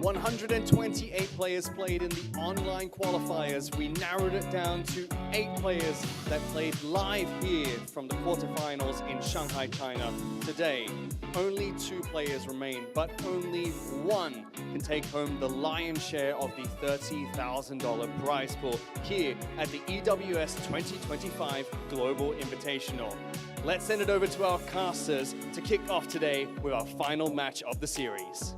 128 players played in the online qualifiers. We narrowed it down to 8 players that played live here from the quarterfinals in Shanghai, China. Today, only 2 players remain, but only one can take home the lion's share of the $30,000 prize pool here at the EWS 2025 Global Invitational. Let's send it over to our casters to kick off today with our final match of the series.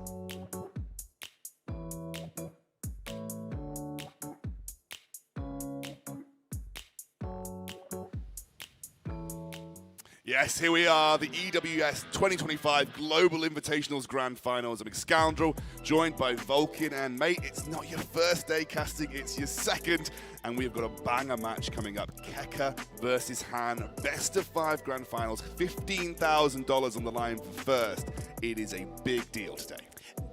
Yes, here we are, the EWS 2025 Global Invitationals Grand Finals. I'm Scoundrel, joined by Vulcan, and mate, it's not your first day casting, it's your second, and we've got a banger match coming up. Keka versus Han, best of 5 Grand Finals, $15,000 on the line for first. It is a big deal today.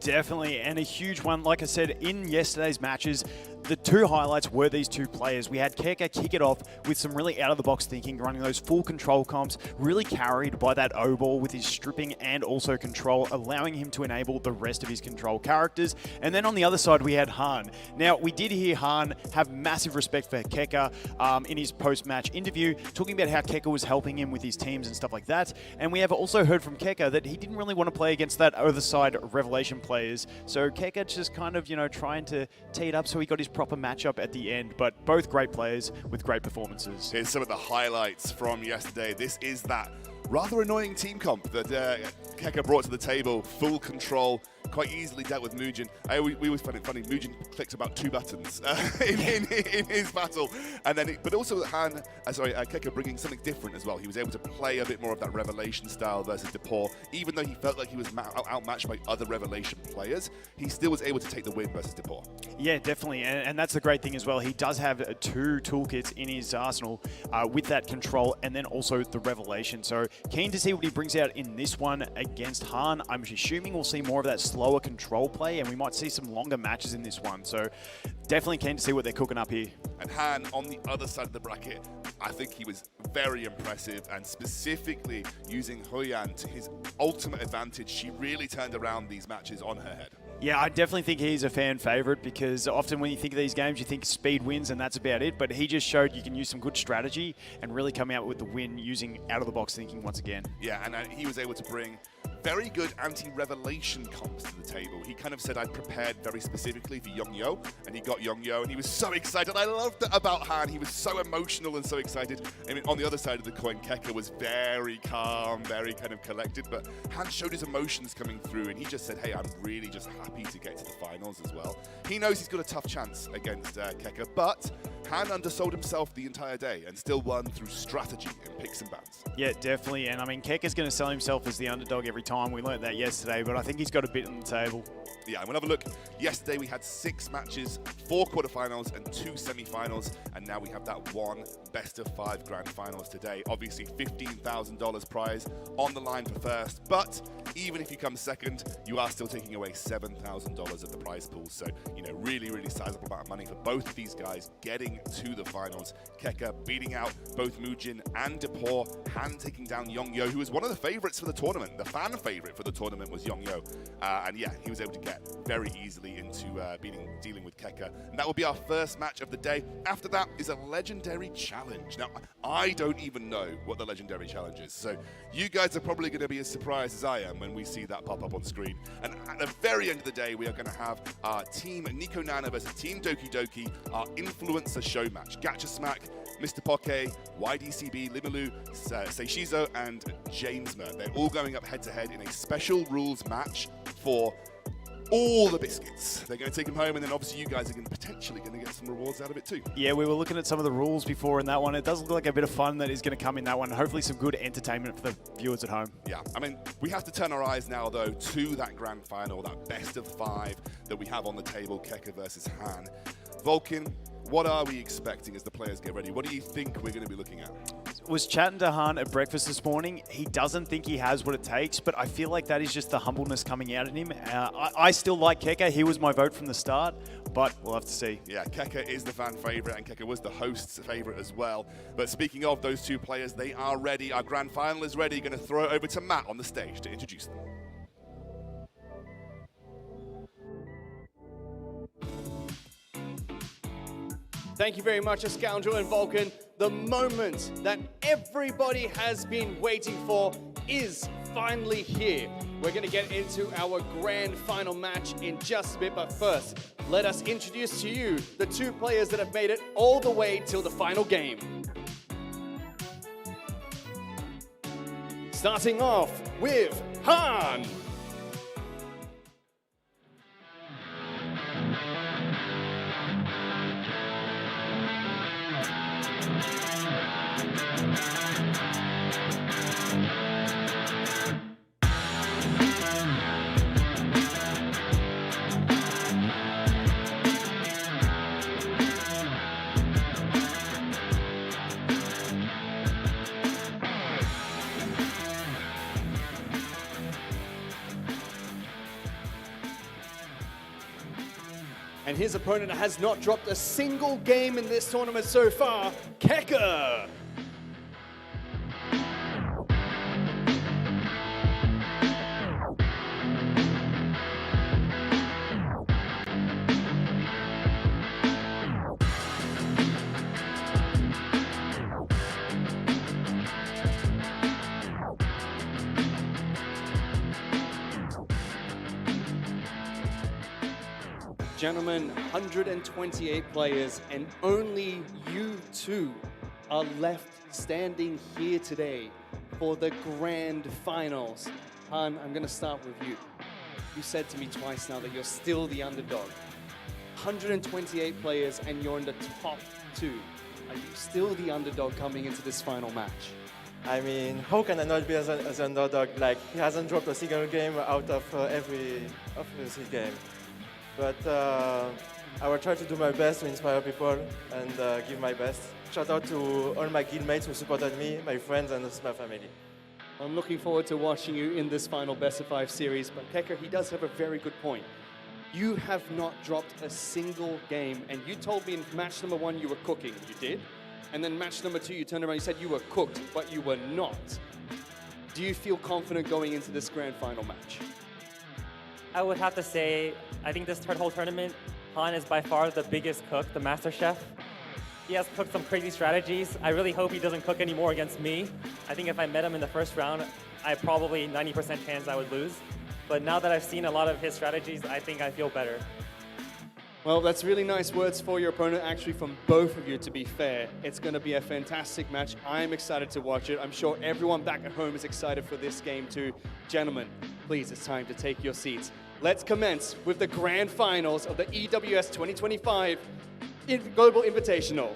Definitely, and a huge one. Like I said, in yesterday's matches, the 2 highlights were these 2 players. We had Keka kick it off with some really out-of-the-box thinking, running those full control comps, really carried by that O-ball with his stripping and also control, allowing him to enable the rest of his control characters. And then on the other side, we had Han. Now, we did hear Han have massive respect for Keka in his post-match interview, talking about how Keka was helping him with his teams and stuff like that. And we have also heard from Keka that he didn't really want to play against that other side Revelation players. So Keka just kind of, trying to tee it up so he got his proper matchup at the end, but both great players with great performances. Here's some of the highlights from yesterday. This is that rather annoying team comp that Keka brought to the table. Full control, quite easily dealt with Mugen. We always find it funny, Mugen clicked about 2 buttons in his battle. And then, but also Keka bringing something different as well. He was able to play a bit more of that Revelation style versus Depor. Even though he felt like he was outmatched by other Revelation players, he still was able to take the win versus Depor. Yeah, definitely. And that's the great thing as well. He does have 2 toolkits in his arsenal with that control and then also the Revelation. So keen to see what he brings out in this one against Han. I'm assuming we'll see more of that slower control play, and we might see some longer matches in this one. So definitely keen to see what they're cooking up here. And Han, on the other side of the bracket, I think he was very impressive, and specifically using Huyan to his ultimate advantage. She really turned around these matches on her head. Yeah, I definitely think he's a fan favorite, because often when you think of these games, you think speed wins and that's about it. But he just showed you can use some good strategy and really come out with the win using out-of-the-box thinking once again. Yeah, and he was able to bring very good anti-revelation comps to the table. He kind of said, I'd prepared very specifically for Yongyo, and he got Yongyo, and he was so excited. I loved that about Han. He was so emotional and so excited. I mean, on the other side of the coin, Keka was very calm, very kind of collected, but Han showed his emotions coming through, and he just said, hey, I'm really just happy to get to the finals as well. He knows he's got a tough chance against Keka, but Han undersold himself the entire day and still won through strategy and picks and bans. Yeah, definitely. And I mean, Keka's going to sell himself as the underdog every time. We learned that yesterday, but I think he's got a bit on the table. Yeah, and we'll have a look. Yesterday we had 6 matches, 4 quarterfinals and 2 semifinals, and now we have that 1 best of 5 grand finals today. Obviously $15,000 prize on the line for first, but even if you come second, you are still taking away $7,000 of the prize pool. So, really, really sizable amount of money for both of these guys getting to the finals. Keka beating out both Mugen and Depor. Han taking down Yongyo, who was one of the favorites for the tournament. The fan favorite for the tournament was Yongyo. And yeah, he was able to get very easily into dealing with Keka. And that will be our first match of the day. After that is a legendary challenge. Now, I don't even know what the legendary challenge is. So you guys are probably going to be as surprised as I am when we see that pop up on screen. And at the very end of the day, we are going to have our Team Nico Nana versus Team Doki Doki, our influencer show match. Gacha Smack, Mr. Poke, YDCB, Limalu, Seishizo, and Jamesmer. They're all going up head-to-head in a special rules match for all the biscuits. They're going to take them home, and then obviously you guys are potentially going to get some rewards out of it too. Yeah, we were looking at some of the rules before in that one. It does look like a bit of fun that is going to come in that one. Hopefully some good entertainment for the viewers at home. Yeah, I mean, we have to turn our eyes now, though, to that grand final, that best of 5 that we have on the table, Keka versus Han. Vulcan, what are we expecting as the players get ready? What do you think we're going to be looking at? Was chatting to Han at breakfast this morning. He doesn't think he has what it takes, but I feel like that is just the humbleness coming out in him. I still like Keka. He was my vote from the start, but we'll have to see. Yeah, Keka is the fan favorite, and Keka was the host's favorite as well. But speaking of those 2 players, they are ready. Our grand final is ready. Going to throw it over to Matt on the stage to introduce them. Thank you very much, Scoundrel and Vulcan. The moment that everybody has been waiting for is finally here. We're going to get into our grand final match in just a bit, but first, let us introduce to you the two players that have made it all the way till the final game. Starting off with Han. And his opponent has not dropped a single game in this tournament so far, Keka. Gentlemen, 128 players, and only you two are left standing here today for the grand finals. Han, I'm going to start with you. You said to me twice now that you're still the underdog. 128 players, and you're in the top two. Are you still the underdog coming into this final match? I mean, how can I not be as an underdog? Like, he hasn't dropped a single game out of every game. But I will try to do my best to inspire people and give my best. Shout out to all my guildmates who supported me, my friends, and my family. I'm looking forward to watching you in this final best of 5 series, but Keka, he does have a very good point. You have not dropped a single game, and you told me in match number 1 you were cooking. You did. And then match number 2, you turned around and you said you were cooked, but you were not. Do you feel confident going into this grand final match? I would have to say, I think this whole tournament, Han is by far the biggest cook, the master chef. He has cooked some crazy strategies. I really hope he doesn't cook anymore against me. I think if I met him in the first round, I probably 90% chance I would lose. But now that I've seen a lot of his strategies, I think I feel better. Well, that's really nice words for your opponent, actually, from both of you, to be fair. It's going to be a fantastic match. I'm excited to watch it. I'm sure everyone back at home is excited for this game too. Gentlemen, please, it's time to take your seats. Let's commence with the grand finals of the EWS 2025 Global Invitational.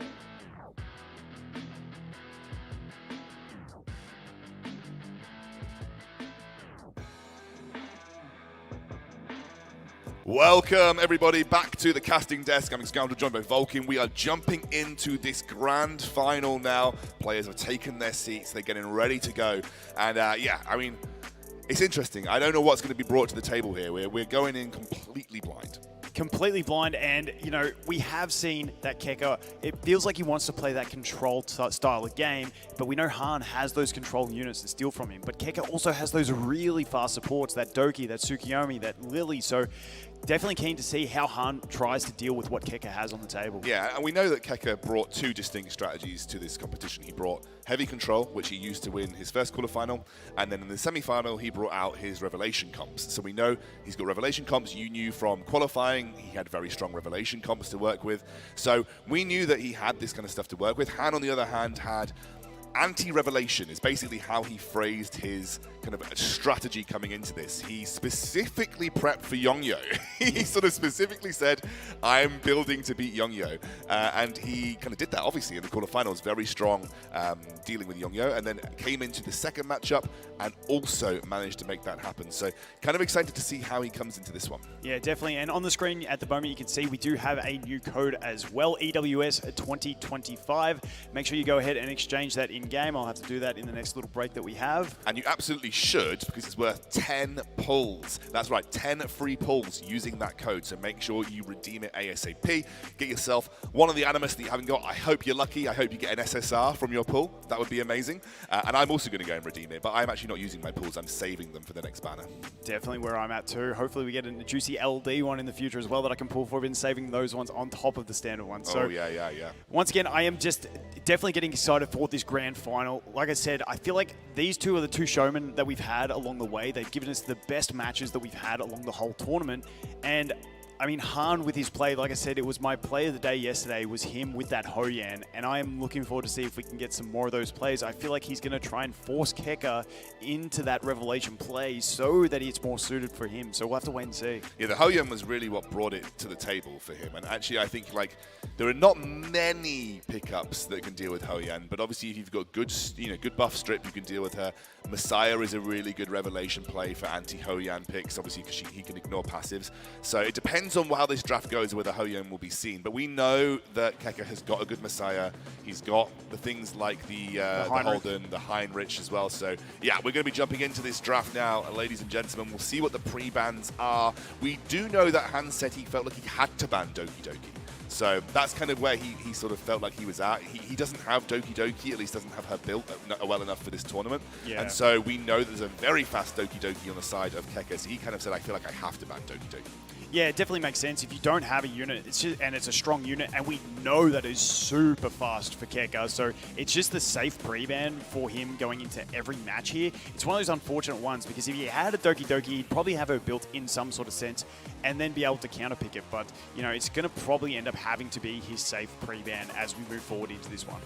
Welcome, everybody, back to the casting desk. I'm Scoundrel, joined by Vulcan. We are jumping into this grand final now. Players have taken their seats. They're getting ready to go. And yeah, I mean, it's interesting. I don't know what's going to be brought to the table here. We're going in completely blind. Completely blind, and you know, we have seen that Keka, it feels like he wants to play that controlled style of game, but we know Han has those control units to steal from him, but Keka also has those really fast supports, that Doki, that Tsukiyomi, that Lily, so definitely keen to see how Han tries to deal with what Keka has on the table. Yeah, and we know that Keka brought 2 distinct strategies to this competition. He brought heavy control, which he used to win his first quarterfinal, and then in the semi-final, he brought out his revelation comps. So we know he's got revelation comps. You knew from qualifying, he had very strong revelation comps to work with. So we knew that he had this kind of stuff to work with. Han, on the other hand, had anti-revelation is basically how he phrased his kind of strategy coming into this. He specifically prepped for Yongyo. He sort of specifically said, I'm building to beat Yongyo. And he kind of did that, obviously, in the quarterfinals. Very strong dealing with Yongyo. And then came into the second matchup and also managed to make that happen. So kind of excited to see how he comes into this one. Yeah, definitely. And on the screen at the moment, you can see we do have a new code as well, EWS 2025. Make sure you go ahead and exchange that in in-game. I'll have to do that in the next little break that we have. And you absolutely should, because it's worth 10 pulls. That's right, 10 free pulls using that code. So make sure you redeem it ASAP. Get yourself one of the Animus that you haven't got. I hope you're lucky. I hope you get an SSR from your pull. That would be amazing. And I'm also going to go and redeem it, but I'm actually not using my pulls. I'm saving them for the next banner. Definitely where I'm at too. Hopefully we get a juicy LD one in the future as well that I can pull for. I've been saving those ones on top of the standard ones. So yeah. once again, I am just definitely getting excited for this grand final. Like I said, I feel like these two are the two showmen that we've had along the way. They've given us the best matches that we've had along the whole tournament. And I mean, Han with his play, like I said, it was my play of the day yesterday, was him with that Hou-Yan, and I am looking forward to see if we can get some more of those plays. I feel like he's going to try and force Keka into that Revelation play so that it's more suited for him, so we'll have to wait and see. Yeah, the Hou-Yan was really what brought it to the table for him, and actually I think like there are not many pickups that can deal with Hou-Yan, but obviously if you've got good, good buff strip, you can deal with her. Messiah is a really good Revelation play for anti-Hou-Yan picks, obviously because he can ignore passives, so it depends on how this draft goes, whether Hou-Yan will be seen. But we know that Keka has got a good Messiah. He's got the things like the Holden, the Heinrich as well. So yeah, we're going to be jumping into this draft now, ladies and gentlemen. We'll see what the pre-bans are. We do know that Han said he felt like he had to ban Doki Doki. So that's kind of where he sort of felt like he was at. He doesn't have Doki Doki, at least doesn't have her built well enough for this tournament. Yeah. And so we know that there's a very fast Doki Doki on the side of Keka. So he kind of said, I feel like I have to ban Doki Doki. Yeah, it definitely makes sense. If you don't have a unit, and it's a strong unit, and we know that is super fast for Keka, so it's just the safe pre-ban for him going into every match here. It's one of those unfortunate ones, because if he had a Doki Doki, he'd probably have her built in some sort of sense, and then be able to counterpick it. But, you know, it's going to probably end up having to be his safe pre-ban as we move forward into this one.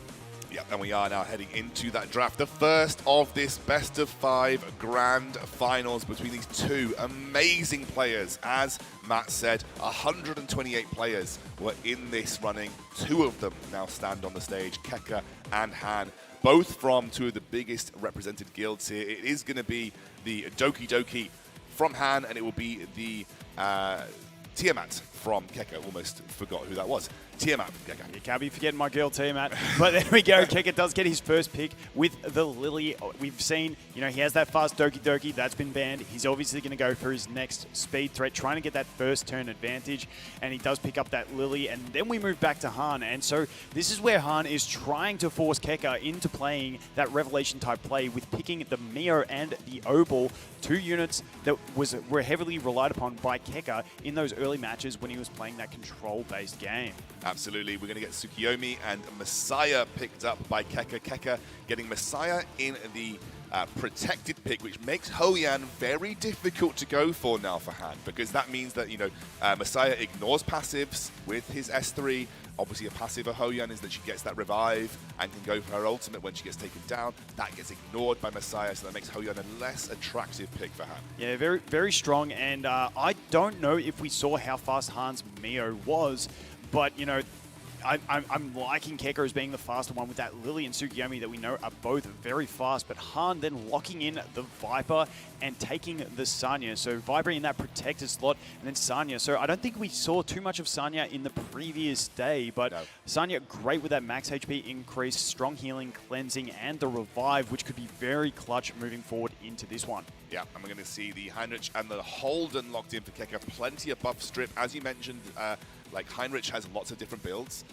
Yeah, and we are now heading into that draft, the first of this best-of-5 grand finals between these two amazing players. As Matt said, 128 players were in this running. Two of them now stand on the stage, Keka and Han, both from two of the biggest represented guilds here. It is going to be the Doki Doki from Han, and it will be the Tiamat from Keka. Almost forgot who that was. Tiamat. Keka. You can't be forgetting my girl Tiamat. But there we go. Keka does get his first pick with the Lily. We've seen, you know, he has that fast Doki Doki. That's been banned. He's obviously going to go for his next speed threat, trying to get that first turn advantage. And he does pick up that Lily. And then we move back to Han. And so this is where Han is trying to force Keka into playing that Revelation type play with picking the Mio and the Obol, two units that were heavily relied upon by Keka in those early matches when he was playing that control-based game. Absolutely. We're going to get Tsukiyomi and Messiah picked up by Keka. Keka getting Messiah in the protected pick, which makes Hou-Yan very difficult to go for now for Han, because that means that, you know, Messiah ignores passives with his S3. Obviously, a passive of Hou-Yan is that she gets that revive and can go for her ultimate when she gets taken down. That gets ignored by Messiah, so that makes Hou-Yan a less attractive pick for Han. Yeah, very, very strong, and I don't know if we saw how fast Han's Mio was, but, you know, I'm liking Keka as being the faster one with that Lily and Tsukiyomi that we know are both very fast, but Han then locking in the Viper and taking the Sanya. So Viper in that protected slot and then Sanya. So I don't think we saw too much of Sanya in the previous day, but no. Sanya great with that max HP increase, strong healing, cleansing, and the revive, which could be very clutch moving forward into this one. Yeah, and we're going to see the Heinrich and the Holden locked in for Keka. Plenty of buff strip. As you mentioned, like Heinrich has lots of different builds.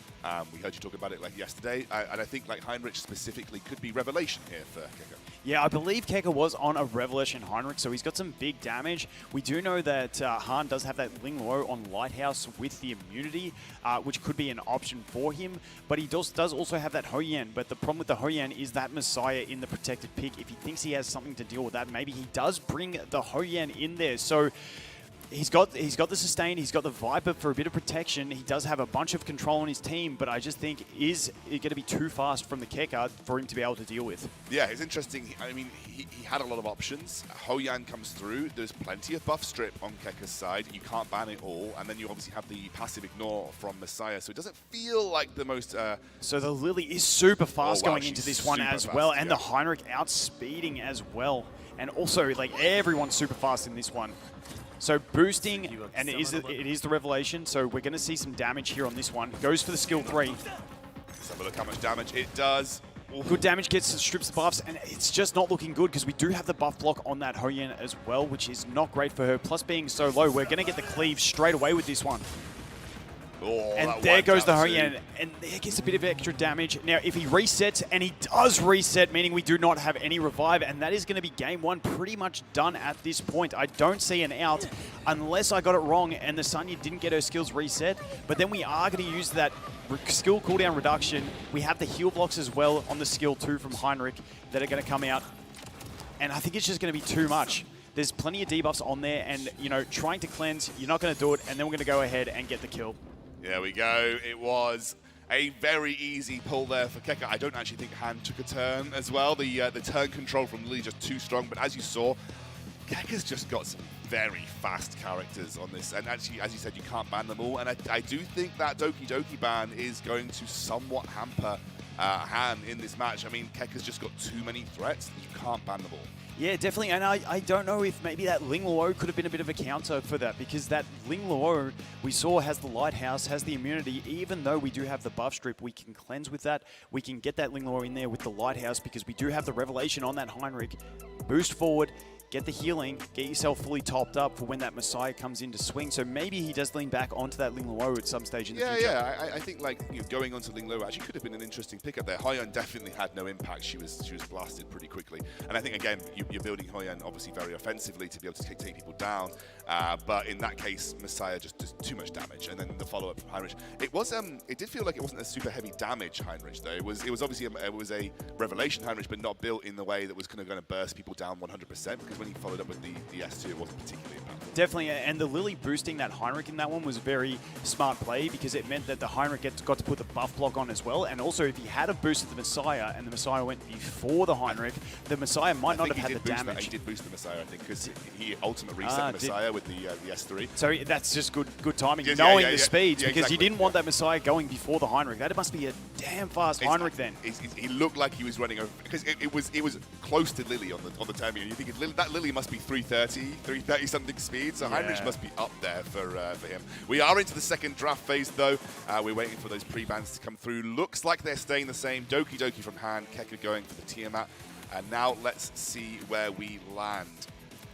We heard you talk about it like yesterday, and I think like Heinrich specifically could be Revelation here for Keka. Yeah, I believe Keka was on a Revelation Heinrich, so he's got some big damage. We do know that Han does have that Ling Lo on Lighthouse with the immunity, which could be an option for him, but he does also have that Hou-Yan, but the problem with the Hou-Yan is that Messiah in the protected pick. If he thinks he has something to deal with that, maybe he does bring the Hou-Yan in there. So he's got the sustain, he's got the Viper for a bit of protection. He does have a bunch of control on his team, but I just think is it going to be too fast from the Keka for him to be able to deal with? Yeah, it's interesting. I mean, he had a lot of options. Hou-Yan comes through. There's plenty of buff strip on Keka's side. You can't ban it all. And then you obviously have the passive ignore from Messiah. So it doesn't feel like the most... So the Lily is super fast going into this one as well. And the Heinrich outspeeding as well. And also, like, everyone's super fast in this one. So boosting, and it is the Revelation, so we're going to see some damage here on this one. Goes for the skill 3. Let's have a look how much damage it does. Good damage strips the buffs, and it's just not looking good because we do have the buff block on that Ho-Yen as well, which is not great for her. Plus being so low, we're going to get the cleave straight away with this one. Oh, and there goes the Ho-Yen, and there gets a bit of extra damage. Now, if he resets, and he does reset, meaning we do not have any revive, and that is going to be game one pretty much done at this point. I don't see an out unless I got it wrong and the Sonya didn't get her skills reset, but then we are going to use that skill cooldown reduction. We have the heal blocks as well on the skill 2 from Heinrich that are going to come out, and I think it's just going to be too much. There's plenty of debuffs on there, and, you know, trying to cleanse, you're not going to do it, and then we're going to go ahead and get the kill. There we go. It was a very easy pull there for Keka. I don't actually think Han took a turn as well. The turn control from Lily just too strong. But as you saw, Keka's just got some very fast characters on this. And actually, as you said, you can't ban them all. And I do think that Doki Doki ban is going to somewhat hamper Han in this match. I mean, Keka's just got too many threats that you can't ban them all. Yeah, definitely, and I don't know if maybe that Ling Luo could have been a bit of a counter for that, because that Ling Luo we saw has the Lighthouse, has the immunity. Even though we do have the buff strip, we can cleanse with that. We can get that Ling Luo in there with the Lighthouse because we do have the Revelation on that Heinrich. Boost forward, get the healing, get yourself fully topped up for when that Messiah comes into swing. So maybe he does lean back onto that Ling Luo at some stage in the future. Yeah, I think like going onto Ling Luo actually could have been an interesting pickup there. Ho-Yen definitely had no impact. She was blasted pretty quickly. And I think again, you're building Ho-Yen obviously very offensively to be able to take people down. But in that case, Messiah just does too much damage. And then the follow-up from Heinrich. It did feel like it wasn't a super heavy damage Heinrich though. It was obviously a Revelation Heinrich, but not built in the way that was kind of going to burst people down 100%. Because when he followed up with the S2, it wasn't particularly impactful. Definitely, and the Lily boosting that Heinrich in that one was a very smart play because it meant that the Heinrich got to put the buff block on as well. And also, if he had have boosted the Messiah and the Messiah went before the Heinrich, the Messiah might not have had the damage. He did boost the Messiah, I think, because he ultimate reset the Messiah with the S3. So that's just good timing, Yeah, knowing yeah, the yeah. speeds, Yeah, because exactly. you didn't want that Messiah going before the Heinrich. That must be a damn fast Heinrich then. He looked like he was running over, because it was close to Lily on the timing. You think that Lily must be 330 something speed, so Yeah. Heinrich must be up there for him. We are into the second draft phase though. We're waiting for those pre-bans to come through. Looks like they're staying the same. Doki Doki from Han, Keka going for the Tiamat. And now let's see where we land.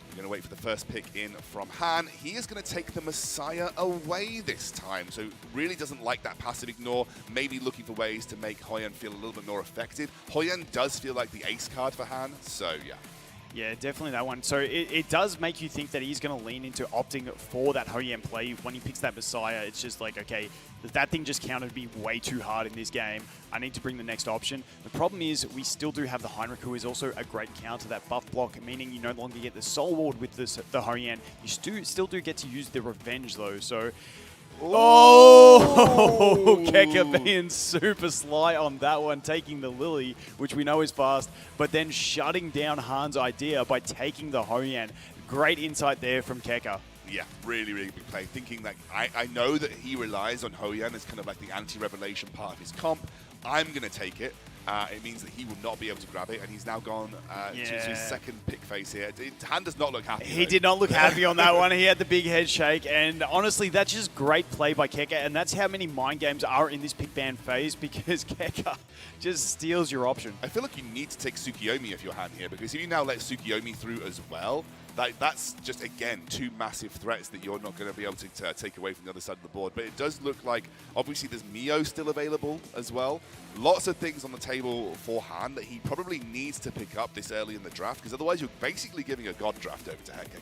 We're going to wait for the first pick in from Han. He is going to take the Messiah away this time. So really doesn't like that passive ignore. Maybe looking for ways to make Ho-Yen feel a little bit more effective. Ho-Yen does feel like the ace card for Han. So yeah. Yeah, definitely that one. So it does make you think that he's going to lean into opting for that Ho-Yen play. When he picks that Messiah, it's just like, okay, that thing just counted me way too hard in this game. I need to bring the next option. The problem is we still do have the Heinrich, who is also a great counter, that buff block, meaning you no longer get the Soul Ward with the Ho-Yen. You still do get to use the Revenge, though. So... Oh, Keka being super sly on that one, taking the Lily, which we know is fast, but then shutting down Han's idea by taking the Ho-Yen. Great insight there from Keka. Yeah, really, really big play. Thinking that I know that he relies on Ho-Yen as kind of like the anti-revelation part of his comp. I'm going to take it. It means that he will not be able to grab it, and he's now gone to his second pick phase here. Han does not look happy. He did not look happy on that one. He had the big head shake, and honestly, that's just great play by Keka, and that's how many mind games are in this pick ban phase, because Keka just steals your option. I feel like you need to take Tsukiyomi if you're Han here, because if you now let Tsukiyomi through as well, that's just, again, two massive threats that you're not going to be able to take away from the other side of the board. But it does look like, obviously, there's Mio still available as well. Lots of things on the table for Han that he probably needs to pick up this early in the draft, because otherwise you're basically giving a god draft over to Keka.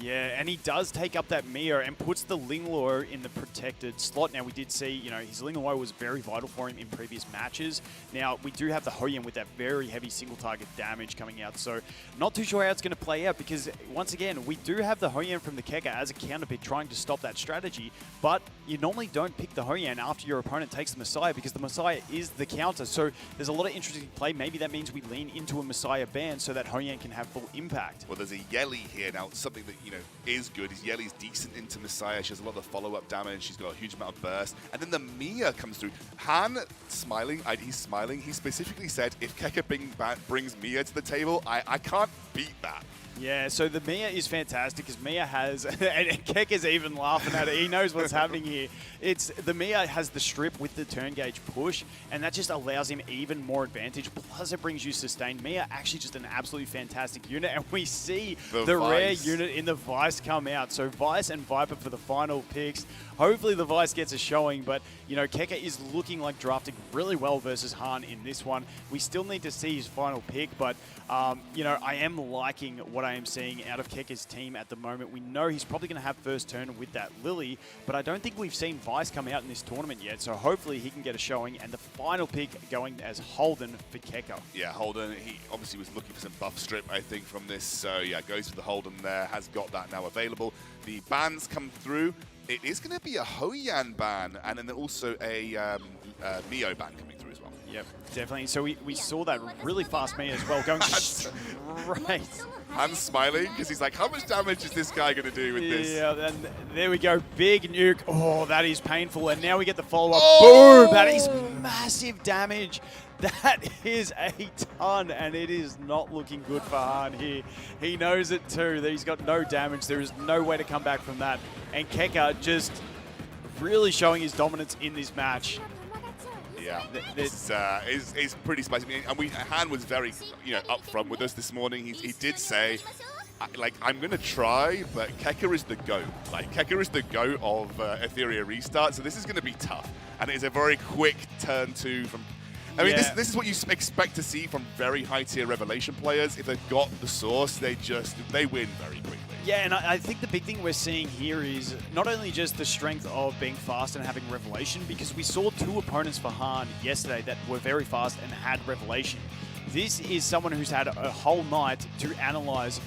Yeah, and he does take up that Mio and puts the Ling Luo in the protected slot. Now, we did see, his Ling Luo was very vital for him in previous matches. Now, we do have the Ho-Yen with that very heavy single target damage coming out. So, not too sure how it's going to play out, because, once again, we do have the Ho-Yen from the Keka as a counter pick trying to stop that strategy. But you normally don't pick the Ho-Yen after your opponent takes the Messiah, because the Messiah is the counter. So, there's a lot of interesting play. Maybe that means we lean into a Messiah ban so that Ho-Yen can have full impact. Well, there's a Yeli here now, something that, is good. His Yellie's decent into Messiah. She has a lot of follow-up damage. She's got a huge amount of burst. And then the Mia comes through. Han smiling. He's smiling. He specifically said, if Keka brings Mia to the table, I can't beat that. Yeah, so the Mia is fantastic because Mia has, and Keck is even laughing at it. He knows what's happening here. The Mia has the strip with the turn gauge push, and that just allows him even more advantage. Plus, it brings you sustain. Mia actually just an absolutely fantastic unit, and we see the rare unit in the Vice come out. So Vice and Viper for the final picks. Hopefully the Vice gets a showing, but Keka is looking like drafting really well versus Han in this one. We still need to see his final pick, but I am liking what I am seeing out of Keka's team at the moment. We know he's probably going to have first turn with that Lily, but I don't think we've seen Vice come out in this tournament yet, so hopefully he can get a showing, and the final pick going as Holden for Keka. Yeah, Holden, he obviously was looking for some buff strip, I think, from this, so yeah, goes for the Holden there, has got that now available. The bans come through. It is going to be a Hoyan ban, and then also a Mio ban coming through as well. Yep, definitely. So we saw that really fast Mio as well, going straight. Han's smiling because he's like, how much damage is this guy going to do with this? Yeah, and there we go. Big nuke. Oh, that is painful. And now we get the follow-up. Oh! Boom! That is massive damage. That is a ton, and it is not looking good for Han here. He knows it too, that he's got no damage. There is no way to come back from that. And Keka just really showing his dominance in this match. Yeah, it's pretty spicy. I mean, Han was very, upfront with us this morning. He did say, I'm going to try, but Keka is the GOAT. Keka is the GOAT of Etheria Restart, so this is going to be tough. And it is a very quick turn two from... I mean, this is what you expect to see from very high-tier Revelation players. If they've got the source, they win very quickly. Yeah, and I think the big thing we're seeing here is not only just the strength of being fast and having Revelation, because we saw two opponents for Han yesterday that were very fast and had Revelation. This is someone who's had a whole night to analyze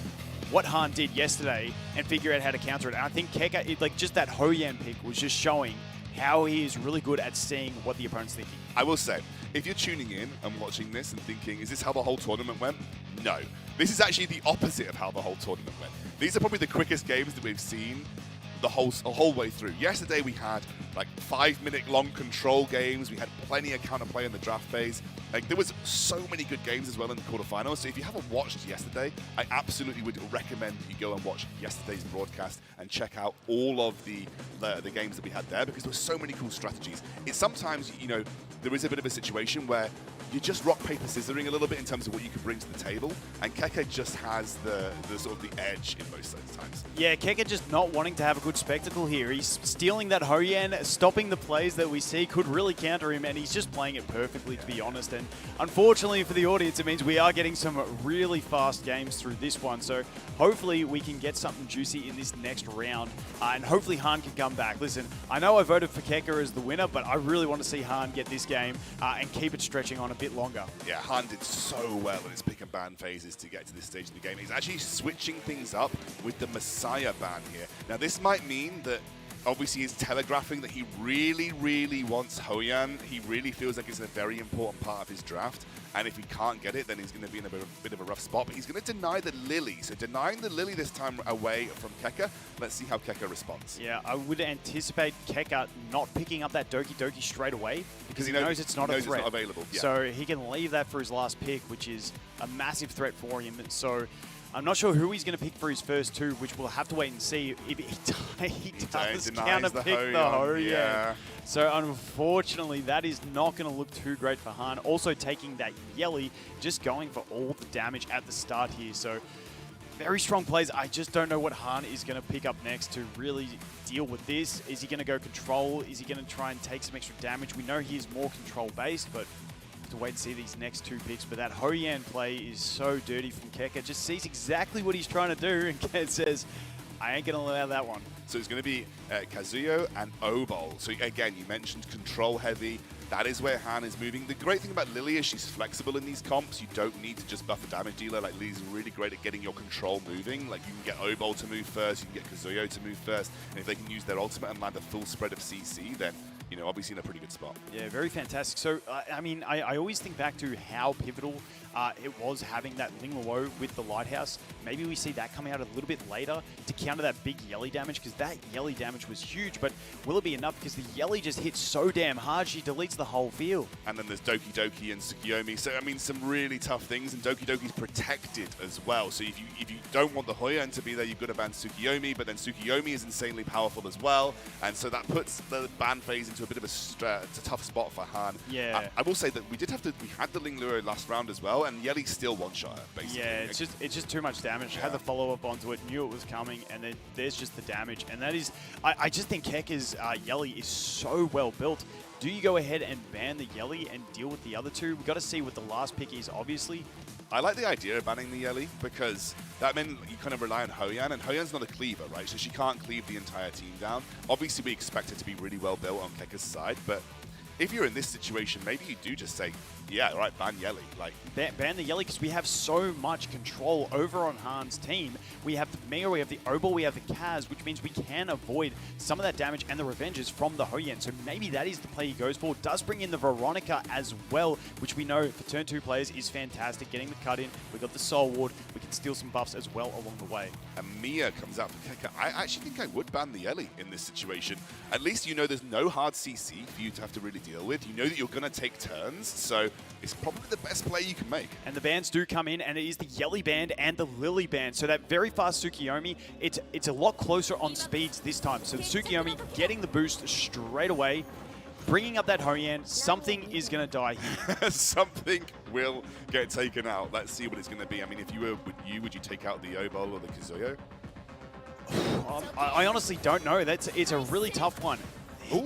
what Han did yesterday and figure out how to counter it. And I think Keka, just that Hoyan pick was just showing how he is really good at seeing what the opponent's thinking. I will say, if you're tuning in and watching this and thinking, is this how the whole tournament went? No. This is actually the opposite of how the whole tournament went. These are probably the quickest games that we've seen the whole way through. Yesterday we had 5-minute long control games. We had plenty of counterplay in the draft phase. There was so many good games as well in the quarterfinals. So if you haven't watched yesterday, I absolutely would recommend that you go and watch yesterday's broadcast and check out all of the games that we had there, because there were so many cool strategies. It's sometimes, there is a bit of a situation where you're just rock, paper, scissoring a little bit in terms of what you can bring to the table, and Keka just has the sort of the edge in most of the times. Yeah, Keka just not wanting to have a good spectacle here. He's stealing that Hoyan, stopping the plays that we see, could really counter him, and he's just playing it perfectly, to be honest. And unfortunately for the audience, it means we are getting some really fast games through this one. So hopefully we can get something juicy in this next round, and hopefully Han can come back. Listen, I know I voted for Keka as the winner, but I really want to see Han get this game and keep it stretching on a bit longer. Yeah, Han did so well in his pick and ban phases to get to this stage of the game. He's actually switching things up with the Messiah ban here. Now, this might mean that obviously he's telegraphing that he really, really wants Hoyan. He really feels like it's a very important part of his draft. And if he can't get it, then he's going to be in a bit of a rough spot. But he's going to deny the Lily. So denying the Lily this time away from Keka. Let's see how Keka responds. Yeah, I would anticipate Keka not picking up that Doki Doki straight away because he knows it's not a threat. It's not available. Yeah. So he can leave that for his last pick, which is a massive threat for him. So I'm not sure who he's going to pick for his first two, which we'll have to wait and see if he does counter-pick the Hoyan. Yeah. So unfortunately, that is not going to look too great for Han. Also taking that Yelly, just going for all the damage at the start here. So very strong plays. I just don't know what Han is going to pick up next to really deal with this. Is he going to go control? Is he going to try and take some extra damage? We know he is more control-based, but to wait and see these next two picks. But that Hoyan play is so dirty from Keka. Just sees exactly what he's trying to do and says, I ain't going to allow that one. So it's going to be Kazuyo and Obol. So again, you mentioned control heavy. That is where Han is moving. The great thing about Lily is she's flexible in these comps. You don't need to just buff a damage dealer. Lily's really great at getting your control moving. You can get Obol to move first, you can get Kazuyo to move first, and if they can use their ultimate and land a full spread of CC, then obviously in a pretty good spot. Yeah, very fantastic. So, I mean, I always think back to how pivotal it was having that Ling Luo with the Lighthouse. Maybe we see that coming out a little bit later to counter that big Yelly damage, because that Yelly damage was huge, but will it be enough? Because the Yelly just hits so damn hard, she deletes the whole field. And then there's Doki Doki and Tsukiyomi. So, I mean, some really tough things, and Doki Doki's protected as well. So if you don't want the Hoyan to be there, you've got to ban Tsukiyomi, but then Tsukiyomi is insanely powerful as well. And so that puts the ban phase into a bit of a tough spot for Han. Yeah. I will say that we had the Ling Luo last round as well, and Yelly still one-shot her, basically. Yeah, it's just too much damage. Yeah. Had the follow-up onto it, knew it was coming, and then there's just the damage. And that is, I just think Keka's Yelly is so well built. Do you go ahead and ban the Yelly and deal with the other two? We've got to see what the last pick is, obviously. I like the idea of banning the Yelly because that meant you kind of rely on Hoyan, and Hoyan's not a cleaver, right? So she can't cleave the entire team down. Obviously, we expect her to be really well built on Keka's side, but if you're in this situation, maybe you do just say, yeah, all right, ban Yelly. Like, ban the Yelly, because we have so much control over on Han's team. We have the Mega, we have the Obol, we have the Kaz, which means we can avoid some of that damage and the revenges from the Hoyan. So maybe that is the play he goes for. Does bring in the Veronica as well, which we know for turn 2 players is fantastic. Getting the cut in, we got the Soul Ward, we can steal some buffs as well along the way. And Mia comes out for Keka. I actually think I would ban the Yelly in this situation. At least you know there's no hard CC for you to have to really deal with. You know that you're going to take turns, so it's probably the best play you can make. And the bans do come in, and it is the Yelly band and the Lily band. So that very fast Tsukiyomi, it's a lot closer on speeds this time. So the Tsukiyomi getting the boost straight away, bringing up that Hoyan. Something is going to die here. Something will get taken out. Let's see what it's going to be. I mean, if you were would you take out the Obol or the Kazuyo? I honestly don't know. It's a really tough one. He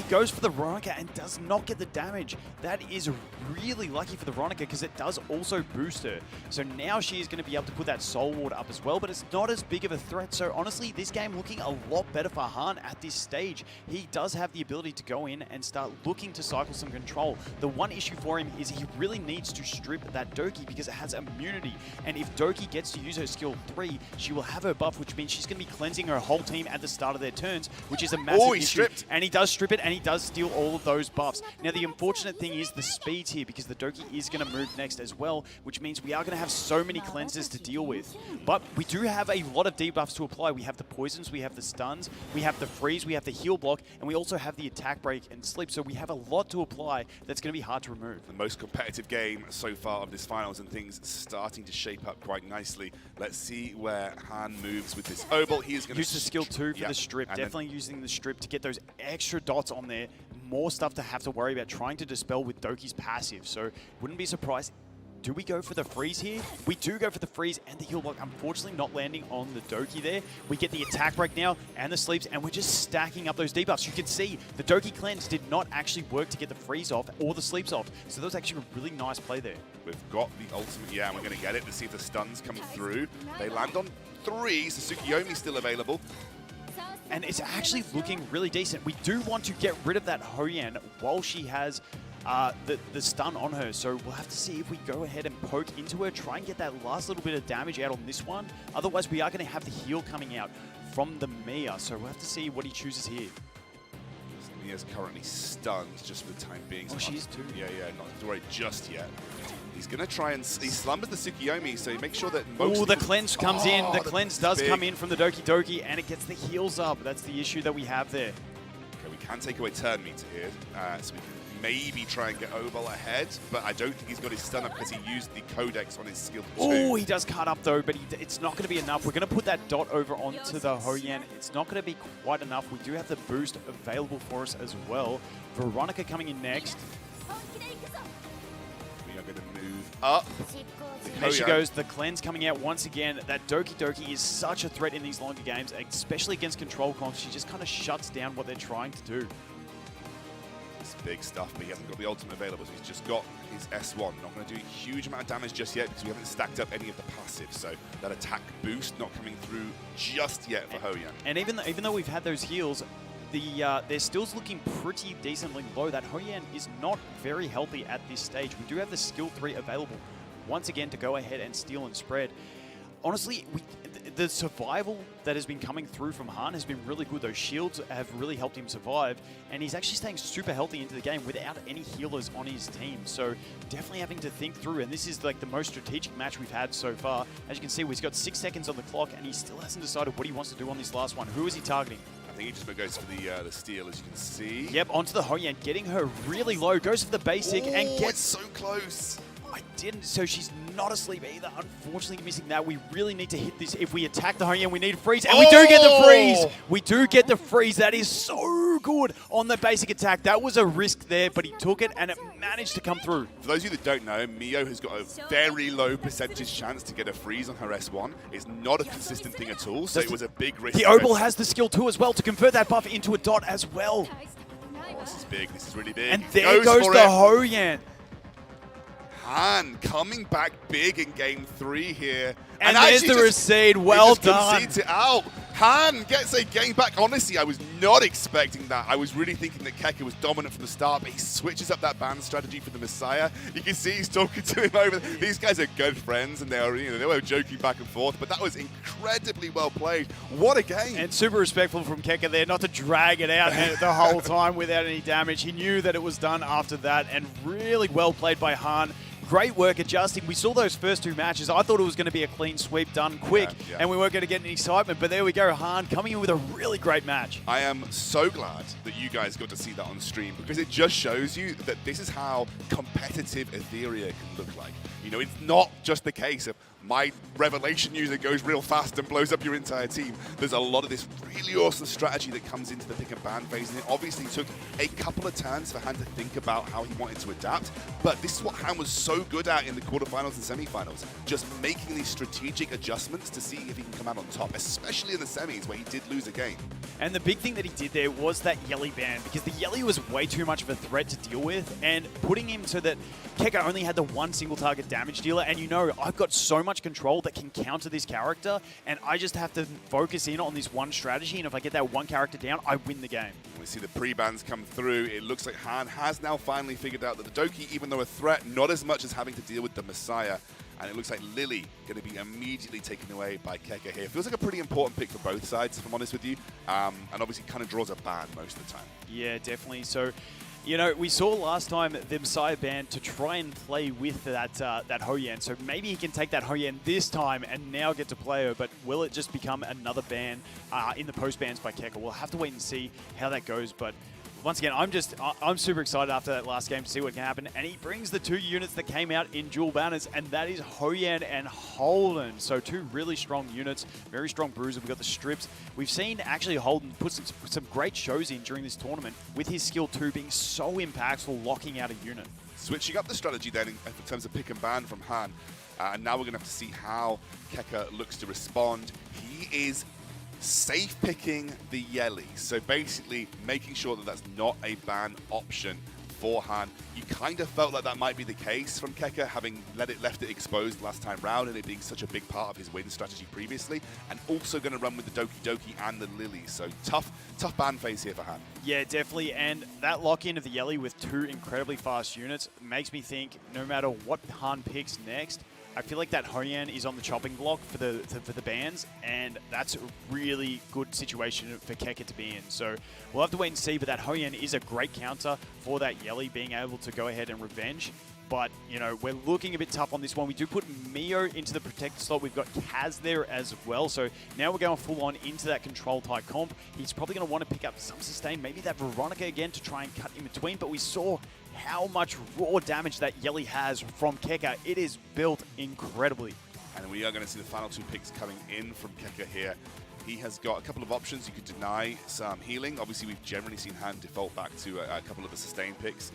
goes for the Veronica and does not get the damage. That is really lucky for the Veronica, because it does also boost her. So now she is going to be able to put that Soul Ward up as well, but it's not as big of a threat. So honestly, this game looking a lot better for Han at this stage. He does have the ability to go in and start looking to cycle some control. The one issue for him is he really needs to strip that Doki, because it has immunity. And if Doki gets to use her skill 3, she will have her buff, which means she's going to be cleansing her whole team at the start of their turns, which is a massive issue. Stripped. And he does strip it, and he does steal all of those buffs. Now, the unfortunate thing is the speeds here, because the Doki is going to move next as well, which means we are going to have so many cleanses to deal with. But we do have a lot of debuffs to apply. We have the poisons, we have the stuns, we have the freeze, we have the heal block, and we also have the attack break and sleep. So we have a lot to apply that's going to be hard to remove. The most competitive game so far of this finals, and things starting to shape up quite nicely. Let's see where Han moves with this Obol. He is going to use the skill 2 for the strip. Definitely using the strip to get those extra dots on there. More stuff to have to worry about trying to dispel with Doki's passive. So wouldn't be surprised. Do we go for the freeze here? We do go for the freeze and the heal block. Unfortunately, not landing on the Doki there. We get the attack break now and the sleeps, and we're just stacking up those debuffs. You can see the Doki cleanse did not actually work to get the freeze off or the sleeps off. So that was actually a really nice play there. We've got the ultimate, and we're going to get it to see if the stuns come through. They land on 3, so Tsukiyomi's still available. And it's actually looking really decent. We do want to get rid of that Hoyan while she has the stun on her. So we'll have to see if we go ahead and poke into her, try and get that last little bit of damage out on this one. Otherwise, we are going to have the heal coming out from the Mia. So we'll have to see what he chooses here. Mia's currently stunned just for the time being. Oh, she is too. Yeah, not to worry just yet. He's going to try and... He slumbers the Tsukiyomi, so make sure that most... Oh, the cleanse comes in. The cleanse does big. come in from the Doki Doki, and it gets the heals up. That's the issue that we have there. Okay, we can take away turn meter here, so we can maybe try and get Obol ahead, but I don't think he's got his stun up because he used the Codex on his skill 2. Oh, he does cut up though, but it's not going to be enough. We're going to put that dot over onto the Hoyan. It's not going to be quite enough. We do have the boost available for us as well. Veronica coming in next. We are going to move up. There she goes, the cleanse coming out once again. That Doki Doki is such a threat in these longer games, especially against control comps. She just kind of shuts down what they're trying to do. It's big stuff, but he hasn't got the ultimate available, so he's just got his S1. Not going to do a huge amount of damage just yet because we haven't stacked up any of the passives, so that attack boost not coming through just yet for Hoyan. And even though we've had those heals, they're still looking pretty decently low. That Hoyan is not very healthy at this stage. We do have the skill 3 available once again to go ahead and steal and spread. Honestly, the survival that has been coming through from Han has been really good. Those shields have really helped him survive, and he's actually staying super healthy into the game without any healers on his team. So definitely having to think through, and this is like the most strategic match we've had so far. As you can see, he's got 6 seconds on the clock, and he still hasn't decided what he wants to do on this last one. Who is he targeting? I think he just goes for the steal, as you can see. Yep, onto the Hou-Yan, getting her really low, goes for the basic, and It's gets... so close. I didn't, so she's not asleep either. Unfortunately, missing that. We really need to hit this. If we attack the Hou-Yan, we need a freeze, and we do get the freeze. We do get the freeze. That is so good on the basic attack. That was a risk there, but he took it, and it managed to come through. For those of you that don't know, Mio has got a very low percentage chance to get a freeze on her S1. It's not a consistent thing at all, so it was a big risk. The Opal has the skill too as well to convert that buff into a dot as well. Oh, this is big. This is really big. And there goes the Hou-Yan. Han coming back big in game 3 here. And there's the recede. Well done. Concedes it out. Han gets a game back. Honestly, I was not expecting that. I was really thinking that Keka was dominant from the start, but he switches up that ban strategy for the Messiah. You can see he's talking to him over. These guys are good friends, and they were joking back and forth, but that was incredibly well played. What a game. And super respectful from Keka there, not to drag it out the whole time without any damage. He knew that it was done after that, and really well played by Han. Great work adjusting. We saw those first 2 matches. I thought it was going to be a clean sweep done quick, and we weren't going to get any excitement. But there we go, Han coming in with a really great match. I am so glad that you guys got to see that on stream, because it just shows you that this is how competitive Etheria can look like. You know, it's not just the case of my revelation user goes real fast and blows up your entire team. There's a lot of this really awesome strategy that comes into the pick and ban phase, and it obviously took a couple of turns for Han to think about how he wanted to adapt, but this is what Han was so good at in the quarterfinals and semifinals, just making these strategic adjustments to see if he can come out on top, especially in the semis where he did lose a game. And the big thing that he did there was that Yelly ban, because the Yelly was way too much of a threat to deal with, and putting him so that Keka only had the 1 single target damage dealer, and you know, I've got so much control that can counter this character, and I just have to focus in on this one strategy, and if I get that one character down, I win the game. We see the pre-bans come through. It looks like Han has now finally figured out that the Doki, even though a threat, not as much as having to deal with the Messiah. And it looks like Lily going to be immediately taken away by Keka here. Feels like a pretty important pick for both sides, if I'm honest with you. And obviously kind of draws a ban most of the time. Yeah, definitely. So, you know, we saw last time the Messiah ban to try and play with that Hou-Yan. So maybe he can take that Hou-Yan this time and now get to play her. But will it just become another ban in the post bans by Keka? We'll have to wait and see how that goes. But once again, I'm super excited after that last game to see what can happen. And he brings the 2 units that came out in dual banners, and that is Hou-Yan and Holden. So 2 really strong units, very strong bruiser. We've got the strips. We've seen actually Holden put some great shows in during this tournament with his skill 2 being so impactful, locking out a unit. Switching up the strategy then in terms of pick and ban from Han. And now we're going to have to see how Keka looks to respond. He is safe picking the Yelly, so basically making sure that that's not a ban option for Han. You kind of felt like that might be the case from Keka, having left it exposed last time round, and it being such a big part of his win strategy previously, and also going to run with the Doki Doki and the Lily. So tough ban phase here for Han. Yeah, definitely, and that lock-in of the Yelly with 2 incredibly fast units makes me think no matter what Han picks next, I feel like that Hou-Yan is on the chopping block for the bans, and that's a really good situation for Keka to be in. So we'll have to wait and see, but that Hou-Yan is a great counter for that Yelly being able to go ahead and revenge. But, you know, we're looking a bit tough on this one. We do put Mio into the protector slot. We've got Kaz there as well. So now we're going full on into that control type comp. He's probably going to want to pick up some sustain, maybe that Veronica again to try and cut in between. But we saw how much raw damage that Yelly has from Keka. It is built incredibly. And we are going to see the final 2 picks coming in from Keka here. He has got a couple of options. You could deny some healing. Obviously, we've generally seen Han default back to a couple of the sustain picks,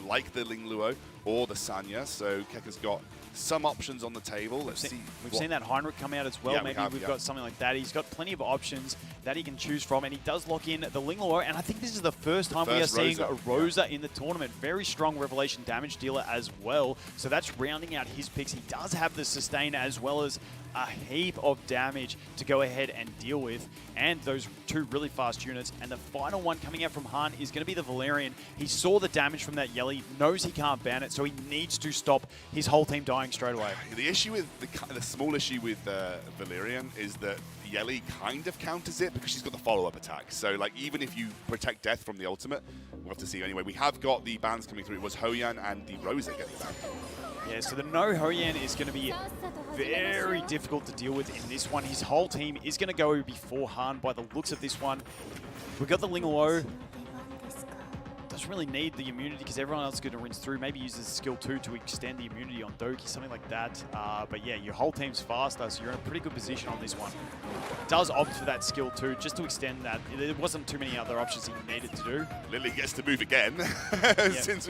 like the Ling Luo or the Sanya. So Keka's got some options on the table. Let's see. We've seen that Heinrich come out as well. Yeah, Maybe we've got something like that. He's got plenty of options that he can choose from, and he does lock in the Ling Luo. And I think this is the first time we are seeing a Rosa in the tournament. Very strong revelation damage dealer as well. So that's rounding out his picks. He does have the sustain as well as a heap of damage to go ahead and deal with, and those 2 really fast units. And the final one coming out from Han is going to be the Valerian. He saw the damage from that Yelly, knows he can't ban it, so so he needs to stop his whole team dying straight away. The issue with the small issue with Valerian is that Yeli kind of counters it because she's got the follow-up attack. So like even if you protect death from the ultimate, we'll have to see. Anyway, we have got the bans coming through. It was Hoyan and the Rosa getting banned. Yeah, so the no Hoyan is going to be very difficult to deal with in this one. His whole team is going to go before Han by the looks of this one. We've got the Ling Luo. Doesn't really need the immunity because everyone else is going to rinse through. Maybe uses skill 2 to extend the immunity on Doki, something like that. But yeah, your whole team's faster, so you're in a pretty good position on this one. Does opt for that skill 2 just to extend that. There wasn't too many other options he needed to do. Lily gets to move again, since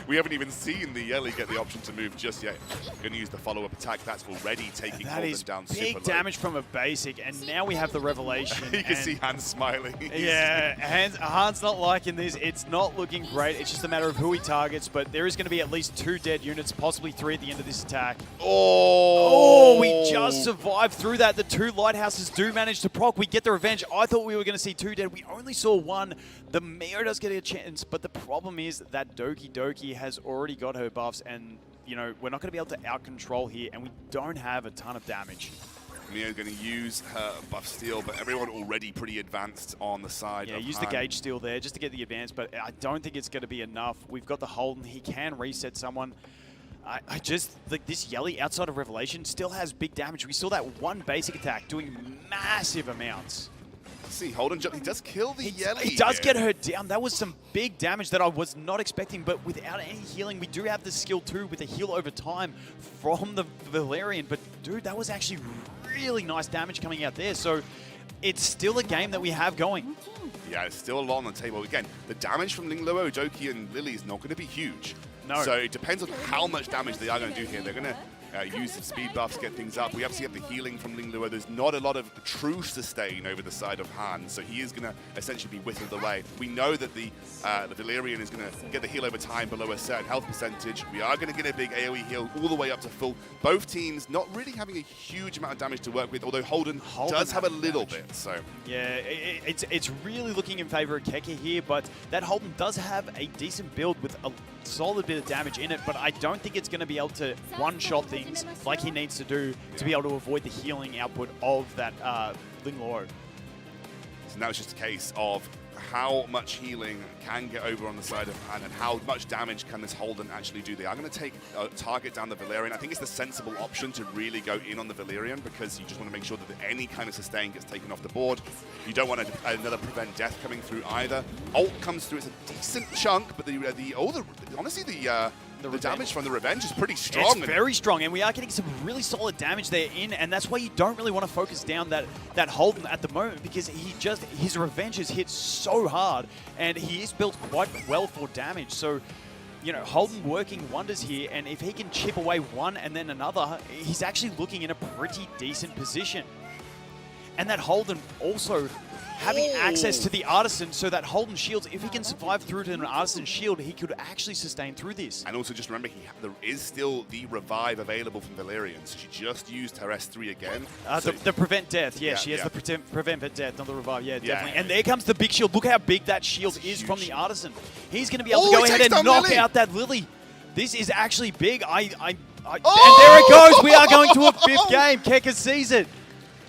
we haven't even seen the Yeli get the option to move just yet. Going to use the follow-up attack. That's already taking Holden down super low. Big damage from a basic, and now we have the revelation. You can see Hans smiling. Yeah, Han's not liking this. It's not looking great. It's just a matter of who he targets, but there is going to be at least 2 dead units, possibly 3 at the end of this attack. Oh, we just survived through that. The 2 lighthouses do manage to proc. We get the revenge. I thought we were going to see 2 dead. We only saw 1. The Mio does get a chance, but the problem is that Doki has already got her buffs, and you know we're not going to be able to out-control here, and we don't have a ton of damage. Mio going to use her buff steal, but everyone already pretty advanced on the side. Yeah, of use Han. the gauge steal there just to get the advance, but I don't think it's going to be enough. We've got the Holden. He can reset someone. I just think this Yeli outside of Revelation still has big damage. We saw that 1 basic attack doing massive amounts. See, Holden, he does kill the Yeli. He does get her down. That was some big damage that I was not expecting, but without any healing, we do have the skill 2 with a heal over time from the Valerian. But dude, that was actually really nice damage coming out there. So it's still a game that we have going. Yeah, it's still a lot on the table. Again, the damage from Ling Luo, Doki, and Lily is not going to be huge. No. So it depends on how much damage they are going to do here. They're going to use some speed buffs, get things up. We obviously have the healing from Ling Luo. There's not a lot of true sustain over the side of Han, so he is going to essentially be whittled away. We know that the Valerian is going to get the heal over time below a certain health percentage. We are going to get a big AoE heal all the way up to full. Both teams not really having a huge amount of damage to work with, although Holden does have a little bit. So yeah, it's really looking in favor of Keke here, but that Holden does have a decent build with a solid bit of damage in it, but I don't think it's going to be able to one-shot things like he needs to do to be able to avoid the healing output of that Ling Luo. So now it's just a case of how much healing can get over on the side of Han and how much damage can this Holden actually do there. I'm going to take a target down the Valerian. I think it's the sensible option to really go in on the Valerian because you just want to make sure that any kind of sustain gets taken off the board. You don't want another prevent death coming through either. Ult comes through. It's a decent chunk, but honestly the damage from the revenge is pretty strong. It's very strong, and we are getting some really solid damage there in, and that's why you don't really want to focus down that Holden at the moment because his revenge is hit so hard, and he is built quite well for damage. So, you know, Holden working wonders here, and if he can chip away one and then another, he's actually looking in a pretty decent position. And that Holden also having access to the Artisan, so that Holden shields, if he can survive through to an Artisan shield, he could actually sustain through this. And also just remember, there is still the revive available from Valerian, so she just used her S3 again. The prevent death, yeah, she has the prevent death, not the revive, definitely. And there comes the big shield. Look how big that shield is from the Artisan. He's going to be able to go ahead and knock out that Lily. This is actually big. And there it goes. We are going to a 5th game. Keke sees it.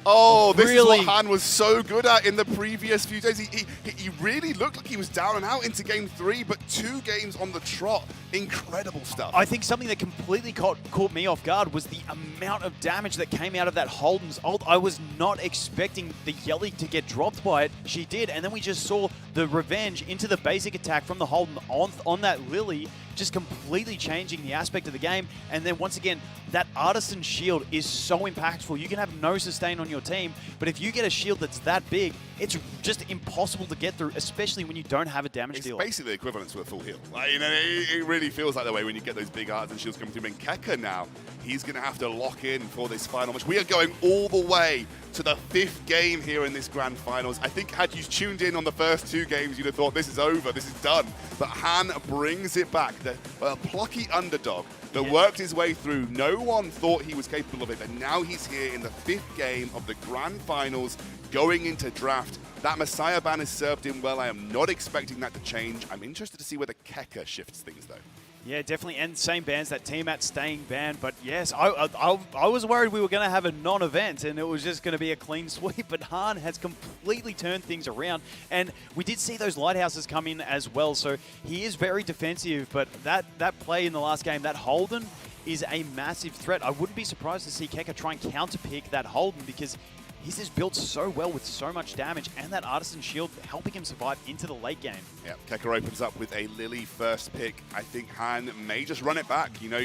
Oh, this is what Han was so good at in the previous few days. He really looked like he was down and out into game 3, but 2 games on the trot. Incredible stuff. I think something that completely caught me off guard was the amount of damage that came out of that Holden's ult. I was not expecting the Yeli to get dropped by it. She did, and then we just saw the revenge into the basic attack from the Holden on that Lily, just completely changing the aspect of the game. And then once again, that Artisan shield is so impactful. You can have no sustain on your team, but if you get a shield that's that big, it's just impossible to get through, especially when you don't have a damage dealer. It's basically equivalent to a full heal. Like, you know, it really feels like that way when you get those big Artisan shields coming through. And Keke now, he's going to have to lock in for this final match. We are going all the way to the 5th game here in this Grand Finals. I think had you tuned in on the first 2 games, you'd have thought this is over, this is done. But Han brings it back. The plucky underdog that worked his way through. No one thought he was capable of it, but now he's here in the 5th game of the Grand Finals going into draft. That Messiah ban has served him well. I am not expecting that to change. I'm interested to see whether Keke shifts things, though. Yeah, definitely, and same bans, that team at staying banned. But yes, I was worried we were going to have a non-event and it was just going to be a clean sweep, but Han has completely turned things around. And we did see those lighthouses come in as well, so he is very defensive, but that play in the last game, that Holden, is a massive threat. I wouldn't be surprised to see Keka try and counterpick that Holden because he's just built so well with so much damage and that Artisan Shield helping him survive into the late game. Yeah, Keka opens up with a Lily first pick. I think Han may just run it back. You know,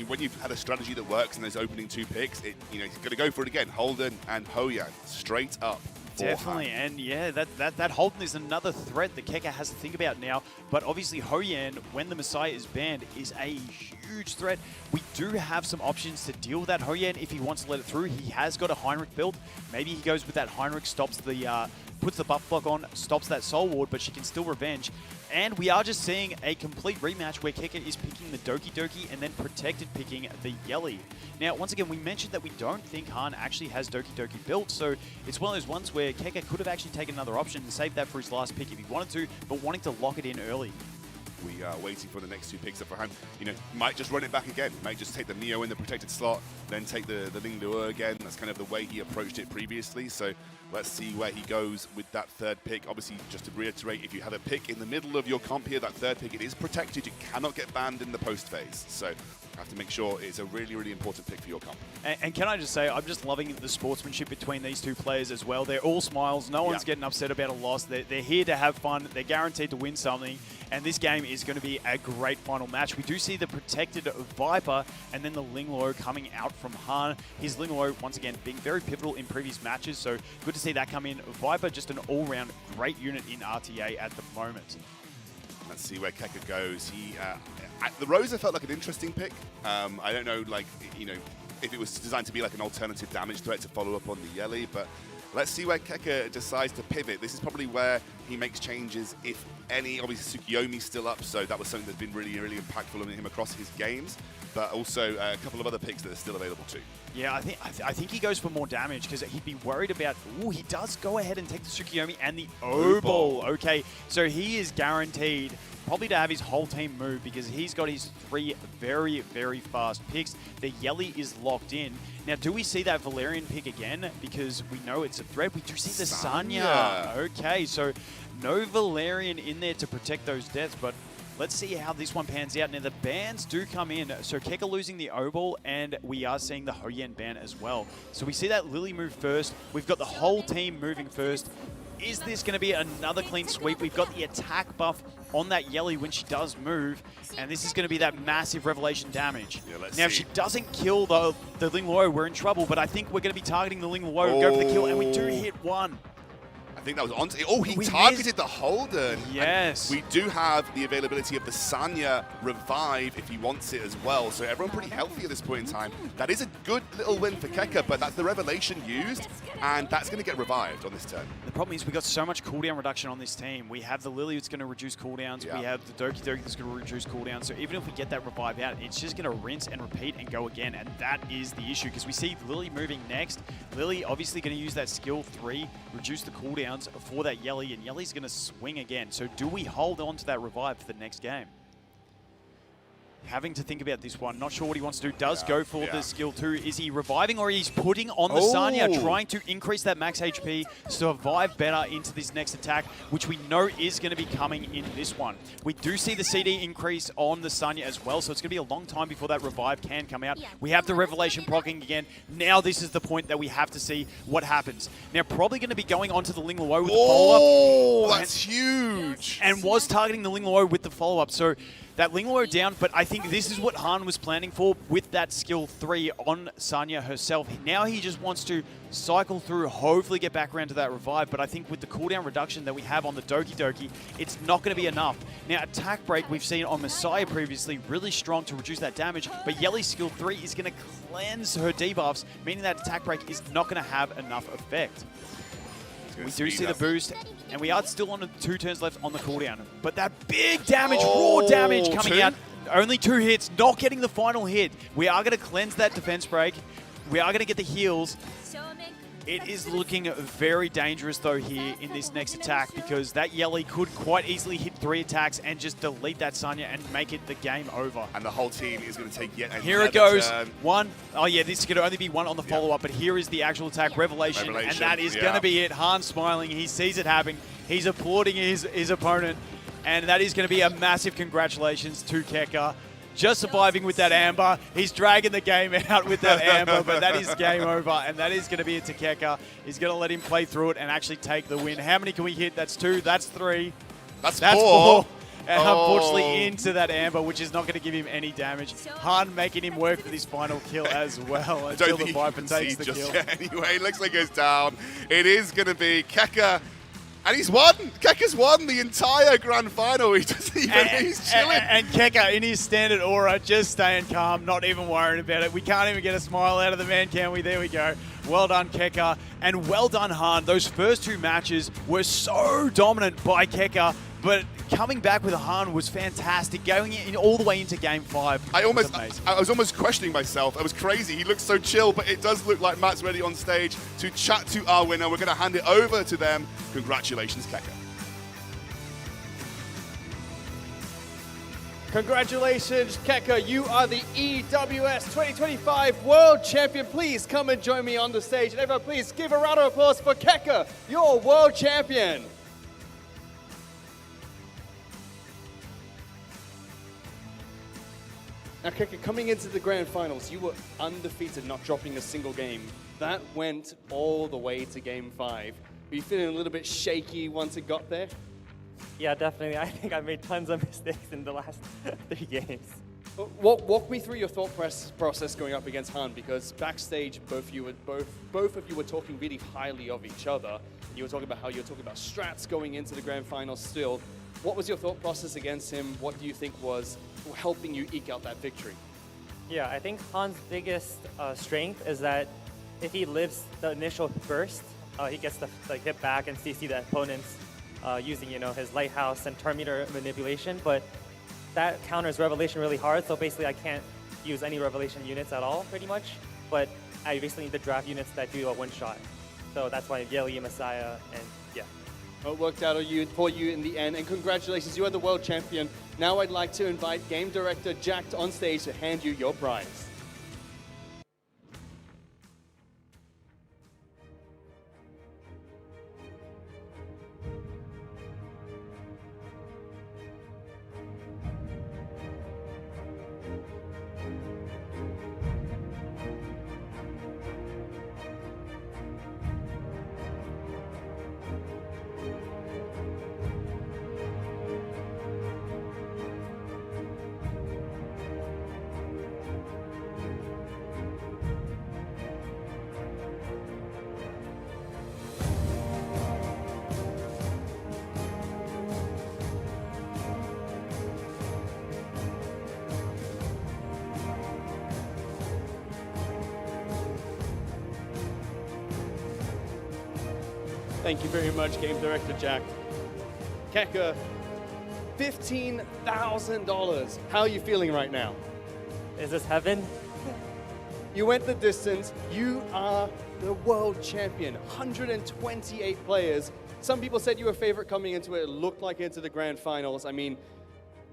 when you've had a strategy that works in those opening 2 picks, he's going to go for it again. Holden and Hoyan straight up. Definitely, and yeah, that Holden is another threat that Keka has to think about now. But obviously, Hoyan, when the Messiah is banned, is a huge threat. We do have some options to deal with that Hoyan if he wants to let it through. He has got a Heinrich build. Maybe he goes with that Heinrich, stops the puts the buff block on, stops that Soul Ward, but she can still revenge. And we are just seeing a complete rematch where Keka is picking the Doki Doki and then Protected picking the Yelly. Now, once again, we mentioned that we don't think Han actually has Doki Doki built, so it's one of those ones where Keka could have actually taken another option and saved that for his last pick if he wanted to, but wanting to lock it in early. We are waiting for the next 2 picks up for Han. You know, might just run it back again. Might just take the Neo in the protected slot, then take the Ling Luo again. That's kind of the way he approached it previously. So let's see where he goes with that 3rd pick. Obviously, just to reiterate, if you have a pick in the middle of your comp here, that 3rd pick, it is protected. You cannot get banned in the post phase. So you have to make sure it's a really, really important pick for your comp. And can I just say, I'm just loving the sportsmanship between these 2 players as well. They're all smiles. No one's getting upset about a loss. They're here to have fun. They're guaranteed to win something. And this game is going to be a great final match. We do see the protected Viper and then the Ling Luo coming out from Han. His Ling Luo, once again, being very pivotal in previous matches. So good to see that come in. Viper, just an all-round great unit in RTA at the moment. Let's see where Keka goes. The Rosa felt like an interesting pick. I don't know, if it was designed to be like an alternative damage threat to follow up on the Yelly, but let's see where Keka decides to pivot. This is probably where he makes changes, if any. Obviously, Tsukiyomi's still up, so that was something that's been really, really impactful on him across his games, but also a couple of other picks that are still available too. Yeah, I think he goes for more damage because he'd be worried about... Ooh, he does go ahead and take the Tsukiyomi and the O-Ball. Okay, so he is guaranteed probably to have his whole team move because he's got his 3 very, very fast picks. The Yelly is locked in. Now, do we see that Valerian pick again? Because we know it's a threat. We do see the Sanya. Okay, so no Valerian in there to protect those deaths, but let's see how this one pans out. Now, the bans do come in. So Keka losing the O-Ball, and we are seeing the Hoyan ban as well. So we see that Lily move first. We've got the whole team moving first. Is this going to be another clean sweep? We've got the attack buff on that Yelly when she does move, and this is going to be that massive revelation damage. Yeah, now, if she doesn't kill the Ling Luo, we're in trouble, but I think we're going to be targeting the Ling Luo, go for the kill, and we do hit 1. I think that was on. Oh, he targeted the Holden. Yes. And we do have the availability of the Sanya revive if he wants it as well. So everyone pretty healthy at this point in time. That is a good little win for Keka, but that's the revelation used, and that's going to get revived on this turn. The problem is we got so much cooldown reduction on this team. We have the Lily that's going to reduce cooldowns. We have the Doki Doki that's going to reduce cooldowns. So even if we get that revive out, it's just going to rinse and repeat and go again. And that is the issue because we see Lily moving next. Lily obviously going to use that skill 3, reduce the cooldowns for that Yelly, and Yelly's going to swing again. So do we hold on to that revive for the next game? Having to think about this one. Not sure what he wants to do. Does go for the skill 2. Is he reviving or he's putting on the Sanya, trying to increase that max HP, survive better into this next attack, which we know is going to be coming in this one. We do see the CD increase on the Sanya as well, so it's going to be a long time before that revive can come out. We have the Revelation proccing again. Now this is the point that we have to see what happens. Now probably going to be going on to the Ling Luo with the follow-up. Oh, that's huge! And was targeting the Ling Luo with the follow-up, so that Ling Luo down, but I think this is what Han was planning for with that skill 3 on Sanya herself. Now he just wants to cycle through, hopefully get back around to that revive, but I think with the cooldown reduction that we have on the Doki Doki, it's not going to be enough. Now, attack break we've seen on Messiah previously, really strong to reduce that damage, but Yelly's skill 3 is going to cleanse her debuffs, meaning that attack break is not going to have enough effect. We do see the boost, and we are still on 2 turns left on the cooldown. But that big damage, raw damage coming out. Only 2 hits, not getting the final hit. We are going to cleanse that defense break. We are going to get the heals. It is looking very dangerous though here in this next attack because that Yelly could quite easily hit 3 attacks and just delete that Sanya and make it the game over. And the whole team is going to take yet another Here it goes. turn. One. Oh yeah, this is going to only be one on the follow-up, but here is the actual attack, Revelation, and that is going to be it. Han smiling. He sees it happening. He's applauding his opponent, and that is going to be a massive congratulations to Keka. Just surviving with that Amber. He's dragging the game out with that Amber, but that is game over, and that is going to be it to Keka. He's going to let him play through it and actually take the win. How many can we hit? That's 2. That's 3. That's 4. And Oh. unfortunately into that Amber, which is not going to give him any damage. Han making him work for this final kill as well I until don't the think Viper you can takes see the just kill. yet. Anyway, it looks like it goes down. It is going to be Keka. And he's won. Keka's won the entire grand final. He doesn't even, he's chilling. And Keka in his standard aura, just staying calm, not even worrying about it. We can't even get a smile out of the man, can we? There we go. Well done, Keka. And well done, Han. Those first 2 matches were so dominant by Keka, but coming back with a Han was fantastic, going in all the way into game 5. I was amazing. almost questioning myself. I was crazy. He looks so chill, but it does look like Matt's ready on stage to chat to our winner. We're going to hand it over to them. Congratulations, Keka. Congratulations, Keka. You are the EWS 2025 World Champion. Please come and join me on the stage. And everyone, please give a round of applause for Keka, your World Champion. Now, Keka, coming into the grand finals, you were undefeated, not dropping a single game. That went all the way to game 5. Were you feeling a little bit shaky once it got there? Yeah, definitely. I think I made tons of mistakes in the last 3 games. Walk me through your thought process going up against Han, because backstage both of you were talking really highly of each other. You were talking about how you were talking about strats going into the grand finals still. What was your thought process against him? What do you think was helping you eke out that victory? Yeah, I think Han's biggest strength is that if he lives the initial burst, he gets to hit back and CC the opponents using his lighthouse and turn meter manipulation. But that counters Revelation really hard, so basically I can't use any Revelation units at all, pretty much. But I basically need to draft units that do a one-shot. So that's why Yelly, Messiah, and yeah. Well, it worked out for you in the end, and congratulations, you are the world champion. Now I'd like to invite Game Director Jack on stage to hand you your prize. Thank you very much, Game Director Jack. Keka, $15,000. How are you feeling right now? Is this heaven? You went the distance. You are the world champion. 128 players. Some people said you were favorite coming into it. It looked like into the grand finals. I mean,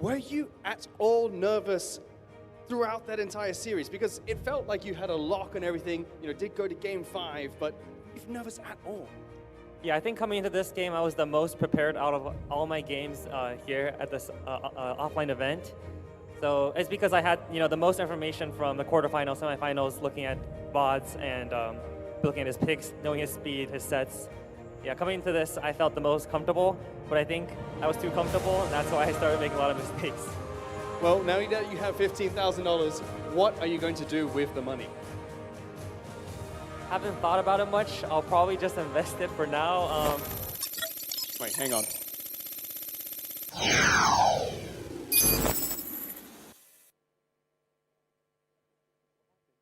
were you at all nervous throughout that entire series? Because it felt like you had a lock and everything. Did go to game 5, but were you nervous at all? Yeah, I think coming into this game, I was the most prepared out of all my games here at this offline event. So it's because I had, the most information from the quarterfinals, semifinals, looking at VODs and looking at his picks, knowing his speed, his sets. Yeah, coming into this, I felt the most comfortable, but I think I was too comfortable, and that's why I started making a lot of mistakes. Well, now that you have $15,000, what are you going to do with the money? Haven't thought about it much. I'll probably just invest it for now. Wait, hang on.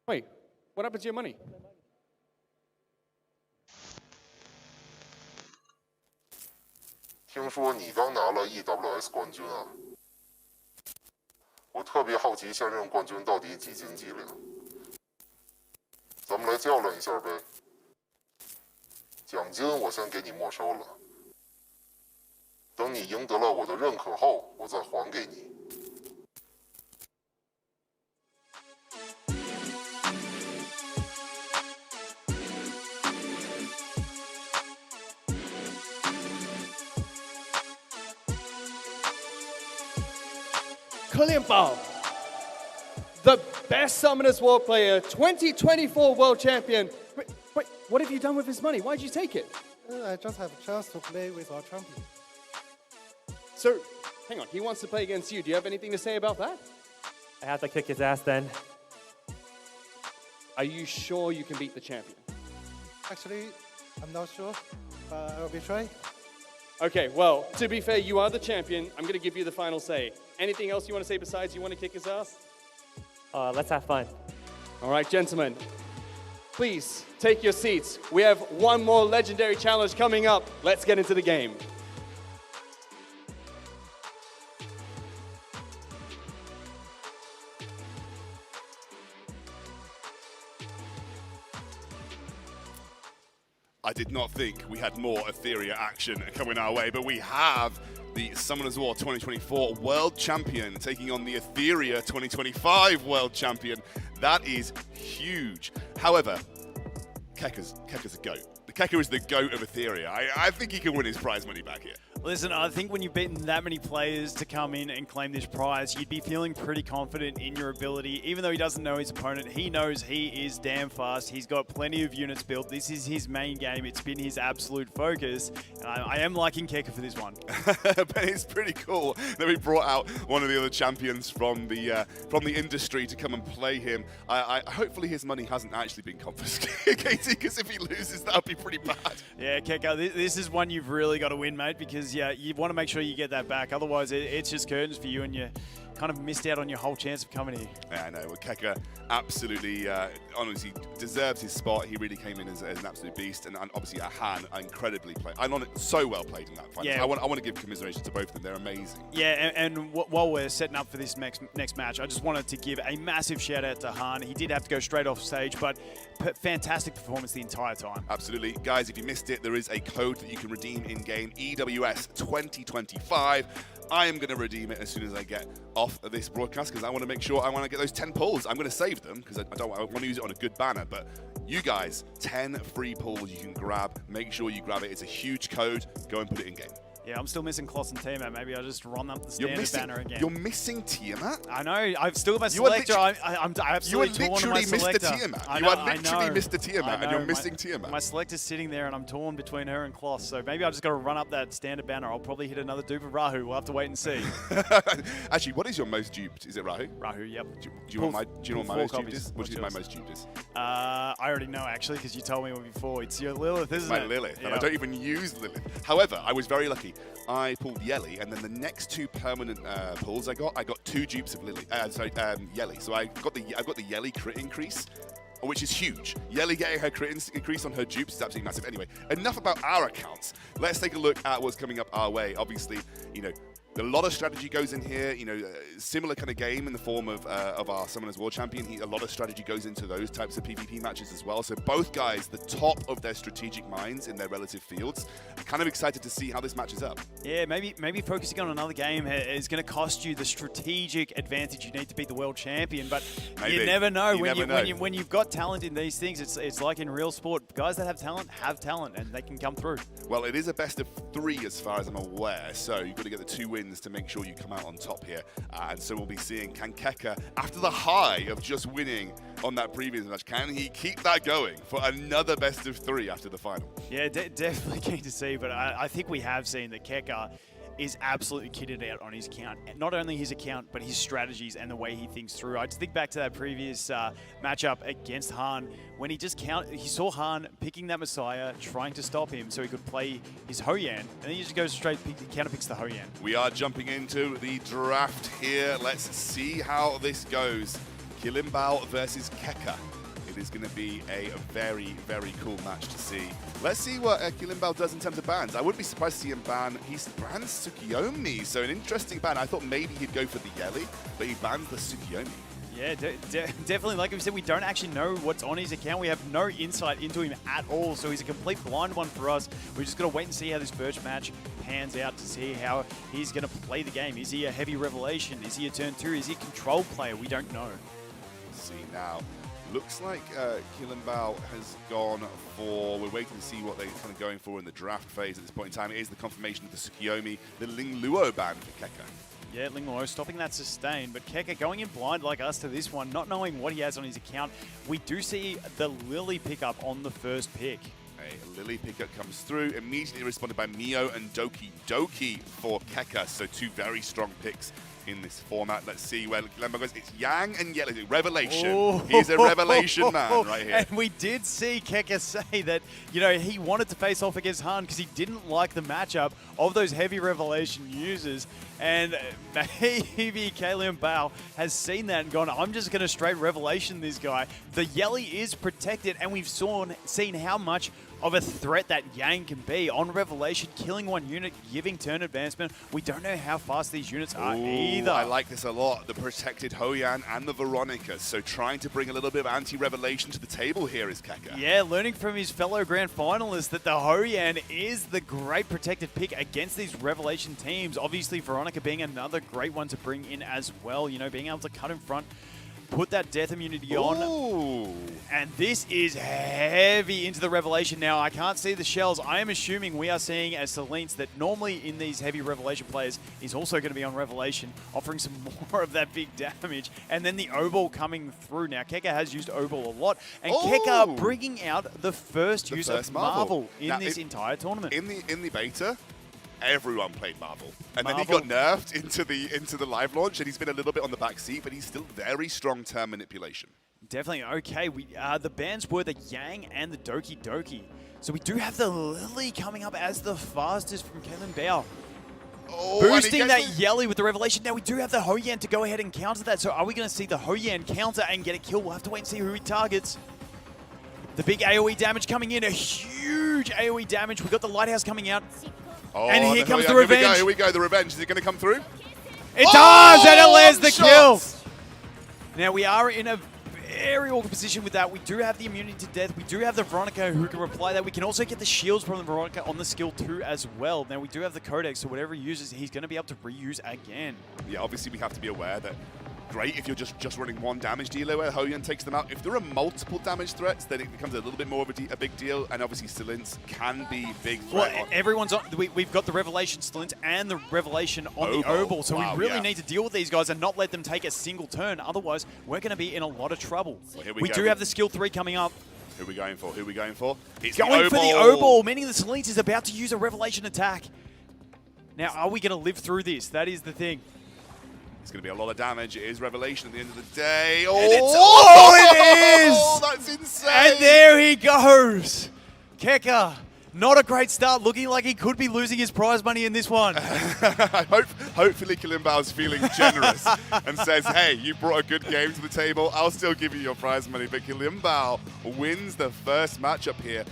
Wait, what happened to your money? 听说你刚拿了 EWS 冠军啊！我特别好奇现任冠军到底几斤几两，咱们来较量一下呗。奖金我先给你没收了，等你赢得了我的认可后，我再还给你。Calienta, the best Summoners World player, 2024 World Champion. Wait, what have you done with his money? Why'd you take it? I just have a chance to play with our champion. So, hang on, he wants to play against you. Do you have anything to say about that? I have to kick his ass then. Are you sure you can beat the champion? Actually, I'm not sure, but I'll be trying. Okay, well, to be fair, you are the champion. I'm going to give you the final say. Anything else you want to say besides you want to kick his ass? Let's have fun. All right, gentlemen, please take your seats. We have one more legendary challenge coming up. Let's get into the game. I did not think we had more Etheria action coming our way, but we have the Summoners War 2024 World Champion taking on the Etheria 2025 World Champion. That is huge. However, Keka's a GOAT. Keka is the GOAT of Etheria. I think he can win his prize money back here. Listen, I think when you've beaten that many players to come in and claim this prize, you'd be feeling pretty confident in your ability. Even though he doesn't know his opponent, he knows he is damn fast. He's got plenty of units built. This is his main game. It's been his absolute focus. And I am liking Keka for this one. But it's pretty cool that we brought out one of the other champions from the industry to come and play him. Hopefully his money hasn't actually been confiscated, because if he loses, that would be pretty bad. Yeah, Keka, this is one you've really got to win, mate, because yeah, you want to make sure you get that back. Otherwise, it's just curtains for you, and you kind of missed out on your whole chance of coming here. Yeah, I know. Well, Keka absolutely, honestly, deserves his spot. He really came in as an absolute beast, and obviously Han incredibly played. So well played in that final. Yeah. I want to give commiseration to both of them. They're amazing. Yeah, and while we're setting up for this next match, I just wanted to give a massive shout out to Han. He did have to go straight off stage, but fantastic performance the entire time. Absolutely. Guys, if you missed it, there is a code that you can redeem in-game, EWS 2025. I am going to redeem it as soon as I get off of this broadcast, because I want to make sure I want to get those 10 pulls. I'm going to save them because I want to use it on a good banner, but you guys, 10 free pulls you can grab. Make sure you grab it. It's a huge code. Go and put it in game. Yeah, I'm still missing Kloss and Tiamat. Maybe I'll just run up the standard banner again. You're missing Tiamat? I know. I've still got my selector. I'm absolutely torn on my selector. Tiamat. You are literally Mr. Tiamat, and you're missing Tiamat. My selector's sitting there, and I'm torn between her and Kloss. So maybe I just got to run up that standard banner. I'll probably hit another dupe of Rahu. We'll have to wait and see. Actually, what is your most duped? Is it Rahu? Rahu, yep. Do you know what my most duped is? Which is my most duped is? I already know, actually, because you told me before. It's your Lilith, isn't it? My Lilith, and I don't even use Lilith. However, I was very lucky. I pulled Yeli, and then the next two permanent pulls I got two dupes of Yeli. So I've got the Yeli crit increase, which is huge. Yeli getting her crit increase on her dupes is absolutely massive. Anyway, enough about our accounts. Let's take a look at what's coming up our way. Obviously, a lot of strategy goes in here, similar kind of game in the form of our Summoners World Champion. A lot of strategy goes into those types of PvP matches as well. So both guys, the top of their strategic minds in their relative fields. Kind of excited to see how this matches up. Yeah, maybe focusing on another game is going to cost you the strategic advantage you need to beat the world champion. But you never know. When you've got talent in these things, it's like in real sport. Guys that have talent, and they can come through. Well, it is a best of 3 as far as I'm aware. So you've got to get the 2 wins to make sure you come out on top here. And so we'll be seeing, can Keka, after the high of just winning on that previous match, can he keep that going for another best of 3 after the final? Yeah, definitely keen to see, but I think we have seen that Keka is absolutely kitted out on his account. Not only his account, but his strategies and the way he thinks through. I just think back to that previous matchup against Han, when he saw Han picking that Messiah, trying to stop him so he could play his Hoyan, and then he just goes straight, counterpicks the Hoyan. We are jumping into the draft here. Let's see how this goes. Kilimbao versus Keka. It is going to be a very, very cool match to see. Let's see what Kilimbao does in terms of bans. I wouldn't be surprised to see him ban. He bans Tsukiyomi, so an interesting ban. I thought maybe he'd go for the Yeli, but he bans the Tsukiyomi. Yeah, definitely. Like we said, we don't actually know what's on his account. We have no insight into him at all, so he's a complete blind one for us. We're just going to wait and see how this first match pans out to see how he's going to play the game. Is he a heavy revelation? Is he a turn 2? Is he a control player? We don't know. Let's see now. Looks like Bao has gone for, we're waiting to see what they're kind of going for in the draft phase at this point in time. It is the confirmation of the Tsukiyomi, the Ling Luo ban for Keka. Yeah, Ling Luo stopping that sustain, but Keka going in blind like us to this one, not knowing what he has on his account. We do see the Lily pickup on the first pick. A Lily pickup comes through, immediately responded by Mio and Doki Doki for Keka, so two very strong picks in this format. Let's see where Lembo goes. It's Yang and Yellow. Revelation. Oh. He's a revelation man right here. And we did see Keka say that, you know, he wanted to face off against Han because he didn't like the matchup of those heavy revelation users. And maybe Kalian Bao has seen that and gone, I'm just going to straight revelation this guy. The Yelly is protected, and we've seen how much of a threat that Yang can be on revelation, killing one unit, giving turn advancement. We don't know how fast these units are either. I like this a lot. The protected Hoyan and the Veronica. So trying to bring a little bit of anti-revelation to the table here is Keka. Yeah, learning from his fellow grand finalists that the Hoyan is the great protected pick against these revelation teams. Obviously, Veronica being another great one to bring in as well. You know, being able to cut in front, put that death immunity on. And this is heavy into the revelation now. I can't see the shells. I am assuming we are seeing a Selene that normally in these heavy revelation players is also going to be on revelation, offering some more of that big damage. And then the O-Ball coming through. Now, Keka has used O-Ball a lot. And Keka bringing out the first use of Marvel in now, this entire tournament. In the beta, everyone played Marvel. And then he got nerfed into the live launch, and he's been a little bit on the back seat, but he's still very strong turn manipulation. Definitely. Okay, the bans were the Yang and the Doki Doki. So we do have the Lily coming up as the fastest from Kalen Bao. Boosting that Yelly with the revelation. Now we do have the Hoyan to go ahead and counter that. So are we going to see the Hoyan counter and get a kill? We'll have to wait and see who he targets. The big AoE damage coming in. A huge AoE damage. We got the Lighthouse coming out. And here comes the revenge. Here we go, the revenge. Is it going to come through? It does, and it lands the kill. Now we are in a very awkward position with that. We do have the immunity to death. We do have the Veronica who can reply that. We can also get the shields from the Veronica on the skill 2 as well. Now we do have the Codex, so whatever he uses, he's going to be able to reuse again. Yeah, obviously we have to be aware that great if you're just running one damage dealer where Hoyan takes them out. If there are multiple damage threats, then it becomes a little bit more of a big deal, and obviously Stalins can be big threat. Well, everyone's on. We've got the Revelation Stalins and the Revelation on the O-Ball, so we really need to deal with these guys and not let them take a single turn. Otherwise, we're going to be in a lot of trouble. Well, we do have the skill 3 coming up. Who are we going for? Who are we going for? It's going for the O-Ball, meaning the Stalins is about to use a Revelation attack. Now, are we going to live through this? That is the thing. It's going to be a lot of damage. It is Revelation at the end of the day. Oh, it is! Oh, that's insane! And there he goes. Keka, not a great start. Looking like he could be losing his prize money in this one. Hopefully Kalimbao's feeling generous and says, hey, you brought a good game to the table. I'll still give you your prize money. But Kalimbao wins the first matchup here.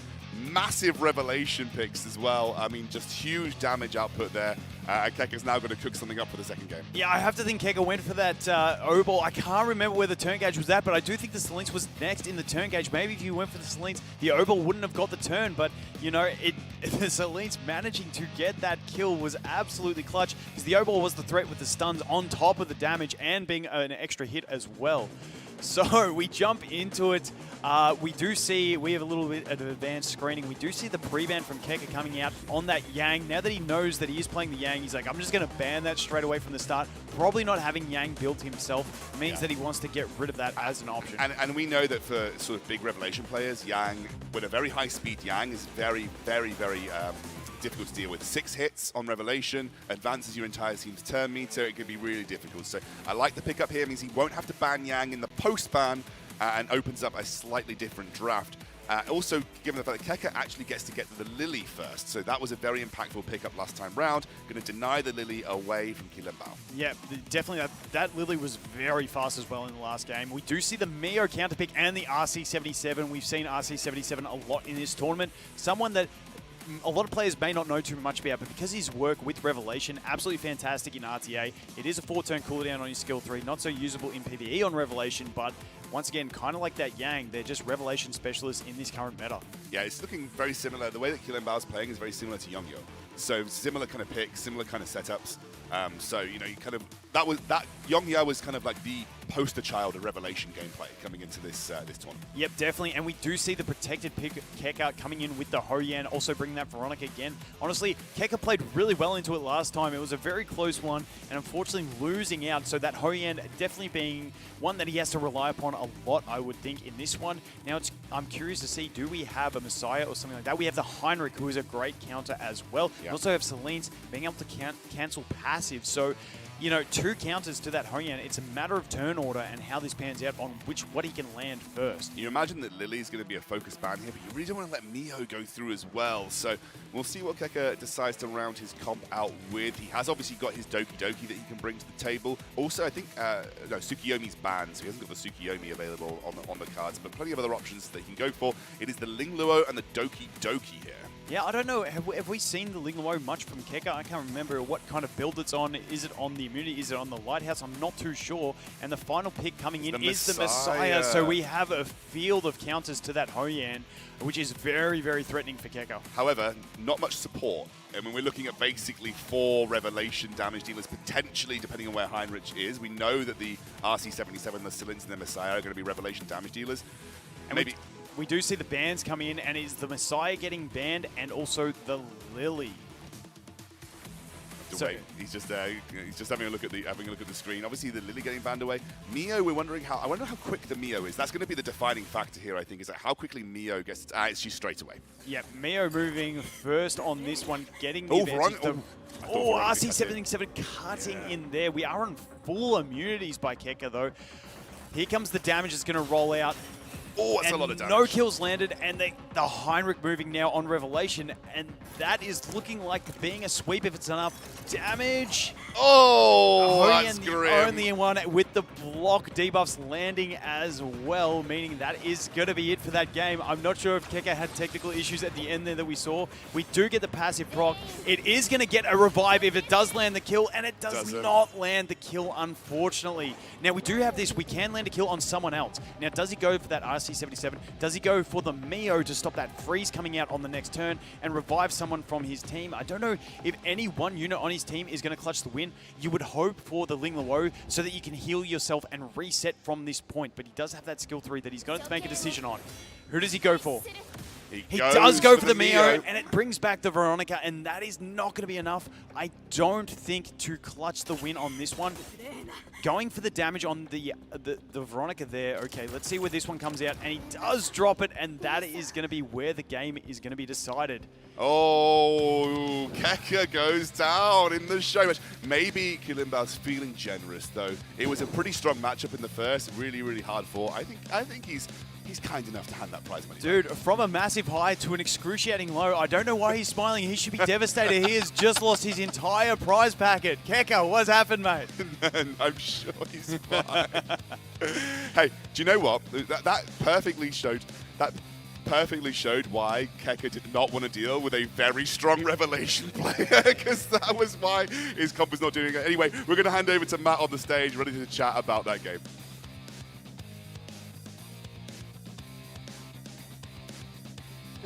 Massive revelation picks as well. I mean, just huge damage output there. And Keka's now going to cook something up for the second game. Yeah, I have to think Keka went for that O-Ball. I can't remember where the turn gauge was at, but I do think the Selene was next in the turn gauge. Maybe if you went for the Selene, the O-Ball wouldn't have got the turn, but, you know, the Selene's managing to get that kill was absolutely clutch, because the O-Ball was the threat with the stuns on top of the damage and being an extra hit as well. So we jump into it. We do see, we have a little bit of advanced screening. We do see the pre-ban from Keka coming out on that Yang. Now that he knows that he is playing the Yang, he's like, I'm just going to ban that straight away from the start. Probably not having Yang built himself means that he wants to get rid of that as an option. And we know that for sort of big revelation players, Yang, with a very high speed Yang, is very, very, very difficult to deal with. 6 hits on revelation, advances your entire team's turn meter. It could be really difficult. So I like the pickup here. It means he won't have to ban Yang in the post-ban and opens up a slightly different draft. Also, given the fact that Keka actually gets to get the Lily first, so that was a very impactful pickup last time round. Going to deny the Lily away from Kilimbao. Yeah, definitely. That Lily was very fast as well in the last game. We do see the Mio counter pick and the RC77. We've seen RC77 a lot in this tournament. Someone that a lot of players may not know too much about, but because his work with Revelation, absolutely fantastic in RTA. It is a 4-turn cooldown on your skill 3, not so usable in PvE on Revelation, but once again, kind of like that Yang, they're just Revelation specialists in this current meta. Yeah, it's looking very similar. The way that Quién is playing is very similar to Yongyo. So similar kind of picks, similar kind of setups. So, you know, you kind of, that Yongyo was kind of like the poster child of Revelation gameplay coming into this this tournament. Yep, definitely. And we do see the protected pick Keka coming in with the Hoyan, also bringing that Veronica again. Honestly, Keka played really well into it last time. It was a very close one, and unfortunately losing out. So that Hoyan definitely being one that he has to rely upon a lot, I would think, in this one. Now, I'm curious to see, do we have a Messiah or something like that? We have the Heinrich, who is a great counter as well. Yep. We also have Celine's being able to cancel passive. So, you know, 2 counters to that Hoyan. It's a matter of turn order and how this pans out on what he can land first. You imagine that Lily's going to be a focus ban here, but you really don't want to let Mio go through as well. So we'll see what Keka decides to round his comp out with. He has obviously got his Doki Doki that he can bring to the table. Also, I think, no, Tsukiyomi's banned, so he hasn't got the Tsukiyomi available on the cards, but plenty of other options that he can go for. It is the Ling Luo and the Doki Doki here. Yeah, I don't know. Have we seen the Ling Luo much from Keka? I can't remember what kind of build it's on. Is it on the immunity? Is it on the Lighthouse? I'm not too sure. And the final pick coming in is the Messiah. So we have a field of counters to that Hoyan, which is very, very threatening for Keka. However, not much support. I mean, we're looking at basically 4 Revelation damage dealers, potentially, depending on where Heinrich is. We know that the RC-77, the Cylinders, and the Messiah are going to be Revelation damage dealers. And maybe we do see the bans come in, and it's the Messiah getting banned and also the Lily. So he's just having a look at the screen. Obviously, the Lily getting banned away. Mio, we're wondering I wonder how quick the Mio is. That's going to be the defining factor here, I think, is that how quickly Mio gets. She's straight away. Yeah, Mio moving first on this one, getting the RC-77 cutting in there. We are on full immunities by Keka, though. Here comes the damage that's going to roll out. Oh, that's a lot of damage. No kills landed, and the Heinrich moving now on Revelation, and that is looking like being a sweep if it's enough damage. Oh, that's the grim. Only one with the block debuffs landing as well, meaning that is going to be it for that game. I'm not sure if Keka had technical issues at the end there that we saw. We do get the passive proc. It is going to get a revive if it does land the kill, and it does not land the kill, unfortunately. Now, we do have this. We can land a kill on someone else. Now, does he go for that RC-77? Does he go for the Mio to stop that freeze coming out on the next turn and revive someone from his team? I don't know if any one unit on his team is going to clutch the win. You would hope for the Ling Luo so that you can heal yourself and reset from this point, but he does have that skill 3 that he's going to make a decision on. Who does he go for? He does go for the Mio, and it brings back the Veronica, and that is not going to be enough, I don't think, to clutch the win on this one. Going for the damage on the Veronica there. Okay, let's see where this one comes out, and he does drop it, and that is going to be where the game is going to be decided. Oh, Keka goes down in the show match. Maybe Quién's feeling generous, though. It was a pretty strong matchup in the first, really, really hard fought. I think he's kind enough to hand that prize money. Dude, from a massive high to an excruciating low, I don't know why he's smiling. He should be devastated. He has just lost his entire prize packet. Keka, what's happened, mate? I'm sure he's fine. Hey, do you know what? That perfectly showed why Keka did not want to deal with a very strong Revelation player, because that was why his comp was not doing it. Anyway, we're going to hand over to Matt on the stage, ready to chat about that game.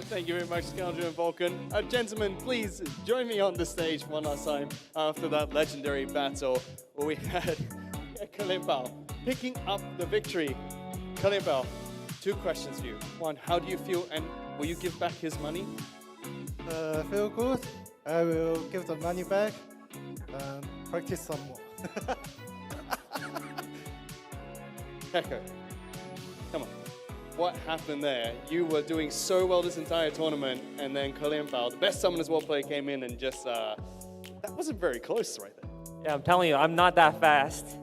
Thank you very much, Scoundrel and Vulcan. Gentlemen, please join me on the stage one last time after that legendary battle where we had Quién picking up the victory. Quién, 2 questions for you. 1, how do you feel, and will you give back his money? Feel good. I will give the money back and practice some more. Keka, come on. What happened there? You were doing so well this entire tournament, and then Quién, the best Summoners World player, came in and just, that wasn't very close right there. Yeah, I'm telling you, I'm not that fast.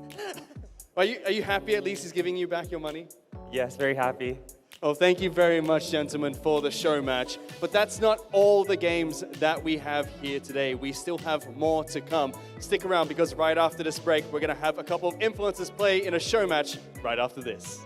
Are you happy at least he's giving you back your money? Yes, very happy. Oh, thank you very much, gentlemen, for the show match. But that's not all the games that we have here today. We still have more to come. Stick around, because right after this break, we're going to have a couple of influencers play in a show match right after this.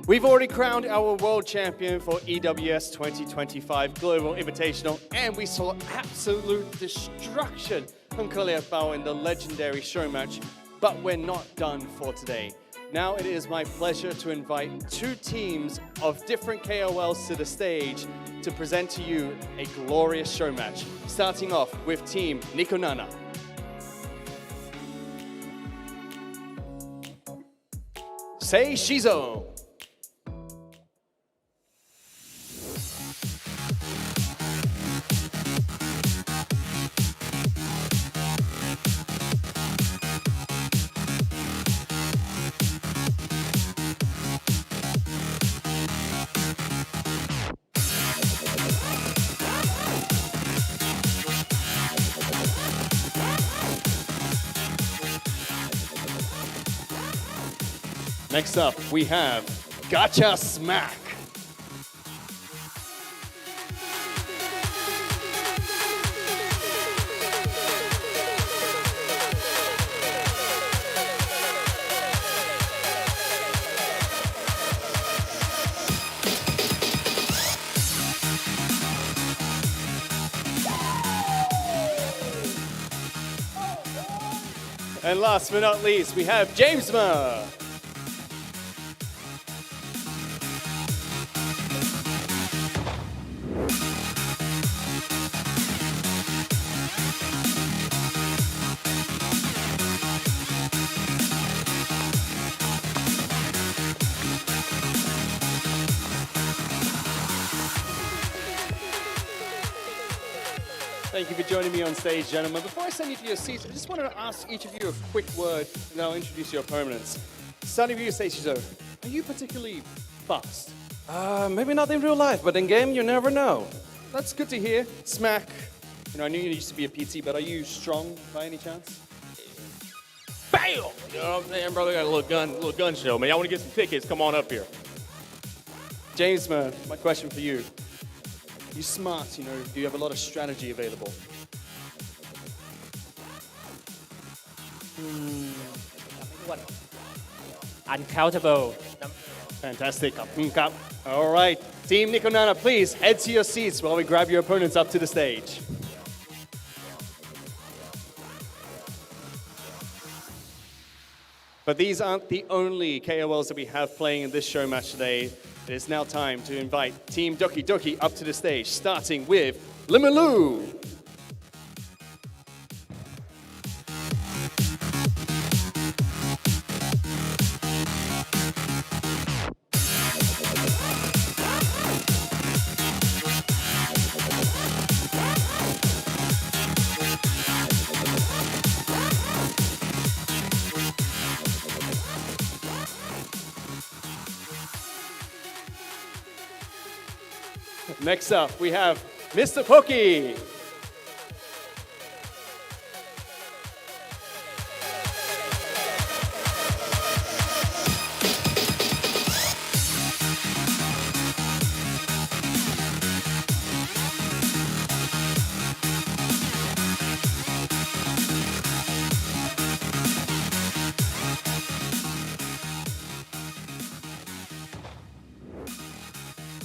We've already crowned our world champion for EWS 2025 Global Invitational, and we saw absolute destruction from Bao in the legendary show match, but we're not done for today. Now it is my pleasure to invite two teams of different KOLs to the stage to present to you a glorious show match, starting off with Team Nikonana. Sei Shizo. Next up, we have Gotcha Smack. And last but not least, we have Jamesma. Thank you for joining me on stage, gentlemen. Before I send you to your seats, I just wanted to ask each of you a quick word, and then I'll introduce your opponents. Starting with you, Seishizo, are you particularly fast? Maybe not in real life, but in game, you never know. That's good to hear. Smack, I knew you used to be a PT, but are you strong by any chance? Bam! You know what I'm saying, brother? Got a little gun show, man. Y'all want to get some tickets? Come on up here. Jamesma, my question for you. You smart, do you have a lot of strategy available? Uncountable. Fantastic. All right. Team Nikonana, please head to your seats while we grab your opponents up to the stage. But these aren't the only KOLs that we have playing in this show match today. It is now time to invite Team Doki Doki up to the stage, starting with Limalu. Next up, we have Mr. Pokey.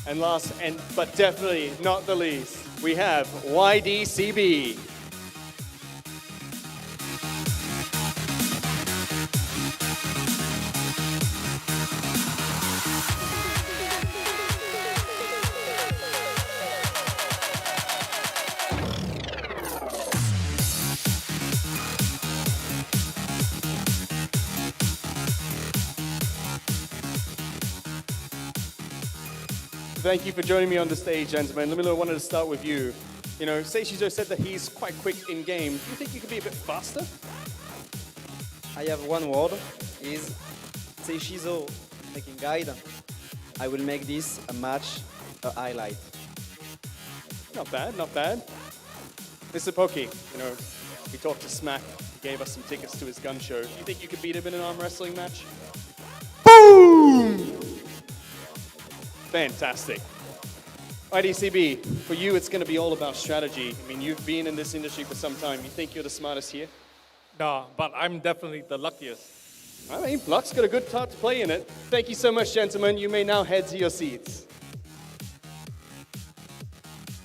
And last, but definitely not the least, we have YDCB. Thank you for joining me on the stage, gentlemen. Limilo, I wanted to start with you. Seishizo said that he's quite quick in game. Do you think you could be a bit faster? I have one word, is Seishizo making guide. I will make this a match, a highlight. Not bad, not bad. Mr. Pokey, we talked to Smack. He gave us some tickets to his gun show. Do you think you could beat him in an arm wrestling match? Boom! Fantastic. IDCB, for you, it's going to be all about strategy. You've been in this industry for some time. You think you're the smartest here? No, but I'm definitely the luckiest. I mean, Luck's got a good part to play in it. Thank you so much, gentlemen. You may now head to your seats.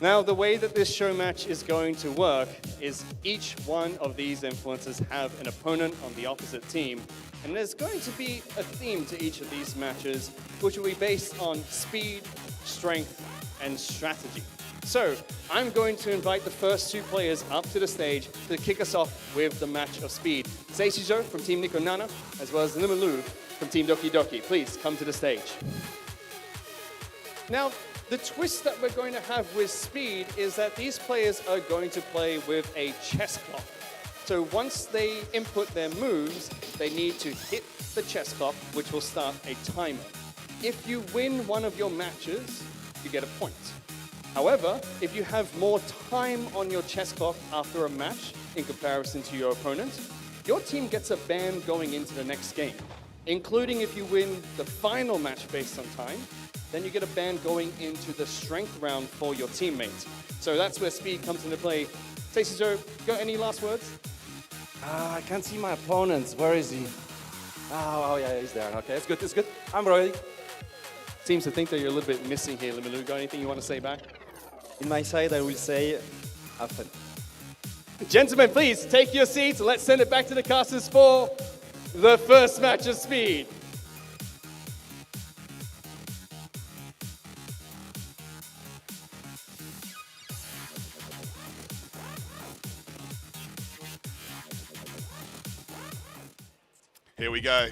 Now, the way that this show match is going to work is each one of these influencers have an opponent on the opposite team, and there's going to be a theme to each of these matches, which will be based on speed, strength, and strategy. So, I'm going to invite the first two players up to the stage to kick us off with the match of speed. Seishizo from Team Nico Nana, as well as Limalu from Team Doki Doki. Please come to the stage. Now, the twist that we're going to have with speed is that these players are going to play with a chess clock. So once they input their moves, they need to hit the chess clock, which will start a timer. If you win one of your matches, you get a point. However, if you have more time on your chess clock after a match in comparison to your opponent, your team gets a ban going into the next game, including if you win the final match based on time, then you get a ban going into the strength round for your teammates. So that's where speed comes into play. Seishizo, got any last words? I can't see my opponents. Where is he? Oh yeah, he's there. Okay, it's good, it's good. I'm ready. Seems to think that you're a little bit missing here, Limalu. Got anything you want to say back? In my side, I will say, have fun. Gentlemen, please take your seats. Let's send it back to the casters for the first match of speed. Here we go.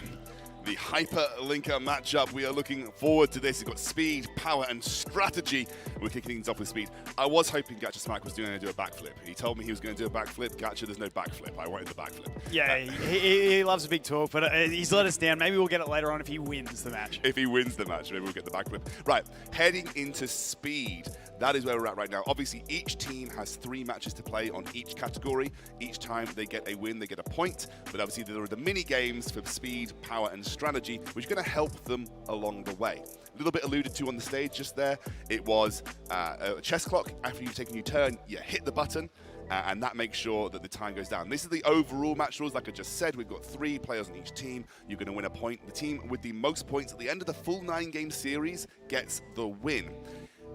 The hyperlinker matchup. We are looking forward to this. We've got speed, power, and strategy. We're kicking things off with speed. I was hoping Gacha Smack was going to do a backflip. He told me he was going to do a backflip. Gacha, there's no backflip. I wanted the backflip. Yeah, he loves a big talk, but he's let us down. Maybe we'll get it later on if he wins the match. If he wins the match, maybe we'll get the backflip. Right, heading into speed. That is where we're at right now. Obviously, each team has 3 matches to play on each category. Each time they get a win, they get a point. But obviously, there are the mini games for speed, power, and strategy, which are going to help them along the way. A little bit alluded to on the stage just there. It was a chess clock. After you've taken your turn, you hit the button, and that makes sure that the time goes down. This is the overall match rules. Like I just said, we've got 3 players on each team. You're going to win a point. The team with the most points at the end of the full 9-game series gets the win.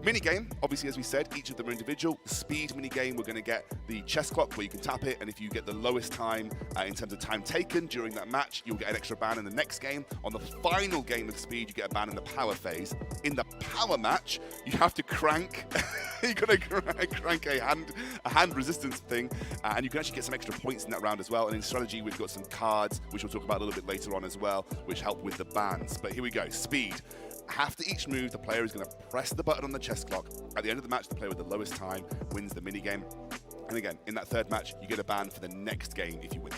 Minigame, obviously, as we said, each of them are individual. The speed minigame, we're going to get the chess clock where you can tap it, and if you get the lowest time in terms of time taken during that match, you'll get an extra ban in the next game. On the final game of speed, you get a ban in the power phase. In the power match, you have to crank. You're going to crank a hand resistance thing, and you can actually get some extra points in that round as well. And in strategy, we've got some cards, which we'll talk about a little bit later on as well, which help with the bans. But here we go, speed. After each move, the player is going to press the button on the chess clock. At the end of the match, the player with the lowest time wins the minigame. And again, in that third match, you get a ban for the next game if you win.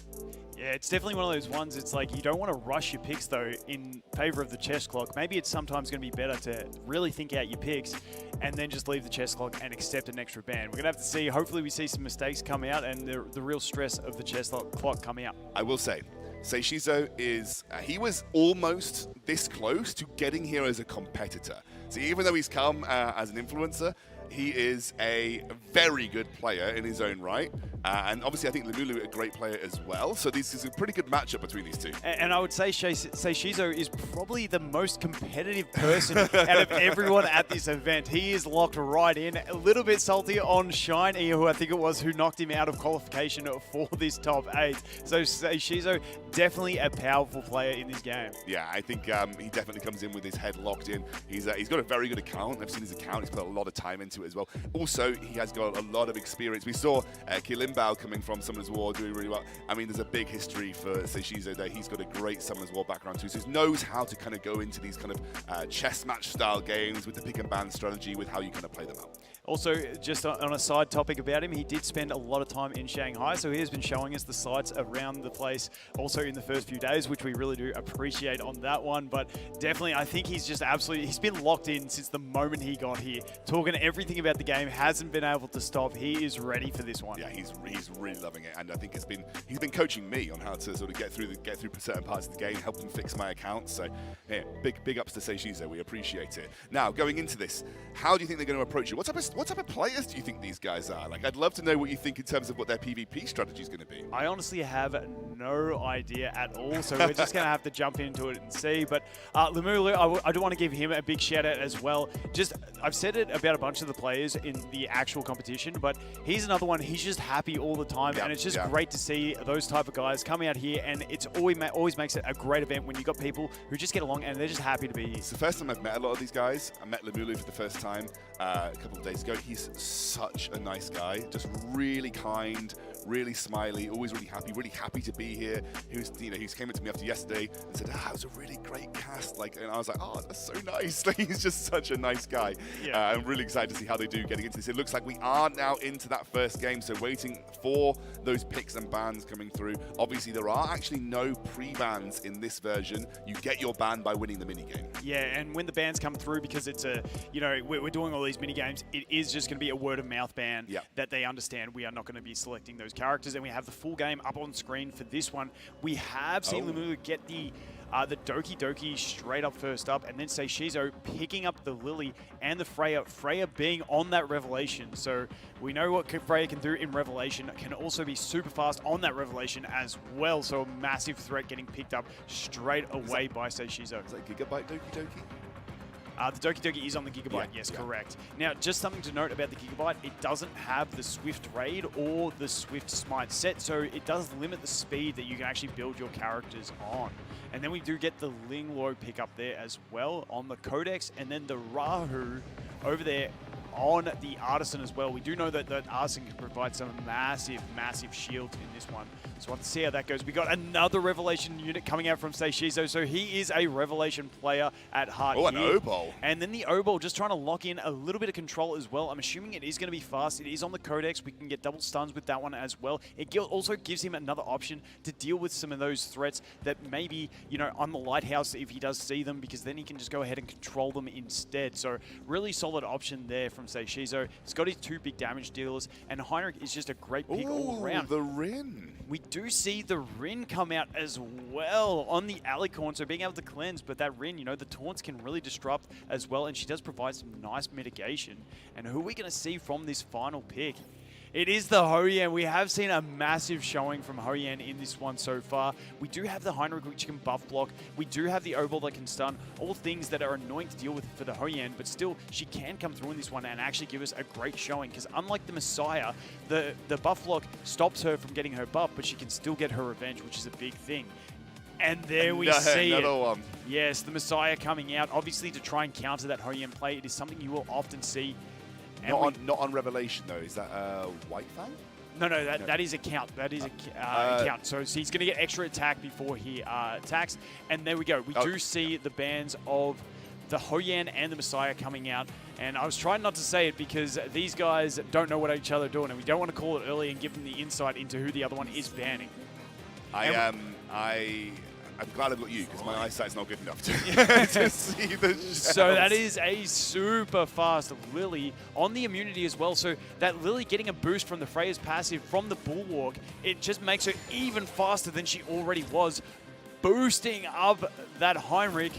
Yeah, it's definitely one of those ones, it's like you don't want to rush your picks, though, in favor of the chess clock. Maybe it's sometimes going to be better to really think out your picks and then just leave the chess clock and accept an extra ban. We're going to have to see. Hopefully we see some mistakes come out and the real stress of the chess clock coming out. I will say, Seishizo is, he was almost this close to getting here as a competitor. So even though he's come as an influencer, he is a very good player in his own right. And obviously, I think Lemulu a great player as well. So this is a pretty good matchup between these two. And I would say Seishizo is probably the most competitive person out of everyone at this event. He is locked right in. A little bit salty on Shine, who I think it was, who knocked him out of qualification for this top 8. So Seishizo, definitely a powerful player in this game. Yeah, I think he definitely comes in with his head locked in. He's got a very good account. I've seen his account. He's put a lot of time into it as well. Also, he has got a lot of experience. We saw Kilimbao coming from Summoners War doing really well. I mean, there's a big history for Seishizo there. He's got a great Summoners War background too, so he knows how to kind of go into these kind of chess match style games with the pick and ban strategy, with how you kind of play them out. Also, just on a side topic about him, he did spend a lot of time in Shanghai, so he has been showing us the sights around the place also in the first few days, which we really do appreciate on that one. But definitely, I think he's just absolutely, he's been locked in since the moment he got here, talking everything everything about the game, hasn't been able to stop. He is ready for this one. Yeah, he's really loving it, and I think he's been coaching me on how to sort of get through certain parts of the game, help him fix my accounts. So, yeah, big ups to Seishizo. We appreciate it. Now, going into this, how do you think they're going to approach you? What type of players do you think these guys are? Like, I'd love to know what you think in terms of what their PvP strategy is going to be. I honestly have no idea at all, so we're just going to have to jump into it and see. But Limulu, I do want to give him a big shout out as well. I've said it about a bunch of the players in the actual competition, but he's another one. He's just happy all the time, and it's just great to see those type of guys coming out here, and it's always makes it a great event when you've got people who just get along and they're just happy to be here. It's the first time I've met a lot of these guys. I met Limulu for the first time a couple of days ago. He's such a nice guy, just really kind, really smiley, always really happy to be here. He came up to me after yesterday and said, it was a really great cast. And I was like, oh, that's so nice. He's just such a nice guy. Yeah. I'm really excited to see how they do getting into this. It looks like we are now into that first game, so waiting for those picks and bans coming through. Obviously, there are actually no pre-bans in this version. You get your ban by winning the minigame. Yeah, and when the bans come through, because it's we're doing all these minigames, it is just going to be a word-of-mouth ban that they understand. We are not going to be selecting those characters, and we have the full game up on screen for this one. We have seen Limulu get the Doki Doki straight up first up, and then Seishizo picking up the Lily and the Freya. Freya being on that Revelation, so we know what Freya can do in Revelation. Can also be super fast on that Revelation as well, so a massive threat getting picked up straight away by Seishizo. Is that Gigabyte Doki Doki? The Doki Doki is on the Gigabyte, yes, correct. Now, just something to note about the Gigabyte, it doesn't have the Swift Raid or the Swift Smite set, so it does limit the speed that you can actually build your characters on. And then we do get the Linglo pick up there as well on the Codex, and then the Rahu over there on the Artisan as well. We do know that the Artisan can provide some massive shields in this one. So we'll have to see how that goes. We got another Revelation unit coming out from Seishizo, so he is a Revelation player at heart. Oh, an Obol. And then the Obol just trying to lock in a little bit of control as well. I'm assuming it is going to be fast. It is on the Codex. We can get double stuns with that one as well. It also gives him another option to deal with some of those threats that maybe, on the Lighthouse if he does see them, because then he can just go ahead and control them instead. So really solid option there from Seishizo. He's got his 2 big damage dealers, and Heinrich is just a great pick all around. The Rin. We do see the Rin come out as well on the Alicorn, so being able to cleanse, but that Rin, the taunts can really disrupt as well, and she does provide some nice mitigation. And who are we going to see from this final pick? It is the Hoyan. We have seen a massive showing from Hoyan in this one so far. We do have the Heinrich, which can buff block. We do have the Obol that can stun. All things that are annoying to deal with for the Hoyan, but still, she can come through in this one and actually give us a great showing, because unlike the Messiah, the buff block stops her from getting her buff, but she can still get her revenge, which is a big thing. And there we see it. One. Yes, the Messiah coming out, obviously to try and counter that Hoyan play. It is something you will often see. Not on Revelation, though. Is that White Fang? No, that is a count. That is a count. So he's going to get extra attack before he attacks. And there we go. We do see the bans of the Hoyan and the Messiah coming out. And I was trying not to say it because these guys don't know what each other are doing, and we don't want to call it early and give them the insight into who the other one is banning. I'm glad I've got you, because my eyesight's not good enough to see the shells. So that is a super fast Lily on the immunity as well. So that Lily getting a boost from the Freya's passive from the Bulwark, it just makes her even faster than she already was, boosting up that Heinrich.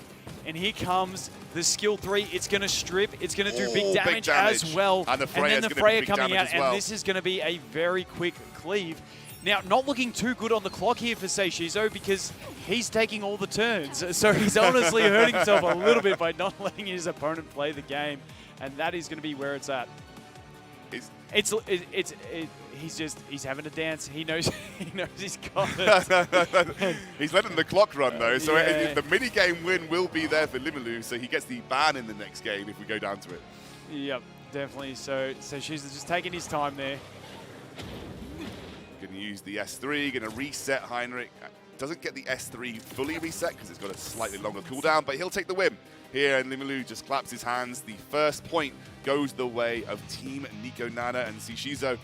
And here comes the skill 3. It's going to strip. It's going to do big damage as well. And then the Freya coming out, and this is going to be a very quick cleave. Now, not looking too good on the clock here for Seishizo, because he's taking all the turns. So he's honestly hurting himself a little bit by not letting his opponent play the game. And that is going to be where it's at. He's having a dance. He knows he's got it. He's letting the clock run, though. So the mini-game win will be there for Limulu, so he gets the ban in the next game if we go down to it. Yep, definitely. So Seishizo just taking his time there. Going to use the S3, going to reset Heinrich. Doesn't get the S3 fully reset because it's got a slightly longer cooldown, but he'll take the win here, and Limulu just claps his hands. The first point goes the way of Team Nico Nana, and Seishizo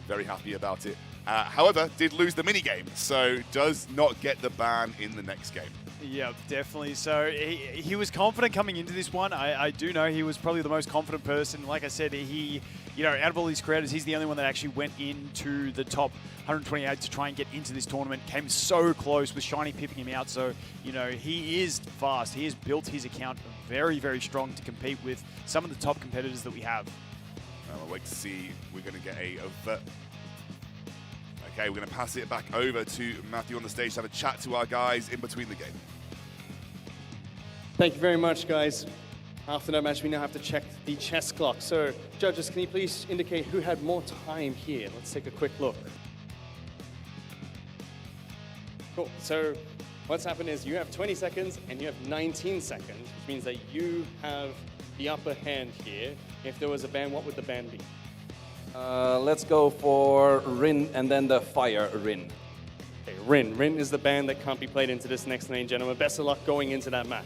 very happy about it. However, did lose the minigame, so does not get the ban in the next game. Yeah, definitely. So he was confident coming into this one. I do know he was probably the most confident person. Like I said, out of all these creators, he's the only one that actually went into the top 128 to try and get into this tournament. Came so close with Shiny pipping him out. So, he is fast. He has built his account very, very strong to compete with some of the top competitors that we have. Well, I'll wait to see. We're going to get Okay, we're going to pass it back over to Matthew on the stage to have a chat to our guys in between the game. Thank you very much, guys. After that match, we now have to check the chess clock. So, judges, can you please indicate who had more time here? Let's take a quick look. Cool. So, what's happened is you have 20 seconds and you have 19 seconds, which means that you have the upper hand here. If there was a ban, what would the ban be? Let's go for Rin and then the Fire Rin. Okay, Rin. Rin is the ban that can't be played into this next lane, gentlemen. Best of luck going into that match.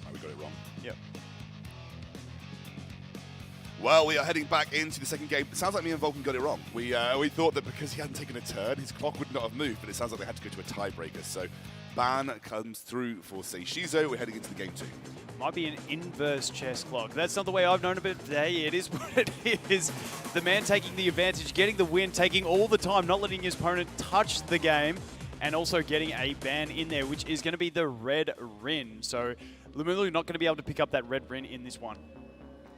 Oh, we got it wrong. Yep. Well, we are heading back into the second game. It sounds like me and Vulcan got it wrong. We thought that because he hadn't taken a turn, his clock would not have moved, but it sounds like they had to go to a tiebreaker. So ban comes through for Seishizo. We're heading into the game 2. Might be an inverse chess clock. That's not the way I've known it, but hey, it is what it is. The man taking the advantage, getting the win, taking all the time, not letting his opponent touch the game, and also getting a ban in there, which is going to be the red Rin. So Lumulu not going to be able to pick up that red Rin in this one.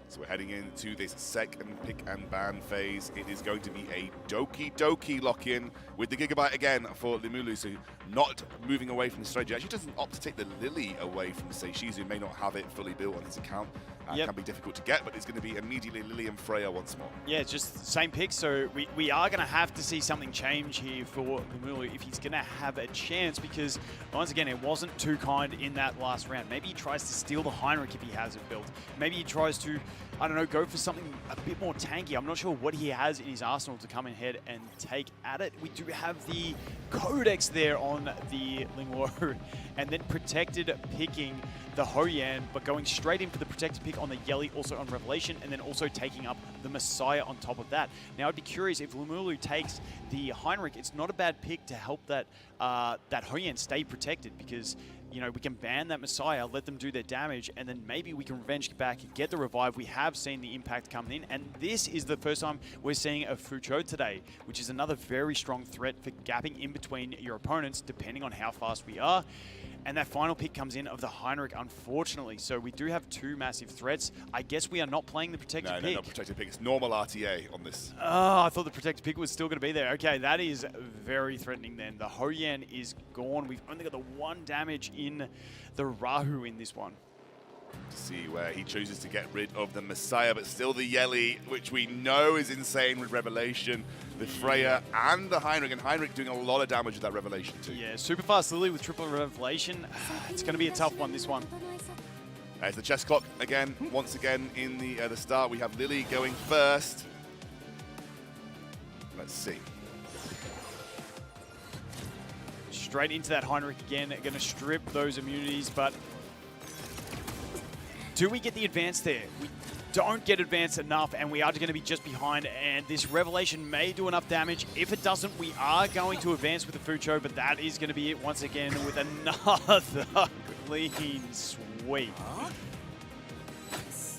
So we're heading into this second pick and ban phase. It is going to be a Doki Doki lock-in with the Gigabyte again for Limulu. So not moving away from the strategy. Actually doesn't opt to take the Lily away from Seishizu, who may not have it fully built on his account. Can be difficult to get, but it's going to be immediately Lily and Freya once more. Yeah, it's just the same pick, so we are going to have to see something change here for Limulu if he's going to have a chance, because once again, it wasn't too kind in that last round. Maybe he tries to steal the Heinrich if he has it built. Maybe he tries to, I don't know, go for something a bit more tanky. I'm not sure what he has in his arsenal to come ahead and take at it. We do have the Codex there on the Lingwo, and then protected picking the Hoyan, but going straight in for the protected pick on the Yeli, also on Revelation, and then also taking up the Messiah on top of that. Now, I'd be curious if Lumulu takes the Heinrich, it's not a bad pick to help that that Hoyan stay protected, because we can ban that Messiah, let them do their damage, and then maybe we can revenge back, get the revive. We have seen the impact coming in, and this is the first time we're seeing a Fucho today, which is another very strong threat for gapping in between your opponents, depending on how fast we are. And that final pick comes in of the Heinrich, unfortunately. So we do have two massive threats. I guess we are not playing the protected pick. No, not protected pick. It's normal RTA on this. Oh, I thought the protected pick was still going to be there. Okay, that is very threatening then. The Hoyan is gone. We've only got the one damage in the Rahu in this one. To see where he chooses to get rid of the Messiah, but still the Yeli, which we know is insane with Revelation, the Freya and the Heinrich, and Heinrich doing a lot of damage with that Revelation too. Yeah, super fast Lily with triple Revelation. It's going to be a tough one, this one. There's the chess clock again. Once again in the start, we have Lily going first. Let's see. Straight into that Heinrich again, going to strip those immunities, but do we get the advance there? We don't get advance enough, and we are going to be just behind, and this Revelation may do enough damage. If it doesn't, we are going to advance with the Fucho, but that is going to be it once again with another clean sweep.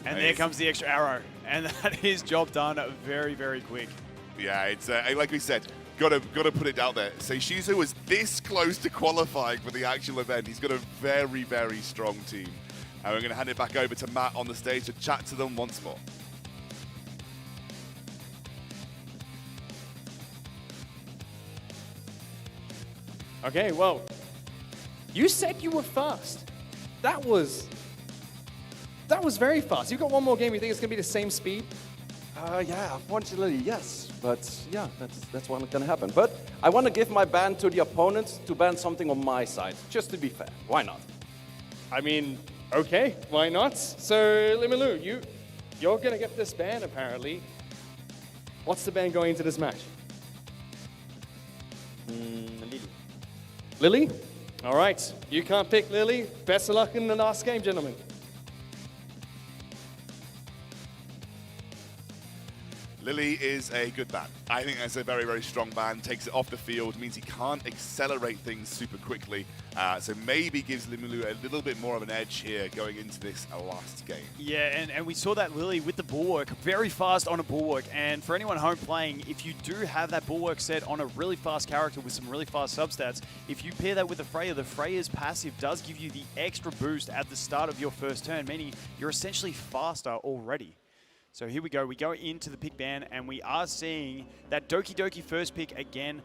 And there comes the extra arrow, and that is job done very, very quick. Yeah, it's like we said, gotta put it out there. Seishizo was this close to qualifying for the actual event. He's got a very, very strong team. And we're going to hand it back over to Matt on the stage to chat to them once more. Okay, well, you said you were fast. That was very fast. You've got one more game. You think it's going to be the same speed? Yeah, unfortunately, yes. But yeah, that's what's going to happen. But I want to give my ban to the opponent to ban something on my side, just to be fair. Why not? I mean, okay, why not? So, Limulu, you're going to get this ban, apparently. What's the ban going into this match? Lily. Lily? All right, you can't pick Lily. Best of luck in the last game, gentlemen. Lily is a good ban. I think that's a very, very strong ban. Takes it off the field, means he can't accelerate things super quickly. So maybe gives Limulu a little bit more of an edge here going into this last game. Yeah, and we saw that Lily with the bulwark, very fast on a bulwark. And for anyone home playing, if you do have that bulwark set on a really fast character with some really fast substats, if you pair that with the Freya's passive does give you the extra boost at the start of your first turn, meaning you're essentially faster already. So here we go into the pick ban, and we are seeing that Doki Doki first pick again.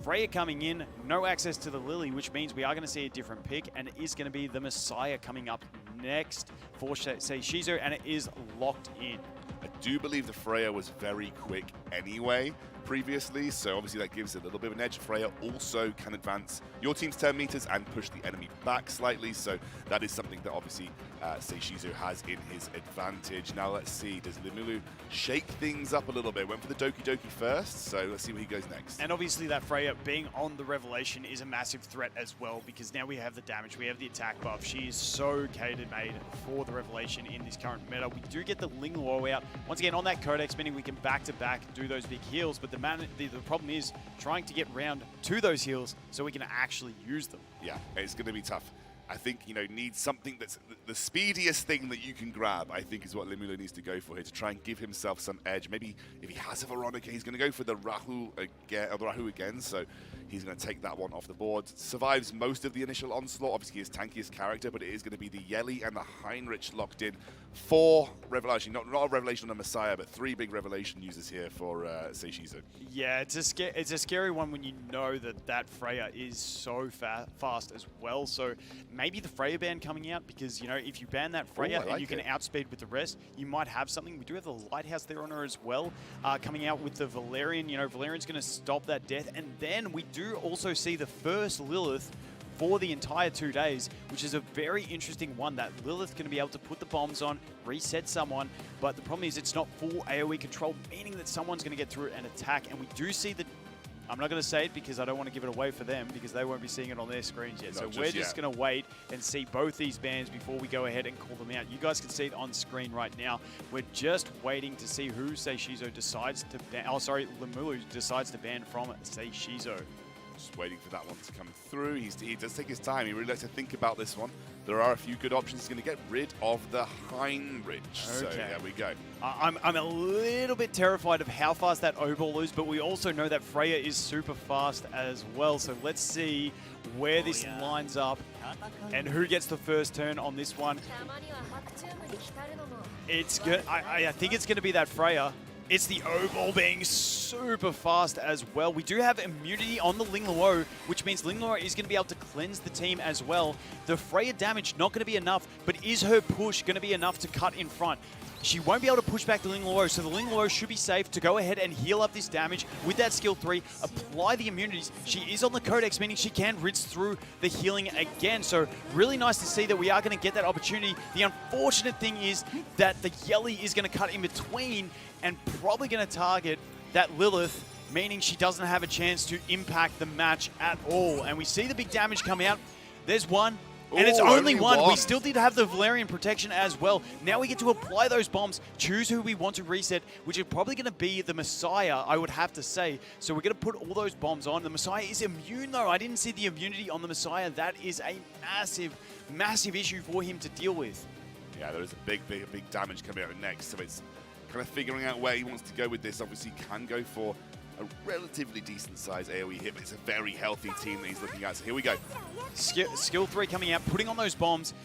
Freya coming in, no access to the Lily, which means we are going to see a different pick, and it is going to be the Messiah coming up next for Seishizo, and it is locked in. I do believe the Freya was very quick anyway previously, so obviously that gives it a little bit of an edge. Freya also can advance your team's 10 meters and push the enemy back slightly, so that is something that obviously Seishizo has in his advantage. Now let's see, does Limulu shake things up a little bit? Went for the Doki Doki first, so let's see where he goes next. And obviously that Freya being on the Revelation is a massive threat as well, because now we have the damage, we have the attack buff. She is so catered-made for the Revelation in this current meta. We do get the Ling Luo out. Once again, on that Codex, meaning we can back-to-back do those big heals, but the problem is trying to get round to those heals so we can actually use them. Yeah, it's going to be tough. I think, you know, needs something that's the speediest thing that you can grab, I think is what Limulu needs to go for here to try and give himself some edge. Maybe if he has a Veronica, he's going to go for the Rahu again, so he's going to take that one off the board. Survives most of the initial onslaught, obviously his tankiest character, but it is going to be the Yeli and the Heinrich locked in. 4 Revelation, not a Revelation on a Messiah, but 3 big Revelation users here for Seishizo. Yeah, it's a scary one when you know that Freya is so fast as well. So maybe the Freya ban coming out, because, you know, if you ban that Freya and you can outspeed with the rest, you might have something. We do have the Lighthouse there on her as well, coming out with the Valerian. You know, Valerian's going to stop that death. And then we do also see the first Lilith for the entire 2 days, which is a very interesting one. That Lilith going to be able to put the bombs on, reset someone, but the problem is it's not full AoE control, meaning that someone's going to get through and attack. And we do see the... I'm not going to say it because I don't want to give it away for them, because they won't be seeing it on their screens yet. So we're just going to wait and see both these bans before we go ahead and call them out. You guys can see it on screen right now. We're just waiting to see who Seishizo decides to ban. Oh, sorry, Limulu decides to ban from Seishizo. Just waiting for that one to come through. He does take his time. He really likes to think about this one. There are a few good options. He's going to get rid of the Heinrich. So there we go. I'm a little bit terrified of how fast that O-ball is, but we also know that Freya is super fast as well. So let's see where this lines up and who gets the first turn on this one. It's good. I think it's going to be that Freya. It's the O-ball being super fast as well. We do have immunity on the Ling Luo, which means Ling Luo is going to be able to cleanse the team as well. The Freya damage not going to be enough, but is her push going to be enough to cut in front? She won't be able to push back the Ling Luo, so the Ling Luo should be safe to go ahead and heal up this damage with that skill 3, apply the immunities. She is on the Codex, meaning she can rinse through the healing again. So really nice to see that we are going to get that opportunity. The unfortunate thing is that the Yeli is going to cut in between and probably going to target that Lilith, meaning she doesn't have a chance to impact the match at all. And we see the big damage come out. There's one. And it's only one. We still did have the Valerian protection as well. Now we get to apply those bombs, choose who we want to reset, which is probably going to be the Messiah, I would have to say. So we're going to put all those bombs on. The Messiah is immune, though. I didn't see the immunity on the Messiah. That is a massive, massive issue for him to deal with. Yeah, there is a big damage coming out next. So it's kind of figuring out where he wants to go with this. Obviously, can go for a relatively decent size AoE hit, but it's a very healthy team that he's looking at. So here we go. Skill 3 coming out, putting on those bombs.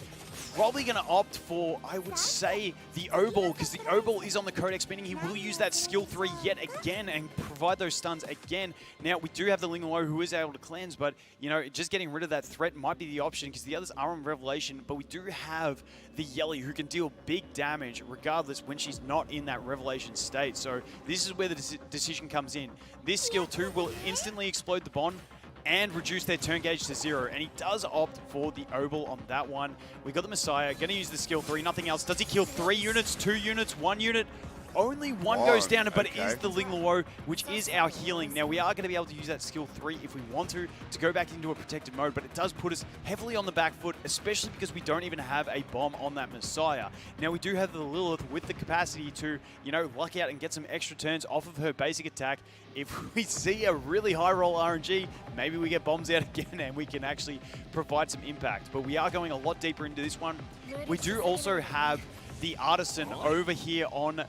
Probably going to opt for, I would say, the O-ball, because the O-ball is on the Codex, meaning he will use that skill 3 yet again and provide those stuns again. Now, we do have the Ling Luo who is able to cleanse, but, you know, just getting rid of that threat might be the option, because the others are on Revelation, but we do have the Yeli who can deal big damage regardless when she's not in that Revelation state. So this is where the decision comes in. This skill 2 will instantly explode the bond and reduce their turn gauge to 0. And he does opt for the O-ball on that one. We got the Messiah, going to use the skill 3, nothing else. Does he kill 3 units, 2 units, 1 unit? only one goes down, but it okay. is the Ling Luo, which is our healing. Now, we are going to be able to use that skill 3 if we want to go back into a protected mode, but it does put us heavily on the back foot, especially because we don't even have a bomb on that Messiah. Now, we do have the Lilith with the capacity to, you know, luck out and get some extra turns off of her basic attack. If we see a really high roll RNG, maybe we get bombs out again and we can actually provide some impact. But we are going a lot deeper into this one. We do also have the Artisan over here on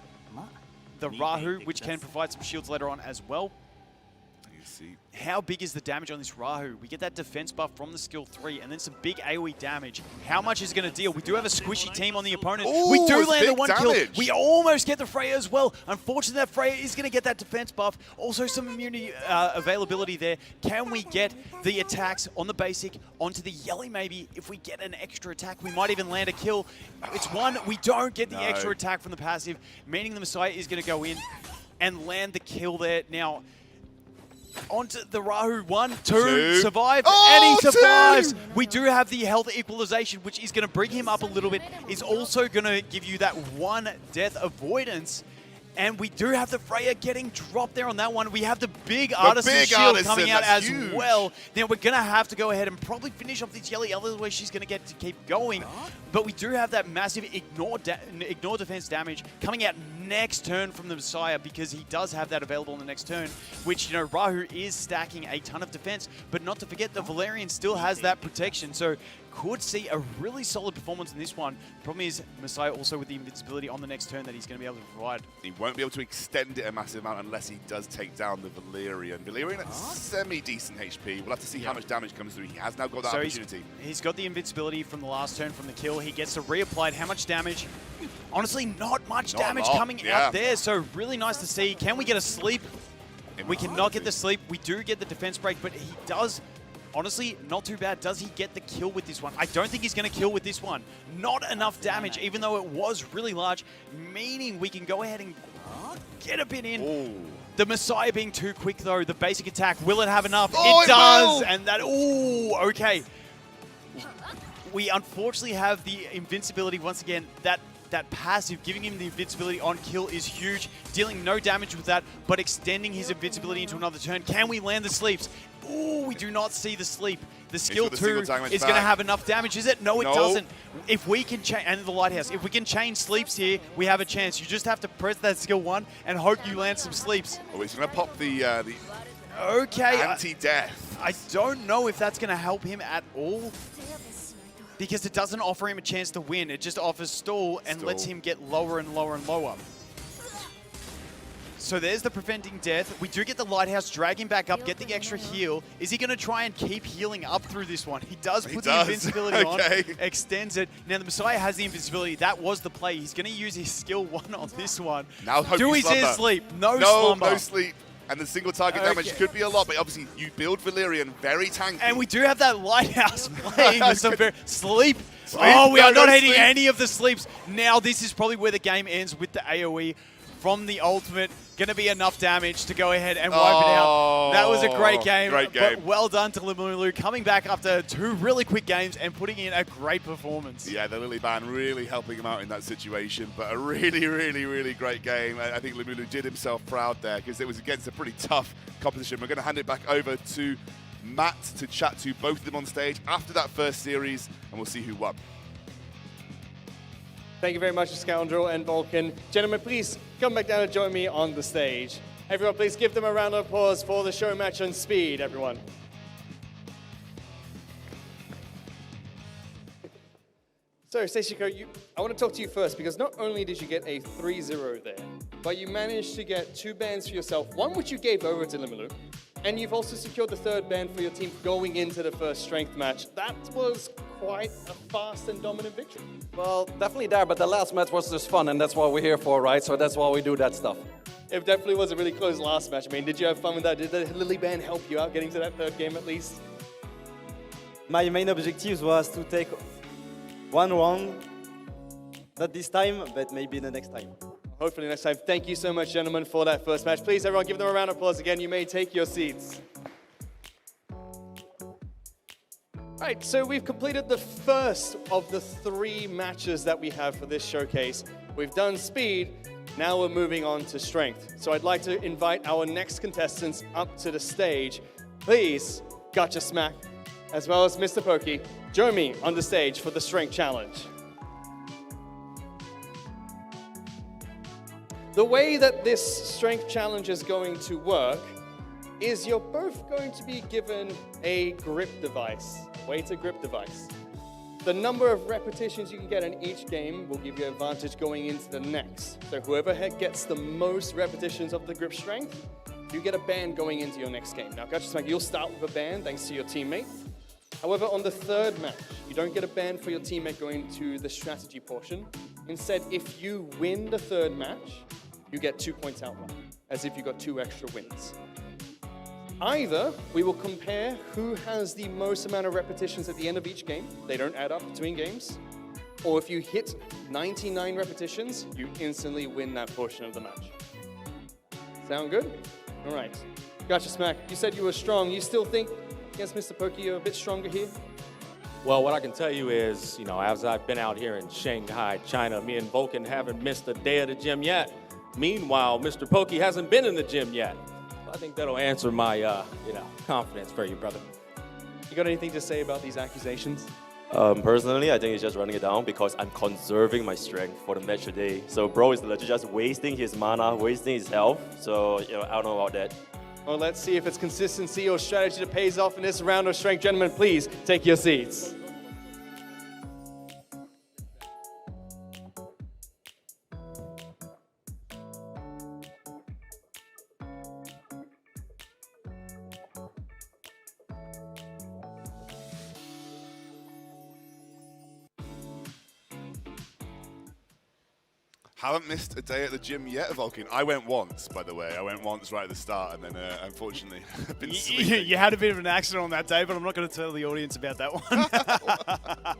the Rahu, which can provide some shields later on as well. You see. How big is the damage on this Rahu? We get that defense buff from the skill 3 and then some big AoE damage. How much is it going to deal? We do have a squishy team on the opponent. Ooh, we do it's land the big 1 kill. damage. We almost get the Freya as well. Unfortunately, that Freya is going to get that defense buff. Also some immunity availability there. Can we get the attacks on the basic onto the Yelly maybe? If we get an extra attack, we might even land a kill. It's 1. We don't get the extra attack from the passive, meaning the Messiah is going to go in and land the kill there. Now, onto the Rahu, 1, 2, survive, and he survives. 2. We do have the health equalization, which is going to bring him up a little bit. Is also going to give you that 1 death avoidance. And we do have the Freya getting dropped there on that one. We have the big Artisan shield coming out as well. Now we're going to have to go ahead and probably finish off this Yelly, otherwise she's going to get to keep going. But we do have that massive ignore defense damage coming out next turn from the Messiah, because he does have that available in the next turn, which, you know, Rahu is stacking a ton of defense, but not to forget the Valerian still has that protection. So could see a really solid performance in this one. Problem is, Messiah also with the invincibility on the next turn that he's going to be able to provide. He won't be able to extend it a massive amount unless he does take down the Valerian. Valerian at semi-decent HP. We'll have to see how much damage comes through. He has now got that opportunity. He's got the invincibility from the last turn from the kill. He gets to reapply. How much damage? Honestly, not much damage coming out there. So really nice to see. Can we get a sleep? We cannot get the sleep. We do get the defense break, but he does... Honestly, not too bad. Does he get the kill with this one? I don't think he's going to kill with this one. Not enough damage, even though it was really large, meaning we can go ahead and get a bit in. Ooh. The Messiah being too quick, though. The basic attack, will it have enough? Oh, it does! And that, okay. We unfortunately have the invincibility once again. That passive, giving him the invincibility on kill is huge. Dealing no damage with that, but extending his invincibility into another turn. Can we land the sleeps? Ooh, we do not see the sleep. The skill 2 is going to have enough damage, is it? No, it doesn't. If we can change, and the Lighthouse, if we can chain sleeps here, we have a chance. You just have to press that skill 1 and hope you land some sleeps. Oh, he's going to pop the anti-death. I don't know if that's going to help him at all, because it doesn't offer him a chance to win. It just offers stall and lets him get lower and lower and lower. So there's the preventing death. We do get the Lighthouse, drag him back up, get the extra heal. Is he going to try and keep healing up through this one? He does put the invincibility on, extends it. Now the Messiah has the invincibility. That was the play. He's going to use his skill 1 on this one. Now do his sleep. No slumber. No sleep. And the single target damage could be a lot, but obviously you build Valerian very tanky. And we do have that Lighthouse playing with some sleep. Oh, we are not hitting any of the sleeps. Now this is probably where the game ends with the AoE from the ultimate. Going to be enough damage to go ahead and wipe it out. That was a great game. But well done to Limulu, coming back after 2 really quick games and putting in a great performance. Yeah, the Lily Band really helping him out in that situation, but a really, really, really great game. I think Limulu did himself proud there, because it was against a pretty tough competition. We're going to hand it back over to Matt to chat to both of them on stage after that first series, and we'll see who won. Thank you very much, Scoundrel and Vulcan. Gentlemen, please come back down and join me on the stage. Everyone, please give them a round of applause for the show match on speed, everyone. So, Seishiko, I want to talk to you first, because not only did you get a 3-0 there, but you managed to get 2 bans for yourself, one which you gave over to Limulu, and you've also secured the 3rd ban for your team going into the first strength match. That was quite a fast and dominant victory. Well, definitely there, but the last match was just fun, and that's what we're here for, right? So that's why we do that stuff. It definitely was a really close last match. I mean, did you have fun with that? Did the Lily Band help you out getting to that 3rd game at least? My main objective was to take 1 round, not this time, but maybe the next time. Hopefully next time. Thank you so much, gentlemen, for that first match. Please, everyone, give them a round of applause again. You may take your seats. Right, so we've completed the first of the 3 matches that we have for this showcase. We've done speed, Now we're moving on to strength. So I'd like to invite our next contestants up to the stage. Please, Gotcha Smack, as well as Mr. Pokey, join me on the stage for the strength challenge. The way that this strength challenge is going to work is you're both going to be given a grip device, weighted grip device. The number of repetitions you can get in each game will give you advantage going into the next. So whoever gets the most repetitions of the grip strength, you get a band going into your next game. Now, Gotcha Smack, you'll start with a band thanks to your teammate. However, on the third match, you don't get a band for your teammate going to the strategy portion. Instead, if you win the third match, you get 2 points outright, as if you got 2 extra wins. Either we will compare who has the most amount of repetitions at the end of each game. They don't add up between games. Or if you hit 99 repetitions, you instantly win that portion of the match. Sound good? All right. Gotcha Smack, you said you were strong. You still think against Mr. Pokey you're a bit stronger here? Well, what I can tell you is, as I've been out here in Shanghai, China, me and Vulcan haven't missed a day at the gym yet. Meanwhile, Mr. Pokey hasn't been in the gym yet. I think that'll answer my, confidence for you, brother. You got anything to say about these accusations? Personally, I think he's just running it down because I'm conserving my strength for the match today. So bro is legit just wasting his mana, wasting his health. So, I don't know about that. Well, let's see if it's consistency or strategy that pays off in this round of strength. Gentlemen, please take your seats. Haven't missed a day at the gym yet, Vulcan. I went once, by the way. I went once right at the start, and then unfortunately, I've been sleeping. You had a bit of an accident on that day, but I'm not going to tell the audience about that one.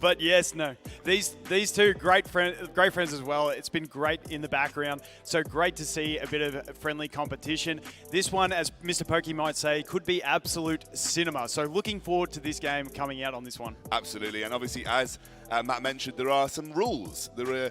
But yes, no. These two great friends as well. It's been great in the background. So great to see a bit of friendly competition. This one, as Mr. Pokey might say, could be absolute cinema. So looking forward to this game coming out on this one. Absolutely, and obviously, as Matt mentioned, there are some rules. There are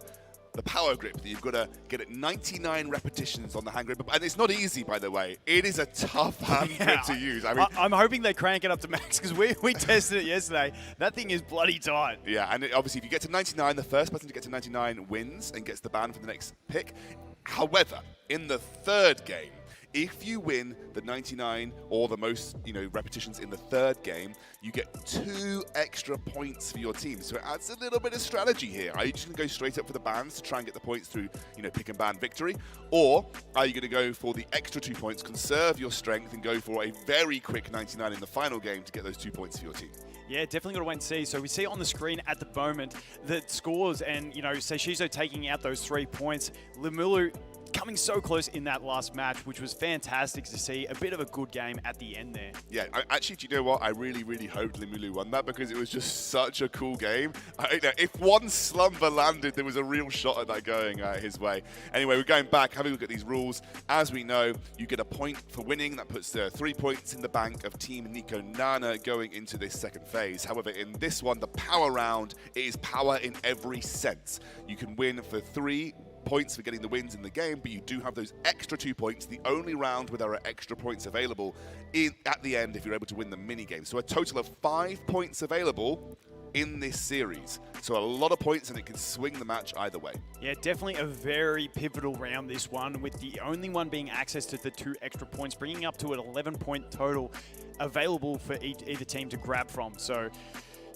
the power grip that you've got to get at 99 repetitions on the hand grip. And it's not easy, by the way. It is a tough hand grip to use. I mean, I'm hoping they crank it up to max because we tested it yesterday. That thing is bloody tight. Yeah, and obviously if you get to 99, the first person to get to 99 wins and gets the ban for the next pick. However, in the third game, if you win the 99 or the most, repetitions in the third game, you get 2 extra points for your team. So it adds a little bit of strategy here. Are you just going to go straight up for the bans to try and get the points through, pick and ban victory? Or are you going to go for the extra 2 points, conserve your strength, and go for a very quick 99 in the final game to get those 2 points for your team? Yeah, definitely got to wait and see. So we see on the screen at the moment the scores and, Seishizo taking out those 3 points. Limulu coming so close in that last match, which was fantastic to see. A bit of a good game at the end there. Yeah, actually, do you know what? I really, really hoped Limulu won that because it was just such a cool game. If one slumber landed, there was a real shot at that going his way. Anyway, we're going back, having a look at these rules. As we know, you get a point for winning. That puts 3 points in the bank of Team Nico Nana going into this second phase. However, in this one, the power round, it is power in every sense. You can win for 3 points for getting the wins in the game, but you do have those extra 2 points, the only round where there are extra points available at the end if you're able to win the mini game. So a total of 5 points available in this series. So a lot of points, and it can swing the match either way. Yeah, definitely a very pivotal round, this one, with the only one being access to the 2 extra points, bringing up to an 11-point total available for either team to grab from. So,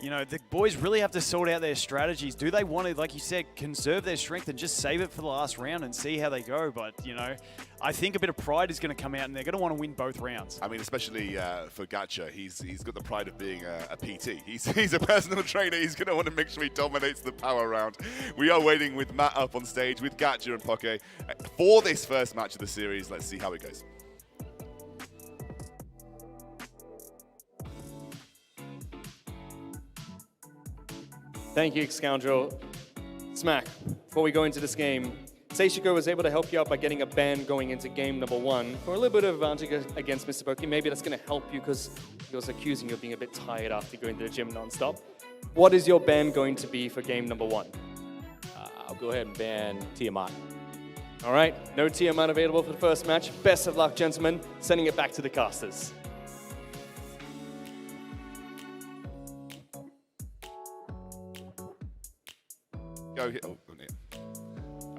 the boys really have to sort out their strategies. Do they want to, like you said, conserve their strength and just save it for the last round and see how they go? But, I think a bit of pride is going to come out and they're going to want to win both rounds. I mean, especially for Gacha, he's got the pride of being a PT. He's a personal trainer. He's going to want to make sure he dominates the power round. We are waiting with Matt up on stage with Gacha and Poke for this first match of the series. Let's see how it goes. Thank you, Scoundrel. Smack, before we go into this game, Seishiko was able to help you out by getting a ban going into game number 1 for a little bit of advantage against Mr. Pokey. Maybe that's going to help you because he was accusing you of being a bit tired after going to the gym non-stop. What is your ban going to be for game number 1? I'll go ahead and ban Tiamat. All right, no Tiamat available for the first match. Best of luck, gentlemen. Sending it back to the casters. Go here.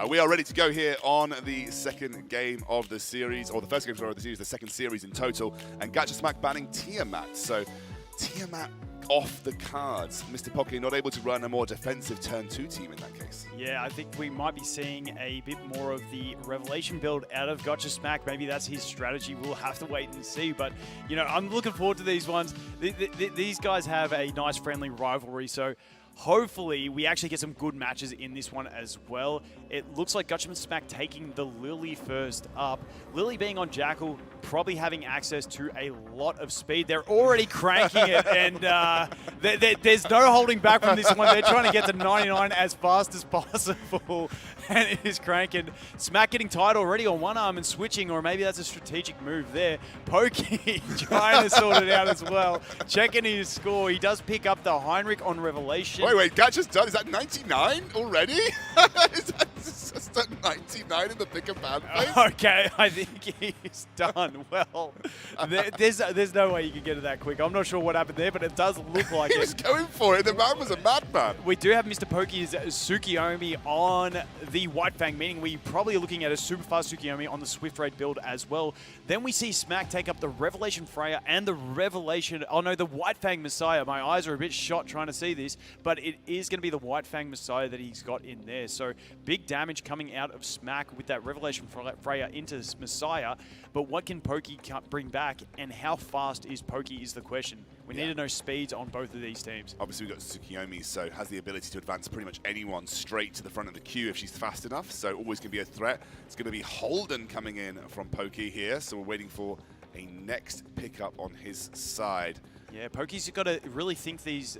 We are ready to go here on the second game of the series, or the first game of the series, the second series in total. And Gacha Smack banning Tiamat. So Tiamat off the cards. Mr. Pocky not able to run a more defensive turn 2 team in that case. Yeah, I think we might be seeing a bit more of the Revelation build out of Gacha Smack. Maybe that's his strategy. We'll have to wait and see. But, you know, I'm looking forward to these ones. These guys have a nice friendly rivalry. So hopefully we actually get some good matches in this one as well. It looks like Gacha Smack taking the Lily first up. Lily being on Jackal, probably having access to a lot of speed. They're already cranking it, and there's no holding back from this one. They're trying to get to 99 as fast as possible, and it is cranking. Smack getting tired already on one arm and switching, or maybe that's a strategic move there. Pokey trying to sort it out as well. Checking his score. He does pick up the Heinrich on Revelation. Wait, Gacha's done. Is that 99 already? Is that just at 99 in the pick and ban phase? Okay, I think he's done. Well, there's no way you can get it that quick. I'm not sure what happened there, but it does look like he was going for it. The man was a madman. We do have Mr. Pokey's Tsukiyomi on the White Fang, meaning we're probably looking at a super fast Tsukiyomi on the Swift Raid build as well. Then we see Smack take up the Revelation Freya and the Revelation, the White Fang Messiah. My eyes are a bit shot trying to see this, but it is going to be the White Fang Messiah that he's got in there. So big damage coming out of Smack with that Revelation Freya into Messiah. But what can Pokey bring back, and how fast is Pokey is the question. We need to know speeds on both of these teams. Obviously, we've got Tsukiyomi, so has the ability to advance pretty much anyone straight to the front of the queue if she's fast enough, so always going to be a threat. It's going to be Holden coming in from Pokey here, so we're waiting for a next pickup on his side. Yeah, Pokey's got to really think these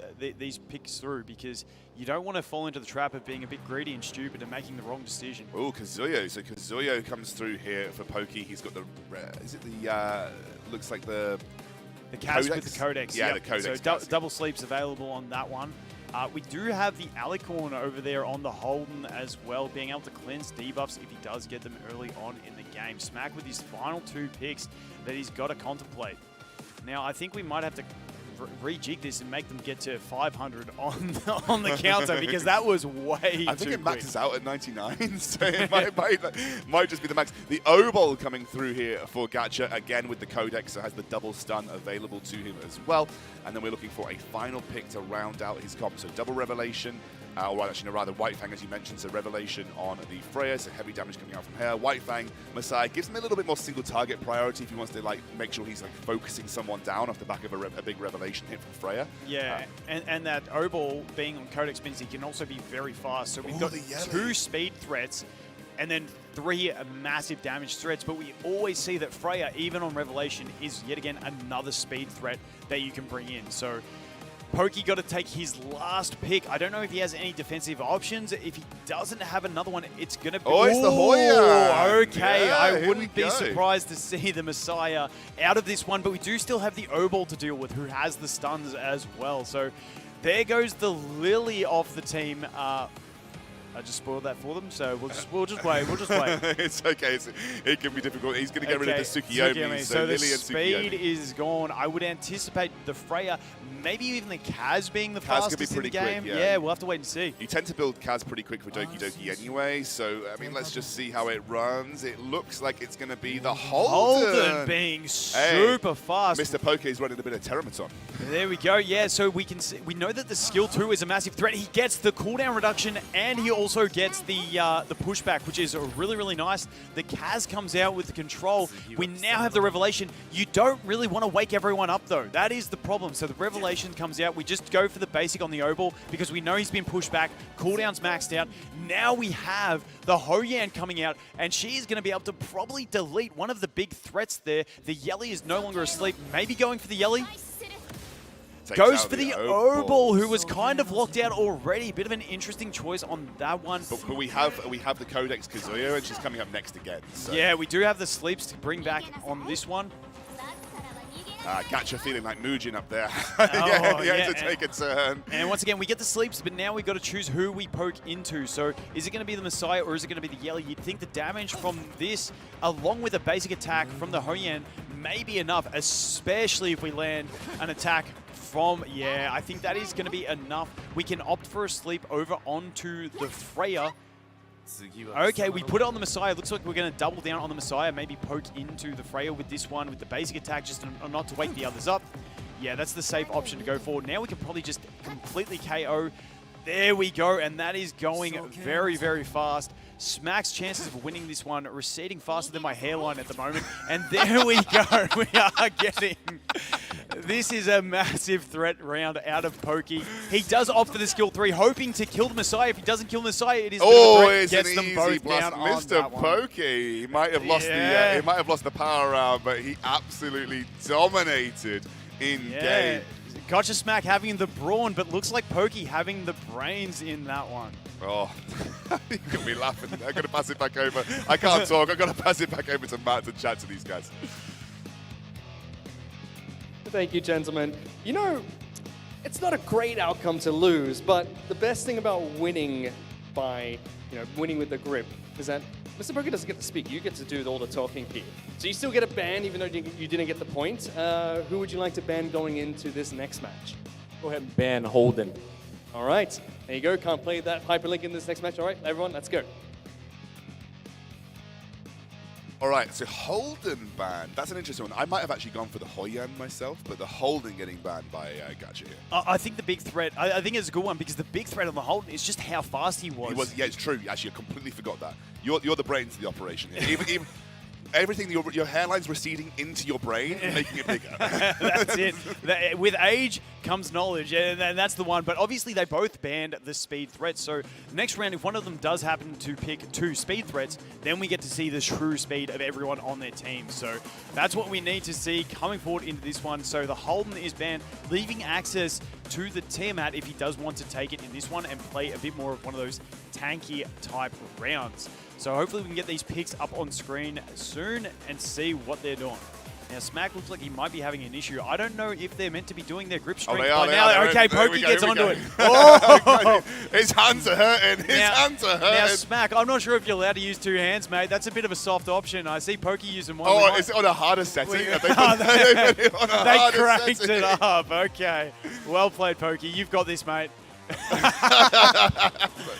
picks through, because you don't want to fall into the trap of being a bit greedy and stupid and making the wrong decision. Oh, Kazuyo. So Kazuyo comes through here for Pokey. He's got the, looks like the Kaz with the Codex. Yeah, yep. the Codex. So double sleeps available on that one. We do have the Alicorn over there on the Holden as well, being able to cleanse debuffs if he does get them early on in the game. Smack with his final 2 picks that he's got to contemplate. Now, I think we might have to rejig this and make them get to 500 on the counter, because that was way I think it quick. maxes out at 99, so it might just be the max. The Obol coming through here for Gacha, again with the Codex, so has the double stun available to him as well. And then we're looking for a final pick to round out his comp. So double Revelation, or actually, no, rather White Fang, as you mentioned. So Revelation on the Freya, so heavy damage coming out from her. White Fang Messiah gives him a little bit more single target priority if he wants to make sure he's focusing someone down off the back of a big Revelation hit from Freya. Yeah, and that O-Ball being on Codex means he can also be very fast. So we've got 2 speed threats and then 3 massive damage threats. But we always see that Freya, even on Revelation, is yet again another speed threat that you can bring in. So Pokey got to take his last pick. I don't know if he has any defensive options. If he doesn't have another one, it's going to be... Oh, it's the Hoya! Okay, yeah, I wouldn't be surprised to see the Messiah out of this one, but we do still have the O-Ball to deal with, who has the stuns as well. So there goes the Lily off the team. I just spoiled that for them, so we'll just wait. It's okay. It can be difficult. He's going to get rid of the Tsukiyomi. So the Lily and speed Tsukiyomi is gone. I would anticipate the Freya, maybe even the Kaz being the fastest in the game. Quick, yeah. We'll have to wait and see. You tend to build Kaz pretty quick for Doki Doki anyway, so I mean, let's just see how it runs. It looks like it's going to be the Holden being super fast. Mr. Poke is running a bit of Teramaton. There we go. Yeah, so we know that the skill 2 is a massive threat. He gets the cooldown reduction, and he also gets the pushback, which is really, really nice. The Kaz comes out with the control. We now have the Revelation. You don't really want to wake everyone up, though. That is the problem. So the Revelation comes out. We just go for the basic on the O-Ball because we know he's been pushed back. Cooldown's maxed out. Now we have the Hoyan coming out, and she's going to be able to probably delete one of the big threats there. The Yelly is no longer asleep. Maybe going for the Yelly. Goes for the O-Ball, who was kind of locked out already. Bit of an interesting choice on that one. But we have the Codex Kazuya, and she's coming up next again. So. Yeah, we do have the sleeps to bring back on this one. Gacha feeling like Mujin up there. He had to take a turn. And once again, we get the sleeps, but now we've got to choose who we poke into. So is it going to be the Messiah or is it going to be the Yellow? You'd think the damage from this, along with a basic attack from the Hoyan, may be enough, especially if we land an attack from, I think that is going to be enough. We can opt for a sleep over onto the Freya. Okay, we put it on the Messiah. Looks like we're going to double down on the Messiah, maybe poke into the Freya with this one, with the basic attack, just not to wake the others up. Yeah, that's the safe option to go forward. Now we can probably just completely KO. There we go, and that is going very, very fast. Smack's chances of winning this one receding faster than my hairline at the moment. And there we go. We are getting... This is a massive threat round out of Pokey. He does opt for the skill 3, hoping to kill the Messiah. If he doesn't kill the Messiah, it is it's gets an them easy both blast. down Mr. Pokey, he might have lost he might have lost the power round, but he absolutely dominated in game. Gotcha Smack having the brawn, but looks like Pokey having the brains in that one. Oh, you can be laughing. I'm going to pass it back over. I can't talk. I've got to pass it back over to Matt to chat to these guys. Thank you, gentlemen. You know, it's not a great outcome to lose, but the best thing about winning by, winning with the grip is that Mr. Pokey doesn't get to speak. You get to do all the talking here. So you still get a ban even though you didn't get the point. Who would you like to ban going into this next match? Go ahead and ban Holden. All right. There you go. Can't play that hyperlink in this next match. All right, everyone, let's go. All right, so Holden banned. That's an interesting one. I might have actually gone for the Hoyan myself, but the Holden getting banned by Gacha here. I think the big threat, I think it's a good one because the big threat on the Holden is just how fast he was. Yeah, it's true. Actually, I completely forgot that. You're the brains of the operation here. Even everything, your hairline's receding into your brain and making it bigger. That's it. With age comes knowledge, and that's the one. But obviously, they both banned the speed threats. So next round, if one of them does happen to pick 2 speed threats, then we get to see the true speed of everyone on their team. So that's what we need to see coming forward into this one. So the Holden is banned, leaving access to the Tiamat if he does want to take it in this one and play a bit more of one of those tanky type rounds. So hopefully we can get these picks up on screen soon and see what they're doing. Now Smack looks like he might be having an issue. I don't know if they're meant to be doing their grip strength. Okay, Pokey gets onto it. Oh! His hands are hurting. His hands are hurting. Now Smack, I'm not sure if you're allowed to use 2 hands, mate. That's a bit of a soft option. I see Pokey using one. Oh, is it on a harder setting? They cranked it up. Okay. Well played, Pokey. You've got this, mate.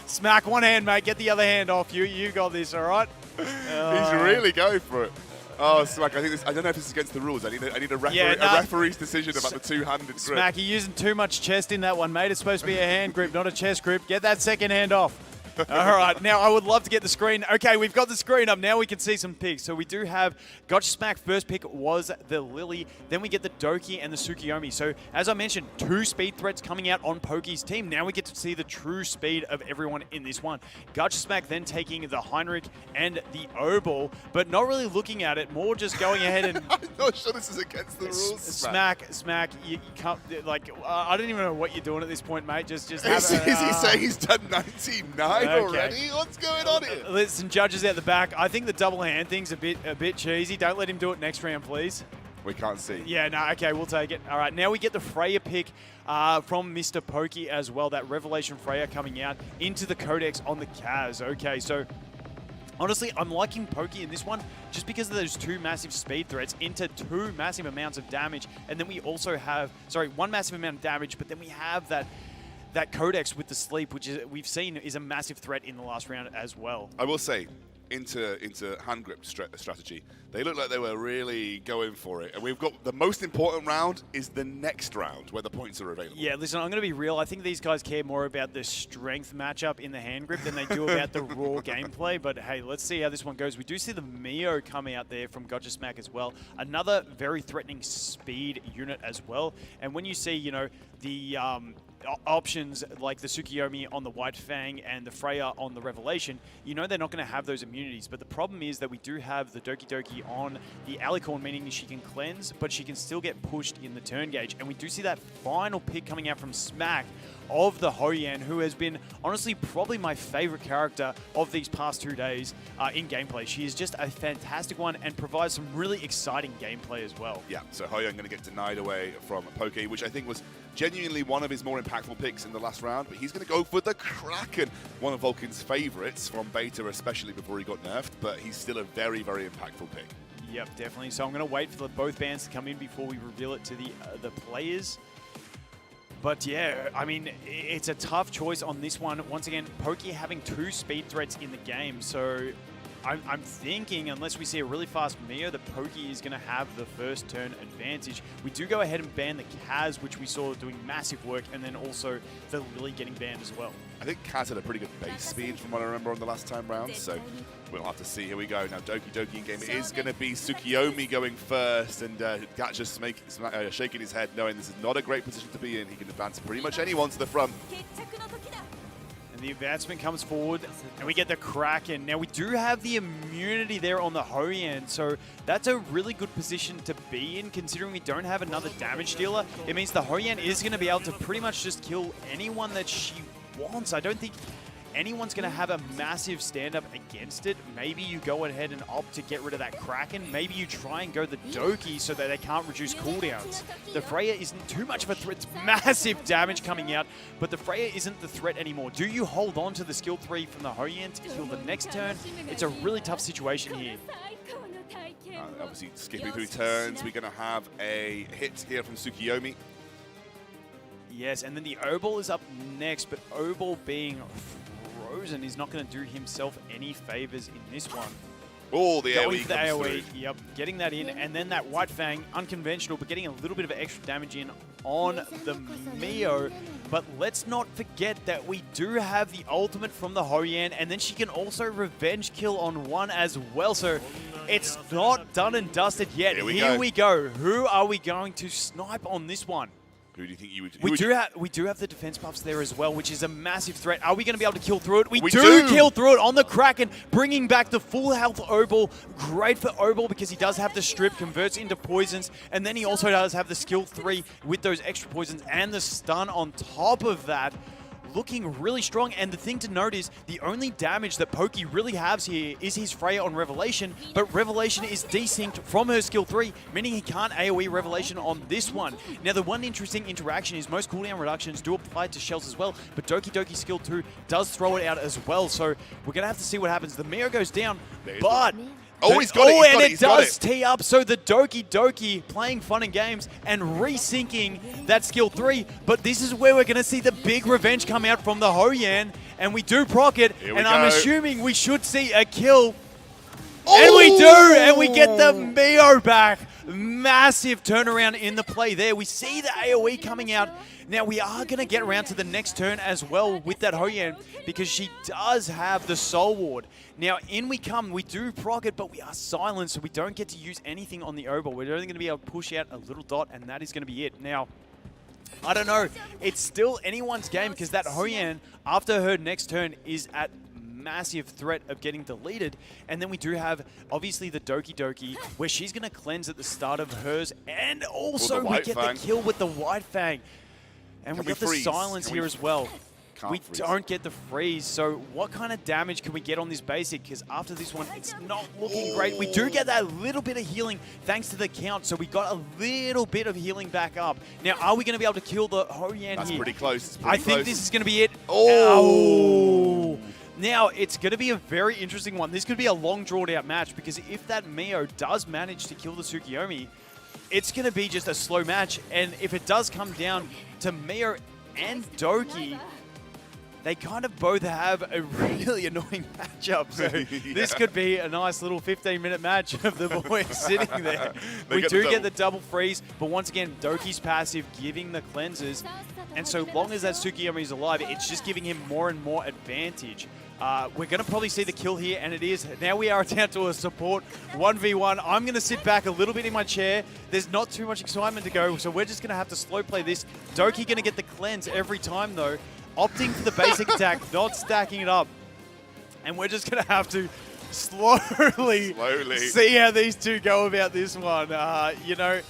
Smack, one hand, mate. Get the other hand off you. You got this, all right? He's really going for it. Oh, Smack, I don't know if this is against the rules. I need a referee's decision about the 2-handed grip. Smack, you're using too much chest in that one, mate. It's supposed to be a hand grip, not a chest grip. Get that second hand off. All right, now I would love to get the screen. Okay, we've got the screen up. Now we can see some picks. So we do have Gotcha Smack. First pick was the Lily. Then we get the Doki and the Tsukiyomi. So as I mentioned, 2 speed threats coming out on Pokey's team. Now we get to see the true speed of everyone in this one. Gotcha Smack then taking the Heinrich and the O-Ball, but not really looking at it. More just going ahead and... I'm not sure this is against the rules. Smack, you can't... I don't even know what you're doing at this point, mate. Just is he saying he's done 99? Already? What's going on here? Listen, judges out the back. I think the double hand thing's a bit cheesy. Don't let him do it next round, please. We can't see. Yeah, no, okay, we'll take it. All right, now we get the Freya pick from Mr. Pokey as well. That Revelation Freya coming out into the Codex on the Kaz. Okay, so honestly, I'm liking Pokey in this one just because of those 2 massive speed threats into 2 massive amounts of damage. And then we also have, 1 massive amount of damage, but then we have that Codex with the sleep, which we've seen is a massive threat in the last round as well. I will say, into hand grip strategy, they look like they were really going for it. And we've got the most important round is the next round where the points are available. Yeah, listen, I'm going to be real. I think these guys care more about the strength matchup in the hand grip than they do about the raw gameplay. But hey, let's see how this one goes. We do see the Mio coming out there from Gotcha Smack as well. Another very threatening speed unit as well. And when you see, the options like the Tsukiyomi on the White Fang and the Freya on the Revelation, you know they're not going to have those immunities. But the problem is that we do have the Doki Doki on the Alicorn, meaning she can cleanse, but she can still get pushed in the turn gauge. And we do see that final pick coming out from Smack of the Hoyan, who has been honestly probably my favorite character of these past 2 days in gameplay. She is just a fantastic one and provides some really exciting gameplay as well. Yeah, so Hoyan going to get denied away from Poke, which I think was genuinely one of his more impactful picks in the last round, but he's going to go for the Kraken, one of Vulcan's favorites from beta, especially before he got nerfed, but he's still a very, very impactful pick. Yep, definitely. So I'm going to wait for both bands to come in before we reveal it to the players. But yeah, I mean, it's a tough choice on this one. Once again, Pokey having 2 speed threats in the game, so I'm thinking, unless we see a really fast Mio, that Pokey is going to have the first turn advantage. We do go ahead and ban the Kaz, which we saw doing massive work, and then also the Lily getting banned as well. I think Kaz had a pretty good base speed from what I remember on the last time round, so we'll have to see. Here we go. Now, Doki Doki in game is going to be Tsukiyomi going first, and Gatch just shaking his head, knowing this is not a great position to be in. He can advance pretty much anyone to the front. And the advancement comes forward, and we get the Kraken. Now, we do have the immunity there on the Hoyan, so that's a really good position to be in, considering we don't have another damage dealer. It means the Hoyan is going to be able to pretty much just kill anyone that she wants. I don't think anyone's going to have a massive stand-up against it. Maybe you go ahead and opt to get rid of that Kraken. Maybe you try and go the Doki so that they can't reduce cooldowns. The Freya isn't too much of a threat. It's massive damage coming out, but the Freya isn't the threat anymore. Do you hold on to the skill 3 from the Hoyan to kill the next turn? It's a really tough situation here. Obviously, skipping through turns, we're going to have a hit here from Tsukiyomi. Yes, and then the O-Ball is up next, but O-Ball being frozen is not going to do himself any favors in this one. Oh, the Going AoE for the comes AoE, through. yep, getting that in, and then that White Fang, unconventional, but getting a little bit of extra damage in on the Mio. But let's not forget that we do have the ultimate from the Hoyan, and then she can also revenge kill on one as well. So it's not done and dusted yet. Here we go. Who are we going to snipe on this one? Who do you think you would? We do have the defense buffs there as well, which is a massive threat. Are we going to be able to kill through it? We do kill through it on the Kraken, bringing back the full health O-Ball. Great for O-Ball because he does have the strip, converts into poisons, and then he also does have the skill 3 with those extra poisons and the stun on top of that. Looking really strong, and the thing to note is the only damage that Pokey really has here is his Freya on Revelation, but Revelation is desynced from her skill 3, meaning he can't AoE Revelation on this one. Now, the one interesting interaction is most cooldown reductions do apply to shells as well, but Doki Doki skill 2 does throw it out as well, so we're going to have to see what happens. The Mio goes down, but... Oh, he's got it, and it does tee up, so the Doki Doki playing fun and games and resyncing that skill 3, but this is where we're going to see the big revenge come out from the Hoyan, and we do proc it, and I'm assuming we should see a kill. And we do, and we get the Mio back. Massive turnaround in the play there. We see the AoE coming out. Now, we are going to get around to the next turn as well with that Hoyan because she does have the Soul Ward. Now, in we come. We do proc it, but we are silent, so we don't get to use anything on the O-Ball. We're only going to be able to push out a little dot, and that is going to be it. Now, I don't know. It's still anyone's game because that Hoyan, after her next turn, is at massive threat of getting deleted. And then we do have, obviously, the Doki Doki, where she's going to cleanse at the start of hers, and also we get the kill with the White Fang. And we got the silence here as well. We don't get the freeze, so what kind of damage can we get on this basic? Because after this one, it's not looking great. We do get that little bit of healing thanks to the count, so we got a little bit of healing back up. Now, are we going to be able to kill the Hoyan here? That's pretty close. I think this is going to be it. Oh! Now, it's going to be a very interesting one. This could be a long, drawn-out match, because if that Mio does manage to kill the Tsukiyomi, it's going to be just a slow match. And if it does come down to Mio and Doki, they kind of both have a really annoying matchup. So this could be a nice little 15-minute match of the boys sitting there. We do get the double freeze, but once again, Doki's passive giving the cleanses. And so long as that Tsukiyomi is alive, it's just giving him more and more advantage. We're going to probably see the kill here, and it is. Now we are down to a support 1v1. I'm going to sit back a little bit in my chair. There's not too much excitement to go, so we're just going to have to slow play this. Doki going to get the cleanse every time, though. Opting for the basic attack, not stacking it up. And we're just going to have to slowly see how these two go about this one. You know,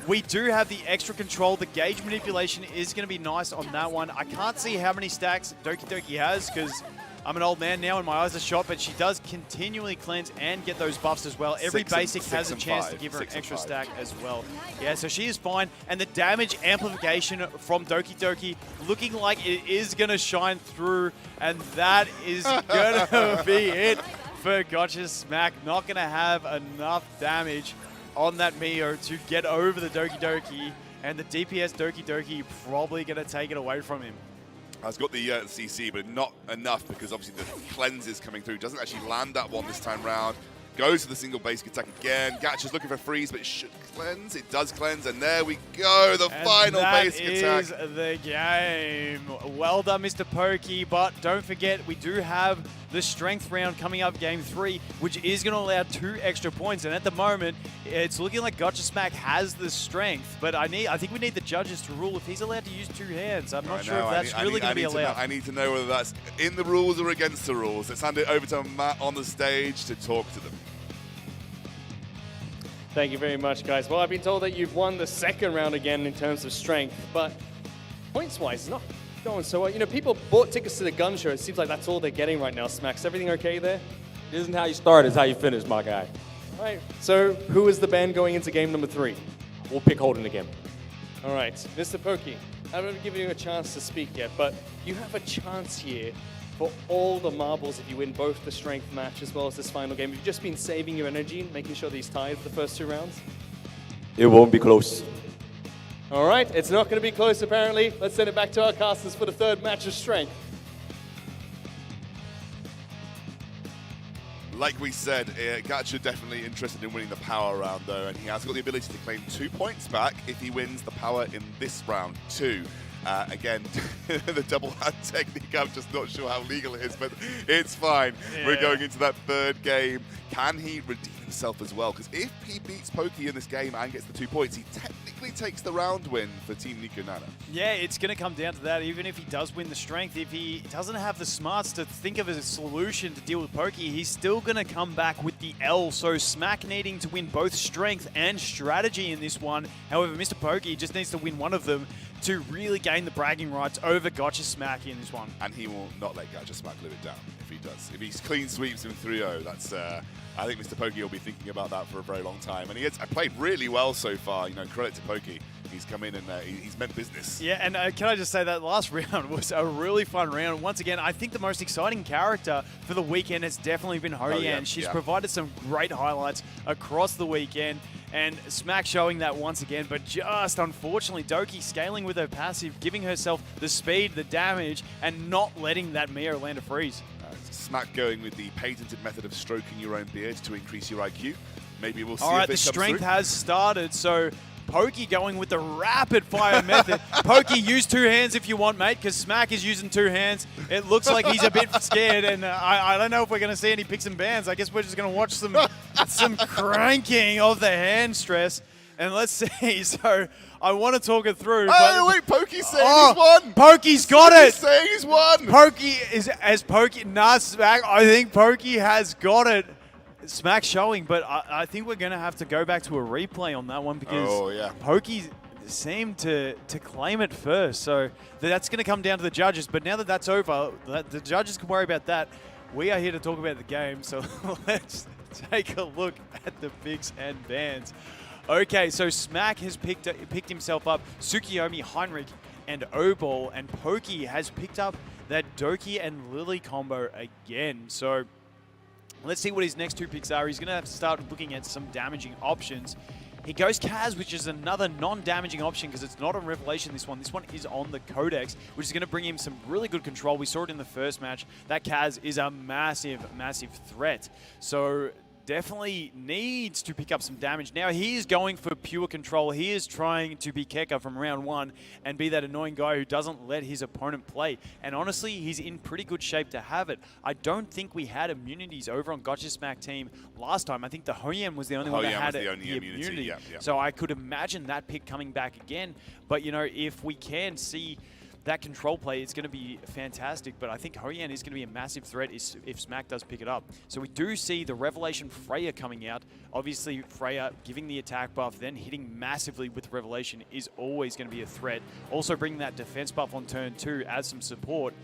we do have the extra control. The gauge manipulation is going to be nice on that one. I can't see how many stacks Doki has because I'm an old man now and my eyes are shot, but she does continually cleanse and get those buffs as well. Every basic has a chance to give her an extra stack as well. Yeah, so she is fine. And the damage amplification from Doki looking like it is going to shine through, and that is going to be it for Gotcha Smack. Not going to have enough damage on that Mio to get over the Doki, and the DPS Doki probably going to take it away from him. Has got the CC, but not enough because obviously the cleanse is coming through. Doesn't actually land that one this time round. Goes for the single basic attack again. Gatcha's looking for freeze, but it should cleanse. It does cleanse, and there we go. The final basic attack. That is the game. Well done, Mr. Pokey, but don't forget, we do have the strength round coming up, game 3, which is going to allow 2 extra points. And at the moment, it's looking like Gotcha Smack has the strength, but I think we need the judges to rule if he's allowed to use 2 hands. I'm not sure if that's really going to be allowed. I need to know whether that's in the rules or against the rules. Let's hand it over to Matt on the stage to talk to them. Thank you very much, guys. Well, I've been told that you've won the second round again in terms of strength, but points-wise, it's not going so well. You know, people bought tickets to the gun show. It seems like that's all they're getting right now. Smacks, everything okay there? It isn't how you start, it's how you finish, my guy. All right. So, who is the band going into game number 3? We'll pick Holden again. All right, Mr. Pokey, I haven't given you a chance to speak yet, but you have a chance here for all the marbles if you win both the strength match as well as this final game. You've just been saving your energy, making sure these tied the first 2 rounds. It won't be close. All right, it's not going to be close apparently. Let's send it back to our casters for the 3rd match of strength. Like we said, Gacha definitely interested in winning the power round though, and he has got the ability to claim 2 points back if he wins the power in this round too. Again, the double hand technique, I'm just not sure how legal it is, but it's fine. Yeah. We're going into that 3rd game. Can he redeem himself as well? Because if he beats Pokey in this game and gets the 2 points, he technically takes the round win for Team Nico Nana. Yeah, it's going to come down to that. Even if he does win the strength, if he doesn't have the smarts to think of a solution to deal with Pokey, he's still going to come back with the L. So Smack needing to win both strength and strategy in this one. However, Mr. Pokey just needs to win one of them to really gain the bragging rights over Gotcha Smack in this one. And he will not let Gotcha Smack live it down if he does. If he clean sweeps him 3-0, that's I think Mr. Pokey will be thinking about that for a very long time. And he has played really well so far. You know, credit to Pokey. He's come in and he's meant business. Yeah, and can I just say that last round was a really fun round. Once again, I think the most exciting character for the weekend has definitely been Ho-Yan. She's provided some great highlights across the weekend. And Smack showing that once again, but just unfortunately, Doki scaling with her passive, giving herself the speed, the damage, and not letting that Mio land a freeze. Smack going with the patented method of stroking your own beard to increase your IQ. Maybe we'll see All right, if it the comes strength through. has started, so Pokey going with the rapid fire method. Pokey, use 2 hands if you want, mate, because Smack is using 2 hands. It looks like he's a bit scared, and I don't know if we're going to see any picks and bans. I guess we're just going to watch some cranking of the hand stress. And let's see. So I want to talk it through. Oh, wait, Pokey's saying he's won. Pokey's got it. He's saying he's won. Pokey is as Pokey. Nah, Smack. I think Pokey has got it. Smack showing, but I think we're going to have to go back to a replay on that one because Pokey seemed to claim it first. So that's going to come down to the judges. But now that that's over, the judges can worry about that. We are here to talk about the game. So let's take a look at the picks and bans. Okay, so Smack has picked himself up Tsukiyomi, Heinrich, and Obol, and Pokey has picked up that Doki and Lily combo again. So let's see what his next 2 picks are. He's going to have to start looking at some damaging options. He goes Kaz, which is another non-damaging option because it's not on Revelation, this one. This one is on the Codex, which is going to bring him some really good control. We saw it in the first match. That Kaz is a massive, massive threat. So definitely needs to pick up some damage. Now he is going for pure control. He is trying to be Keka from round one and be that annoying guy who doesn't let his opponent play. And honestly, he's in pretty good shape to have it. I don't think we had immunities over on Gotcha Smack team last time. I think the Hoyan was the only one that had the immunity. Yeah. So I could imagine that pick coming back again. But, you know, if we can see that control play, it's going to be fantastic, but I think Hoyan is going to be a massive threat if Smack does pick it up. So we do see the Revelation Freya coming out. Obviously, Freya giving the attack buff, then hitting massively with Revelation is always going to be a threat. Also bringing that defense buff on turn 2 as some support.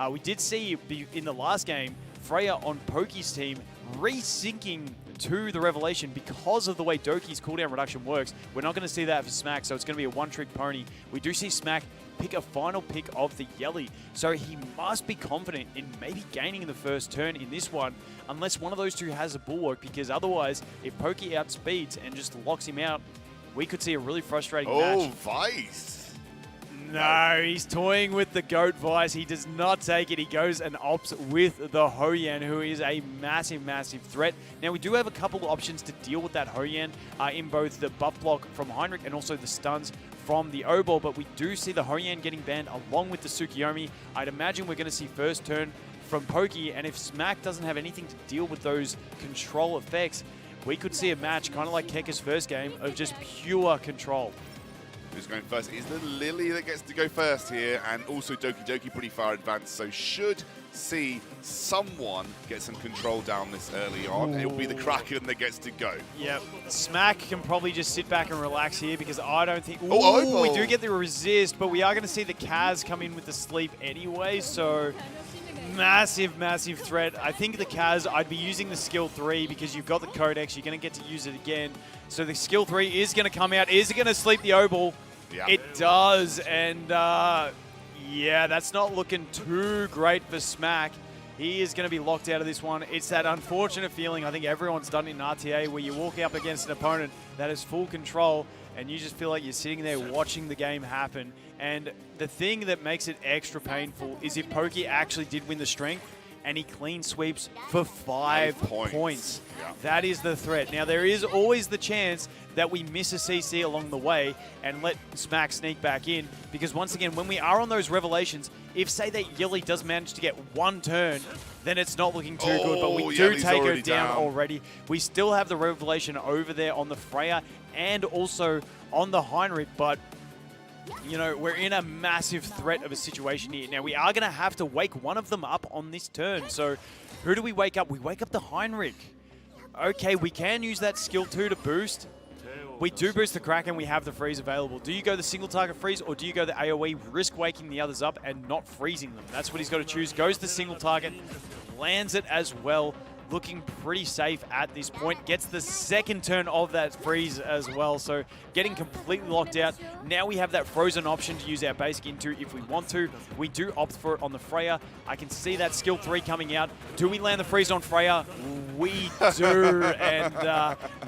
We did see in the last game, Freya on Pokey's team resyncing to the Revelation because of the way Doki's cooldown reduction works. We're not going to see that for Smack, so it's going to be a one-trick pony. We do see Smack pick a final pick of the Yelly, so he must be confident in maybe gaining in the first turn in this one, unless one of those two has a Bulwark, because otherwise, if Pokey outspeeds and just locks him out, we could see a really frustrating match. Oh, Vice! No, he's toying with the Goat Vice. He does not take it. He goes and opts with the Hoyan, who is a massive, massive threat. Now, we do have a couple of options to deal with that Hoyan in both the buff block from Heinrich and also the stuns from the O-Ball, but we do see the Hoyan getting banned along with the Tsukiyomi. I'd imagine we're going to see first turn from Pokey, and if Smack doesn't have anything to deal with those control effects, we could see a match kind of like Keka's first game of just pure control. Who's going first? Is the Lily that gets to go first here, and also Doki Doki pretty far advanced, so should see someone get some control down this early on. It will be the Kraken that gets to go. Yep. Smack can probably just sit back and relax here because I don't think... Oh, we do get the resist, but we are going to see the Kaz come in with the sleep anyway, so... Massive, massive threat. I think the Kaz, I'd be using the skill 3 because you've got the Codex. You're going to get to use it again. So the skill 3 is going to come out. Is it going to sleep the O-Ball? Yeah. It does. And yeah, that's not looking too great for Smack. He is going to be locked out of this one. It's that unfortunate feeling I think everyone's done in RTA where you walk up against an opponent that has full control and you just feel like you're sitting there watching the game happen. And the thing that makes it extra painful is if Pokey actually did win the strength and he clean sweeps for 5 points. Yeah. That is the threat. Now, there is always the chance that we miss a CC along the way and let Smack sneak back in, because once again, when we are on those Revelations, if, say, that Yelly does manage to get one turn, then it's not looking too good, but we do take her down already. We still have the Revelation over there on the Freya and also on the Heinrich, but you know, we're in a massive threat of a situation here. Now, we are going to have to wake one of them up on this turn. So, who do we wake up? We wake up the Heinrich. Okay, we can use that skill 2 to boost. We do boost the Kraken. We have the freeze available. Do you go the single target freeze or do you go the AoE, risk waking the others up and not freezing them? That's what he's got to choose. Goes the single target, lands it as well. Looking pretty safe at this point. Gets the second turn of that freeze as well. So getting completely locked out. Now we have that frozen option to use our basic into if we want to. We do opt for it on the Freya. I can see that skill 3 coming out. Do we land the freeze on Freya? We do. And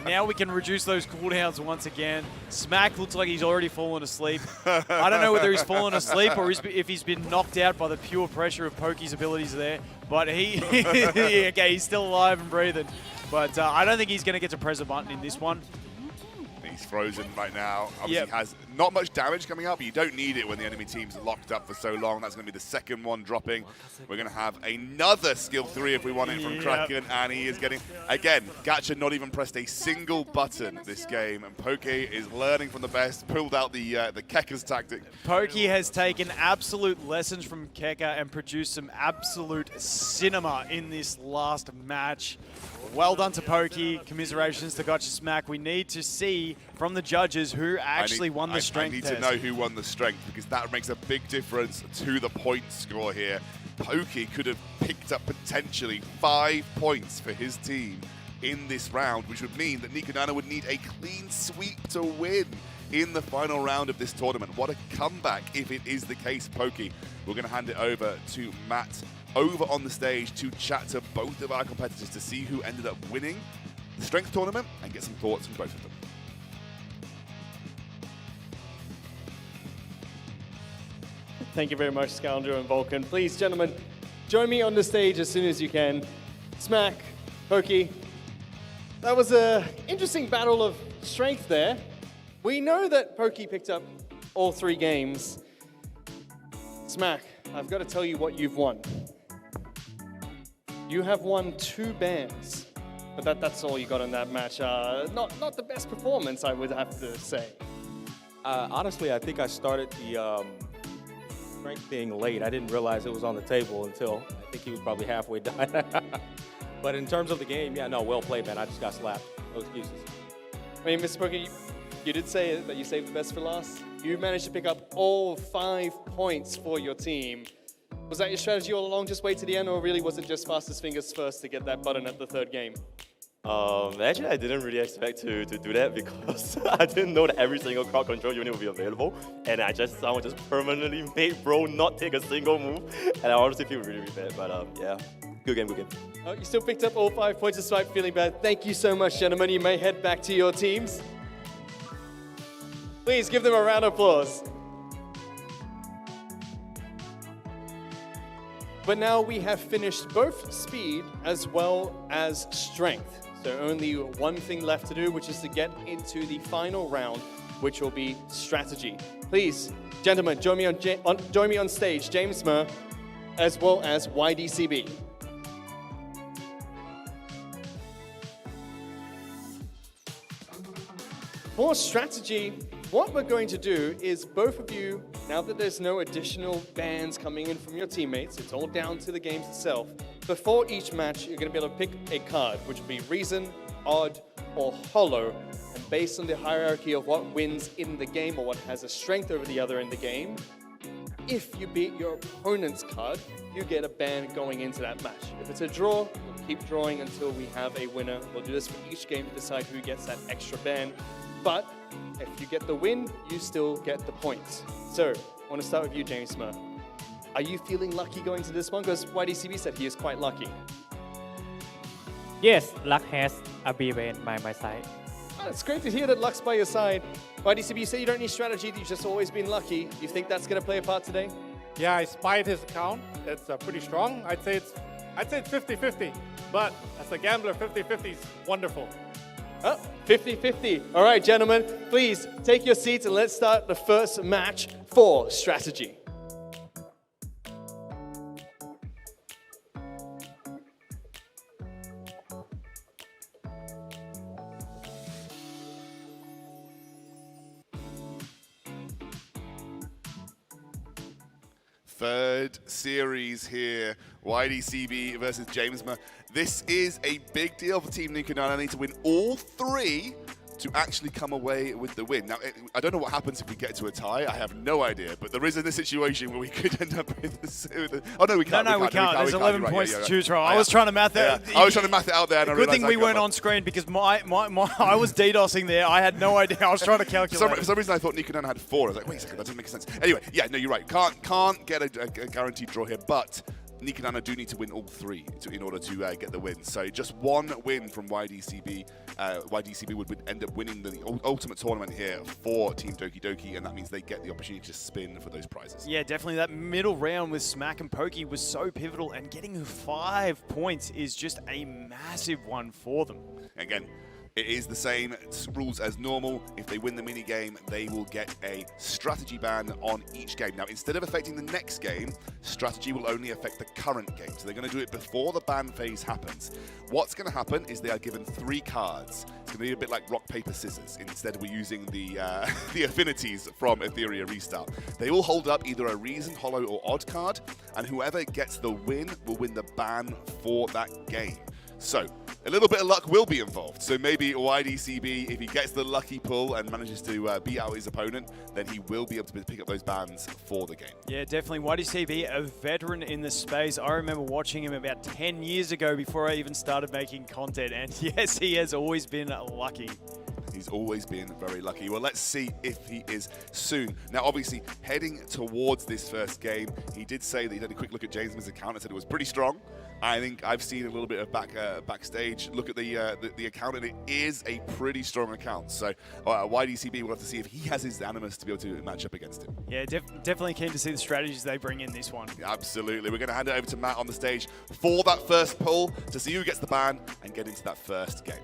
now we can reduce those cooldowns once again. Smack looks like he's already fallen asleep. I don't know whether he's fallen asleep or if he's been knocked out by the pure pressure of Pokey's abilities there. But okay, he's still alive and breathing. But I don't think he's going to get to press a button in this one. He's frozen right now. Obviously has not much damage coming up, but you don't need it when the enemy team's locked up for so long. That's going to be the second one dropping. We're going to have another skill 3 if we want it from Kraken, and he is getting, again, Gacha not even pressed a single button this game, and Poke is learning from the best, pulled out the Keka's tactic. Poke has taken absolute lessons from Keka and produced some absolute cinema in this last match. Well done to Poke. Commiserations to Gotcha Smack. We need to see from the judges who actually won the strength test. I need to know who won the strength because that makes a big difference to the point score here. Poke could have picked up potentially 5 points for his team in this round, which would mean that Nikonana would need a clean sweep to win in the final round of this tournament. What a comeback if it is the case, Poke. We're going to hand it over to Matt over on the stage to chat to both of our competitors to see who ended up winning the strength tournament and get some thoughts from both of them. Thank you very much, Scoundrel and Vulcan. Please, gentlemen, join me on the stage as soon as you can. Smack, Pokey, That was an interesting battle of strength there. We know that Pokey picked up all 3 games. Smack, I've got to tell you what you've won. You have won 2 bans, but that's all you got in that match. Not the best performance, I would have to say. Honestly, I think I started the strength thing late. I didn't realize it was on the table until I think he was probably halfway done. But in terms of the game, yeah, no, well played, man. I just got slapped. No excuses. I mean, Mr. Pokey, you did say that you saved the best for last. You managed to pick up all 5 points for your team. Was that your strategy all along, just wait to the end, or really was it just fastest fingers first to get that button at the 3rd game? Actually, I didn't really expect to do that because I didn't know that every single crowd control unit would be available, and someone just permanently made Bro not take a single move, and I honestly feel really, really bad, but yeah, good game, good game. Oh, you still picked up all 5 points despite feeling bad. Thank you so much, gentlemen. You may head back to your teams. Please give them a round of applause. But now we have finished both speed as well as strength. So only one thing left to do, which is to get into the final round, which will be strategy. Please, gentlemen, join me on stage, James Murr, as well as YDCB. For strategy, what we're going to do is both of you, now that there's no additional bans coming in from your teammates, it's all down to the games itself. Before each match, you're going to be able to pick a card, which will be reason, odd, or hollow. And based on the hierarchy of what wins in the game or what has a strength over the other in the game, if you beat your opponent's card, you get a ban going into that match. If it's a draw, we'll keep drawing until we have a winner. We'll do this for each game to decide who gets that extra ban. But if you get the win, you still get the points. So, I want to start with you, James Murr. Are you feeling lucky going to this one? Because YDCB said he is quite lucky. Yes, luck has a big win by my side. Oh, it's great to hear that luck's by your side. YDCB, you say you don't need strategy, you've just always been lucky. Do you think that's going to play a part today? Yeah, I spied his account. It's pretty strong. I'd say it's 50-50. But as a gambler, 50-50 is wonderful. Oh, 50-50. All right, gentlemen, please take your seats and let's start the first match for strategy. Third series here, YDCB versus James Murr. This is a big deal for Team Nikonana. They need to win all 3 to actually come away with the win. Now, I don't know what happens if we get to a tie. I have no idea. But there is a situation where we could end up with the... Oh, no, we can't. No, we can't. There's 11 points to choose from. I was trying to math it. I was trying to math it out there. And good thing we weren't on screen because I was DDoSing there. I had no idea. I was trying to calculate. For some reason, I thought Nikonana had 4. I was like, wait a second, that doesn't make sense. Anyway, yeah, no, you're right. Can't get a guaranteed draw here, but Nikonana do need to win all 3 in order to get the win. So just one win from YDCB. YDCB would end up winning the ultimate tournament here for Team Doki Doki, and that means they get the opportunity to spin for those prizes. Yeah, definitely. That middle round with Smack and Pokey was so pivotal, and getting 5 points is just a massive one for them. Again, it is the same rules as normal. If they win the mini game, they will get a strategy ban on each game. Now, instead of affecting the next game, strategy will only affect the current game. So they're going to do it before the ban phase happens. What's going to happen is they are given 3 cards. It's going to be a bit like rock, paper, scissors. Instead, we're using the affinities from Etheria Restart. They will hold up either a reason, hollow, or odd card, and whoever gets the win will win the ban for that game. So, a little bit of luck will be involved. So maybe YDCB, if he gets the lucky pull and manages to beat out his opponent, then he will be able to pick up those bans for the game. Yeah, definitely. YDCB, a veteran in the space. I remember watching him about 10 years ago before I even started making content. And yes, he has always been lucky. He's always been very lucky. Well, let's see if he is soon. Now, obviously, heading towards this first game, he did say that he had a quick look at James's account and said it was pretty strong. I think I've seen a little bit of backstage look at the account, and it is a pretty strong account. So YDCB will have to see if he has his animus to be able to match up against him. Yeah, definitely keen to see the strategies they bring in this one. Yeah, absolutely. We're going to hand it over to Matt on the stage for that first pull to see who gets the ban and get into that first game.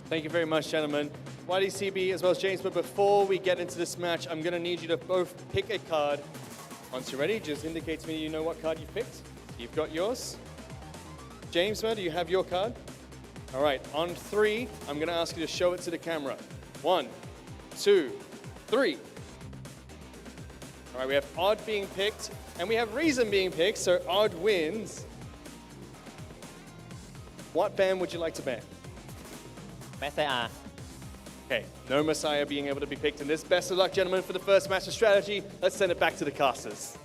Thank you very much, gentlemen. YDCB as well as James, but before we get into this match, I'm going to need you to both pick a card. Once you're ready, just indicate to me you know what card you picked. You've got yours. James, do you have your card? All right, on 3, I'm going to ask you to show it to the camera. 1, 2, 3. All right, we have odd being picked, and we have reason being picked, so odd wins. What ban would you like to ban? Messiah. Okay, no Messiah being able to be picked in this. Best of luck, gentlemen, for the first match of strategy. Let's send it back to the casters.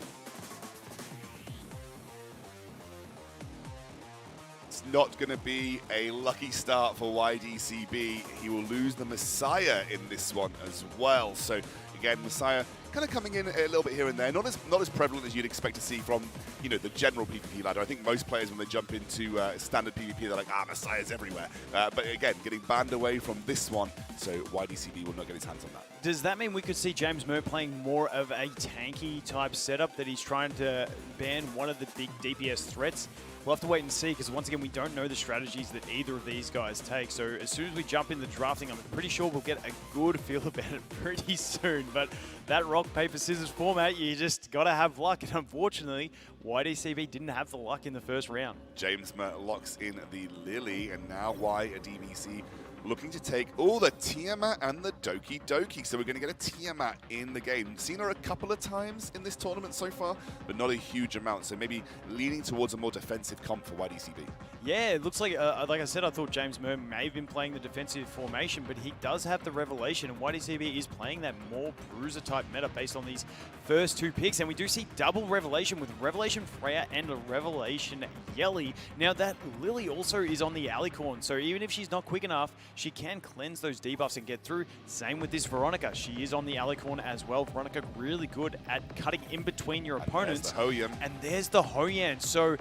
It's not going to be a lucky start for YDCB. He will lose the Messiah in this one as well. So again, Messiah kind of coming in a little bit here and there, not as prevalent as you'd expect to see from, you know, the general PvP ladder. I think most players, when they jump into standard PvP, they're like, Messiah's everywhere. But again, getting banned away from this one, so YDCB will not get his hands on that. Does that mean we could see James Murr playing more of a tanky type setup, that he's trying to ban one of the big DPS threats? We'll have to wait and see, because once again, we don't know the strategies that either of these guys take. So as soon as we jump into drafting, I'm pretty sure we'll get a good feel about it pretty soon. But that rock, paper, scissors format, you just got to have luck. And unfortunately, YDCB didn't have the luck in the first round. James Murr locks in the Lily, and now YDBC looking to take the Tiamat and the Doki Doki. So we're going to get a Tiamat in the game. Seen her a couple of times in this tournament so far, but not a huge amount. So maybe leaning towards a more defensive comp for YDCB. Yeah, it looks like I said, I thought James Murr may have been playing the defensive formation, but he does have the Revelation, and YDCB is playing that more Bruiser-type meta based on these first 2 picks. And we do see double Revelation with Revelation Freya and a Revelation Yelly. Now, that Lily also is on the Alicorn, so even if she's not quick enough, she can cleanse those debuffs and get through. Same with this Veronica. She is on the Alicorn as well. Veronica really good at cutting in between your opponents. And there's the Hoyan. So,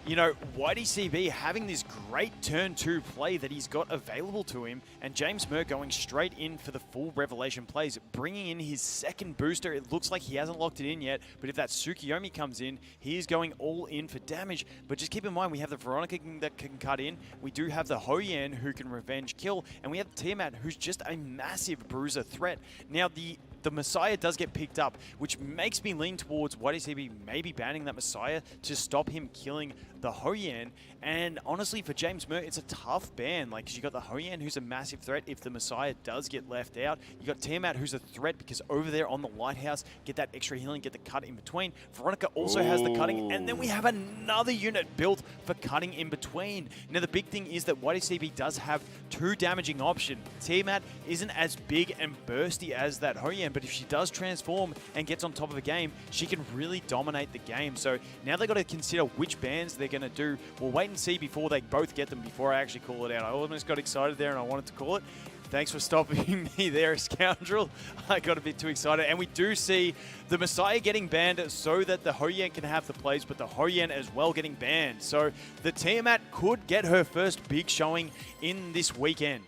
you know, YDCB having this great turn 2 play that he's got available to him, and James Murr going straight in for the full Revelation plays, bringing in his second booster. It looks like he hasn't locked it in yet, but if that Tsukiyomi comes in, he is going all in for damage. But just keep in mind, we have the Veronica that can cut in, we do have the Hoyan who can revenge kill, and we have Tiamat who's just a massive bruiser threat. Now, the Messiah does get picked up, which makes me lean towards YDCB maybe banning that Messiah to stop him killing the Hoyan. And honestly, for James Murr, it's a tough ban. Like, 'cause you got the Hoyan, who's a massive threat if the Messiah does get left out. You got Tiamat, who's a threat because over there on the Lighthouse, get that extra healing, get the cut in between. Veronica also has the cutting, and then we have another unit built for cutting in between. Now, the big thing is that YDCB does have 2 damaging options. Tiamat isn't as big and bursty as that Hoyan, but if she does transform and gets on top of a game, she can really dominate the game. So now they've got to consider which bans they're going to do. We'll wait and see before they both get them, before I actually call it out. I almost got excited there and I wanted to call it. Thanks for stopping me there, scoundrel. I got a bit too excited. And we do see the Messiah getting banned so that the Hoyan can have the plays, but the Hoyan as well getting banned. So the Tiamat could get her first big showing in this weekend.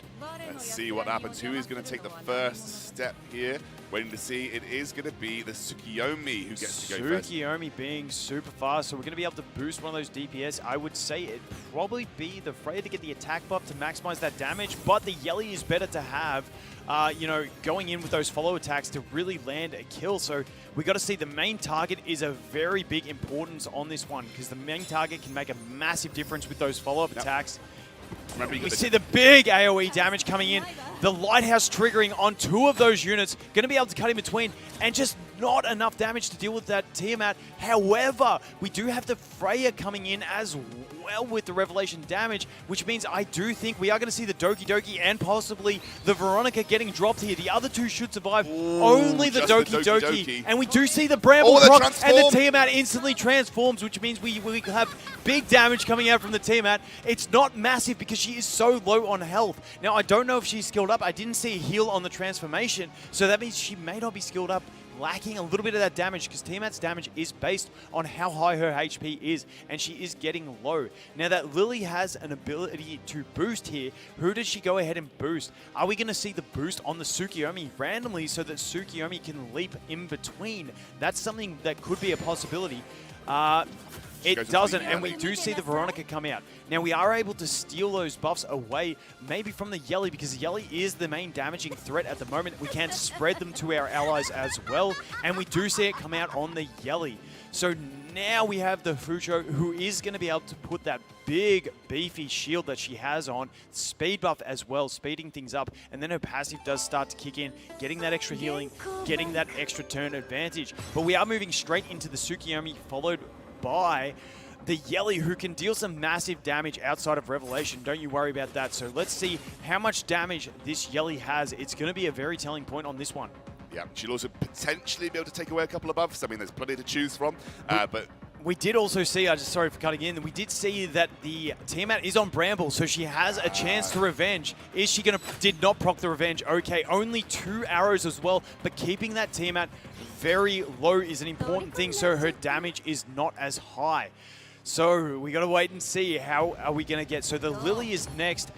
Let's see what happens. Who is going to take the first step here? Waiting to see. It is going to be the Tsukiyomi who gets to go first. Tsukiyomi being super fast, so we're going to be able to boost one of those DPS. I would say it'd probably be the Freya to get the attack buff to maximize that damage, but the Yelly is better to have, you know, going in with those follow attacks to really land a kill. So we got to see the main target is a very big importance on this one, because the main target can make a massive difference with those follow-up attacks. We see the big AoE damage coming in. The Lighthouse triggering on 2 of those units. Going to be able to cut in between, and just not enough damage to deal with that Tiamat. However, we do have the Freya coming in as well with the Revelation damage, which means I do think we are going to see the Doki Doki and possibly the Veronica getting dropped here. The other 2 should survive. Only the Doki Doki. And we do see the Bramble Rock, and the Tiamat instantly transforms, which means we have big damage coming out from the Tiamat. It's not massive because she is so low on health. Now, I don't know if she's skilled up. I didn't see a heal on the transformation, so that means she may not be skilled up, lacking a little bit of that damage, because Tiamat's damage is based on how high her HP is, and she is getting low. Now that Lily has an ability to boost here, who does she go ahead and boost? Are we going to see the boost on the Tsukiyomi randomly so that Tsukiyomi can leap in between? That's something that could be a possibility. It doesn't, and we do see the Veronica come out. Now, we are able to steal those buffs away, maybe from the Yelly, because the Yelly is the main damaging threat at the moment. We can spread them to our allies as well, and we do see it come out on the Yelly. So now we have the Fujo, who is going to be able to put that big, beefy shield that she has on, speed buff as well, speeding things up, and then her passive does start to kick in, getting that extra healing, getting that extra turn advantage. But we are moving straight into the Tsukiyomi, followed by the Yelly, who can deal some massive damage outside of Revelation. Don't you worry about that. So let's see how much damage this Yelly has. It's going to be a very telling point on this one. Yeah, she'll also potentially be able to take away a couple of buffs. I mean, there's plenty to choose from, but... We did also see, sorry for cutting in, we did see that the Tiamat is on Bramble, so she has a chance to revenge. Is she going to, did not proc the revenge, okay, only 2 arrows as well, but keeping that Tiamat very low is an important thing, so her damage is not as high. So we got to wait and see how are we going to get. So the Lily is next,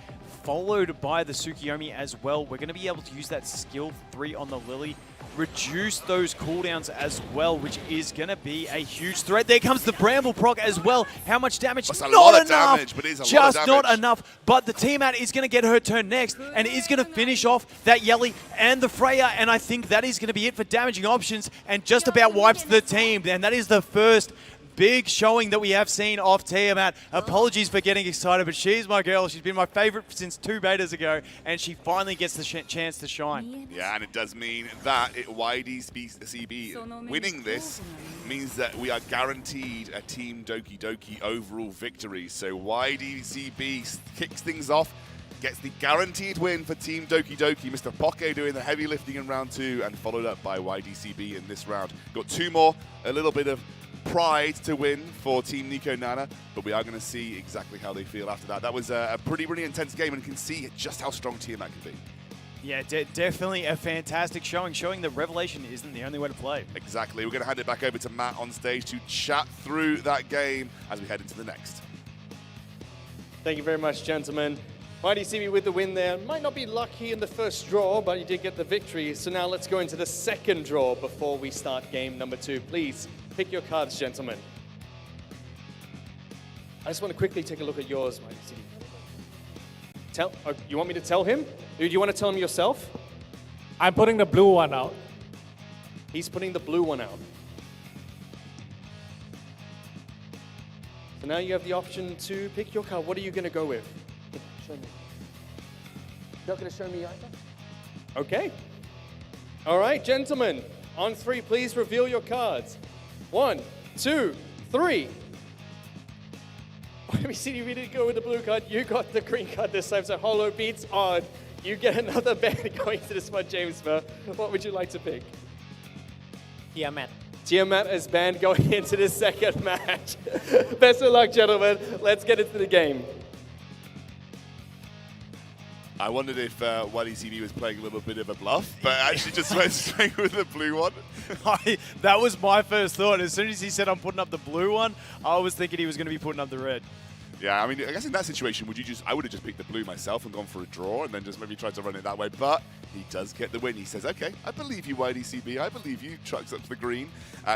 followed by the Tsukiyomi as well. We're going to be able to use that skill 3 on the Lily, reduce those cooldowns as well, which is going to be a huge threat. There comes the Bramble proc as well. How much damage? That's a not lot of enough. damage, but it is a Just lot of damage. not enough. But the Tiamat is going to get her turn next and is going to finish off that Yelly and the Freya. And I think that is going to be it for damaging options and just about wipes the team. And that is the first big showing that we have seen off Tiamat. Apologies for getting excited, but she's my girl. She's been my favorite since 2 betas ago, and she finally gets the chance to shine. Yeah, and it does mean that YDCB winning this means that we are guaranteed a Team Doki Doki overall victory. So YDCB kicks things off, gets the guaranteed win for Team Doki Doki. Mr. Poke doing the heavy lifting in round 2 and followed up by YDCB in this round. Got 2 more, a little bit of pride to win for Team Nico Nana, but we are going to see exactly how they feel after that. That was a pretty intense game, and you can see just how strong Tiamat can be. Yeah, definitely a fantastic showing that Revelation isn't the only way to play. Exactly. We're going to hand it back over to Matt on stage to chat through that game as we head into the next. Thank you very much, gentlemen. YDCB with the win there. Might not be lucky in the first draw, but you did get the victory. So now let's go into the second draw before we start game number 2. Please pick your cards, gentlemen. I just want to quickly take a look at yours, YDCB. You want me to tell him? Or do you want to tell him yourself? I'm putting the blue one out. He's putting the blue one out. So now you have the option to pick your card. What are you going to go with? Show me. Not going to show me either? Okay. All right, gentlemen. On 3, please reveal your cards. 1, 2, 3. Let me see, we didn't go with the blue card. You got the green card this time, so Holo beats on. You get another band going to this one, James. What would you like to pick? Tiamat. Tiamat is banned going into the second match. Best of luck, gentlemen. Let's get into the game. I wondered if YDCB was playing a little bit of a bluff, but actually just went straight with the blue one. That was my first thought. As soon as he said I'm putting up the blue one, I was thinking he was going to be putting up the red. Yeah, I mean, I guess in that situation, I would have just picked the blue myself and gone for a draw and then just maybe tried to run it that way. But he does get the win. He says, okay, I believe you, YDCB. I believe you. Trucks up to the green.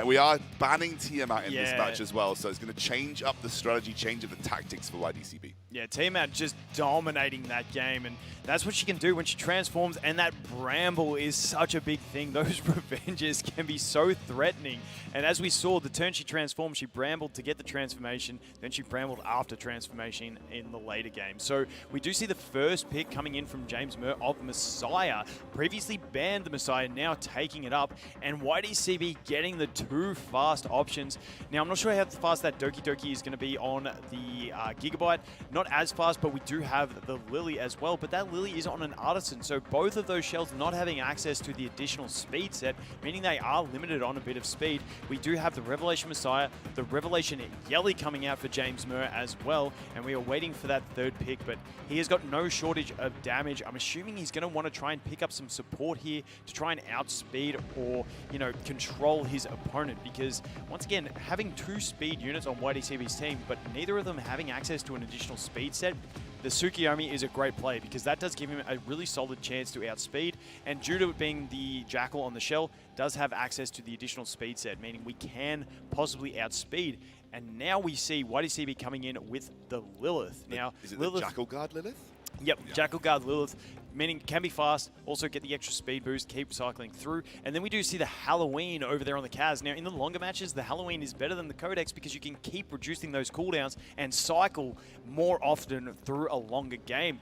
We are banning Tiamat in this match as well. So it's going to change up the strategy, change up the tactics for YDCB. Yeah, Tiamat just dominating that game. And that's what she can do when she transforms. And that Bramble is such a big thing. Those revenges can be so threatening. And as we saw, the turn she transformed, she brambled to get the transformation. Then she brambled after transformation in the later game. So we do see the first pick coming in from James Murr of Messiah. Previously banned the Messiah, now taking it up. And YDCB getting the 2 fast options. Now, I'm not sure how fast that Doki Doki is going to be on the Gigabyte. Not as fast, but we do have the Lily as well. But that Lily is on an Artisan. So both of those shells not having access to the additional speed set, meaning they are limited on a bit of speed. We do have the Revelation Messiah, the Revelation Yelly coming out for James Murr as well. And we are waiting for that 3rd pick, but he has got no shortage of damage. I'm assuming he's going to want to try and pick up some support here to try and outspeed or, you know, control his opponent, because once again, having 2 speed units on YDCB's team, but neither of them having access to an additional speed set, the Tsukiyomi is a great play because that does give him a really solid chance to outspeed. And due to it being the Jackal on the shell, does have access to the additional speed set, meaning we can possibly outspeed. And now we see YDCB coming in with the Lilith. Now, is it Lilith, the Jackal Guard Lilith? Yep, yeah. Jackal Guard Lilith, meaning can be fast, also get the extra speed boost, keep cycling through. And then we do see the Halloween over there on the Kaz. Now, in the longer matches, the Halloween is better than the Codex because you can keep reducing those cooldowns and cycle more often through a longer game.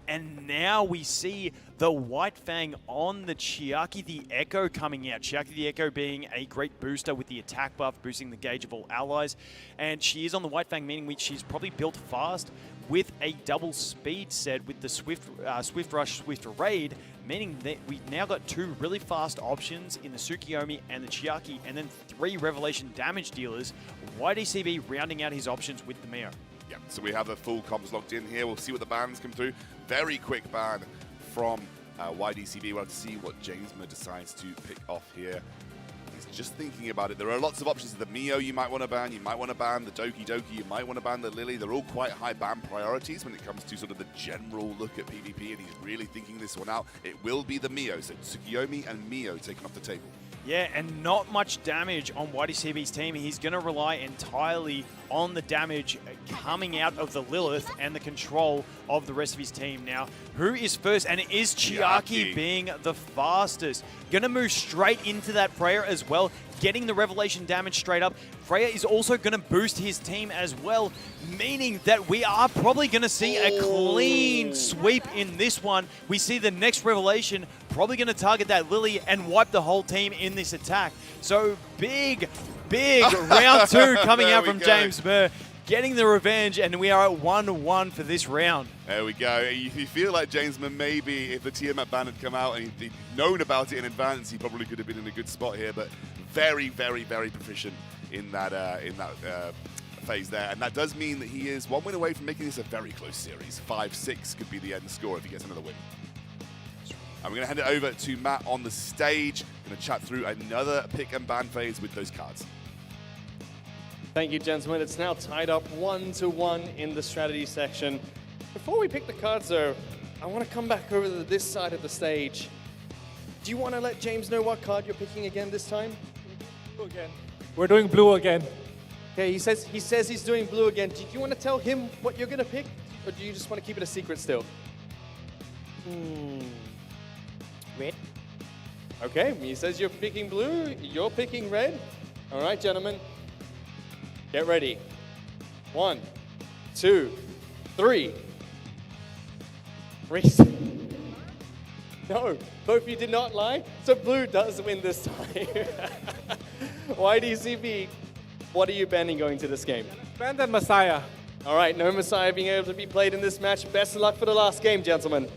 And now we see the White Fang on the Chiaki the Echo coming out. Chiaki the Echo being a great booster with the attack buff, boosting the gauge of all allies. And she is on the White Fang, meaning she's probably built fast with a double speed set with the Swift Rush, Swift Raid, meaning that we've now got 2 really fast options in the Tsukiyomi and the Chiaki, and then 3 Revelation damage dealers. YDCB rounding out his options with the Mio. Yeah, so we have the full comps locked in here. We'll see what the bans come through. Very quick ban from YDCB. We'll have to see what Jamesma decides to pick off here. He's just thinking about it. There are lots of options. The Mio you might want to ban. You might want to ban the Doki Doki. You might want to ban the Lily. They're all quite high ban priorities when it comes to sort of the general look at PvP, and he's really thinking this one out. It will be the Mio, so Tsukiyomi and Mio taken off the table. Yeah, and not much damage on YDCB's team. He's going to rely entirely on the damage coming out of the Lilith and the control of the rest of his team. Now, who is first? And it is Chiaki being the fastest. Going to move straight into that Freya as well, getting the Revelation damage straight up. Freya is also going to boost his team as well, meaning that we are probably going to see a clean sweep in this one. We see the next Revelation probably going to target that Lily and wipe the whole team in this attack. So big round 2 coming out from James Murr, getting the revenge, and we are at 1-1 for this round. There we go. You feel like Jamesman, maybe if the Tiamat ban had come out and he'd known about it in advance, he probably could have been in a good spot here, but very, very, very proficient in that phase there. And that does mean that he is 1 win away from making this a very close series. 5-6 could be the end score if he gets another win. And we're going to hand it over to Matt on the stage. Going to chat through another pick and ban phase with those cards. Thank you, gentlemen. It's now tied up 1-1 in the strategy section. Before we pick the cards, though, I want to come back over to this side of the stage. Do you want to let James know what card you're picking again this time? Blue again. We're doing blue again. Okay, he says he's doing blue again. Do you want to tell him what you're going to pick, or do you just want to keep it a secret still? Red. Okay, he says you're picking blue, you're picking red. All right, gentlemen. Get ready. 1, 2, 3. Reese. No, both of you did not lie. So blue does win this time. YDCB, what are you banning going to this game? Ban that Messiah. All right, no Messiah being able to be played in this match. Best of luck for the last game, gentlemen.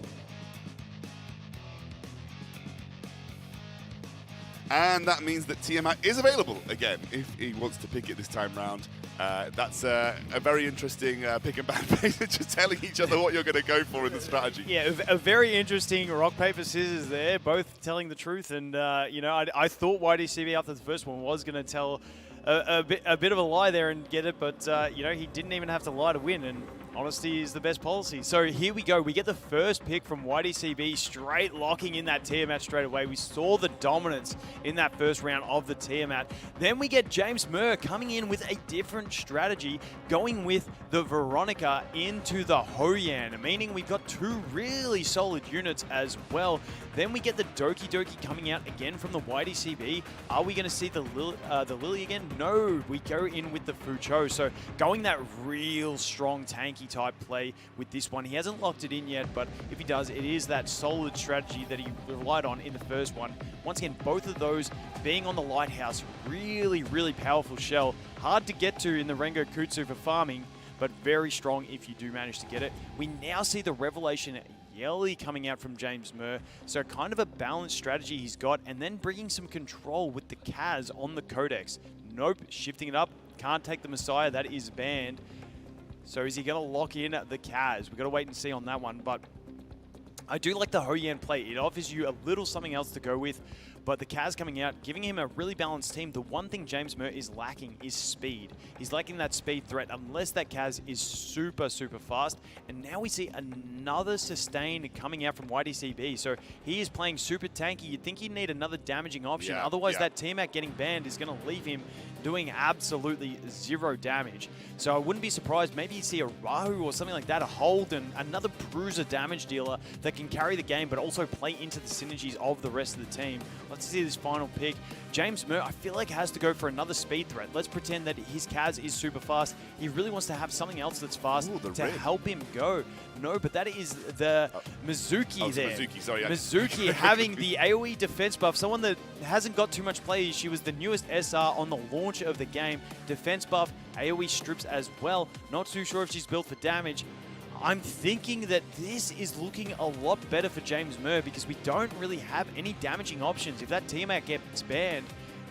And that means that Tiamat is available again if he wants to pick it this time round. That's a very interesting pick and ban phase, just telling each other what you're going to go for in the strategy. Yeah, a very interesting rock, paper, scissors there, both telling the truth. And, you know, I thought YDCB after the first one was going to tell a bit of a lie there and get it, but, you know, he didn't even have to lie to win. And honesty is the best policy. So here we go. We get the first pick from YDCB, straight locking in that Tiamat straight away. We saw the dominance in that first round of the Tiamat. Then we get James Murr coming in with a different strategy, going with the Veronica into the Hoyan, meaning we've got 2 really solid units as well. Then we get the Doki Doki coming out again from the YDCB. Are we going to see the Lily again? No, we go in with the Fucho. So going that real strong tanky type play with this one. He hasn't locked it in yet, but if he does, it is that solid strategy that he relied on in the first one. Once again, both of those being on the Lighthouse, really, really powerful shell. Hard to get to in the Rengo Kutsu for farming, but very strong if you do manage to get it. We now see the Revelation Yelly coming out from James Murr, so kind of a balanced strategy he's got, and then bringing some control with the Kaz on the Codex. Nope, shifting it up, can't take the Messiah, that is banned. So is he going to lock in the Kaz? We've got to wait and see on that one, but I do like the Hoyan play. It offers you a little something else to go with. but the Kaz coming out, giving him a really balanced team. The one thing James Mer is lacking is speed. He's lacking that speed threat unless that Kaz is super, super fast. And now we see another sustain coming out from YDCB. So he is playing super tanky. You'd think he'd need another damaging option. Otherwise, that T-Mac getting banned is going to leave him doing absolutely 0 damage. So I wouldn't be surprised. Maybe you see a Rahu or something like that, a Holden, another bruiser damage dealer that can carry the game, but also play into the synergies of the rest of the team. Let's see this final pick. James Mer, I feel like, has to go for another speed threat. Let's pretend that his Kaz is super fast. He really wants to have something else that's fast to help him go. No, but that is the Mizuki there. Mizuki, sorry. Mizuki having the AoE defense buff. Someone that hasn't got too much play. She was the newest SR on the launch of the game. Defense buff, AoE strips as well. Not too sure if she's built for damage. I'm thinking that this is looking a lot better for James Mer because we don't really have any damaging options. If that T-Mac gets banned,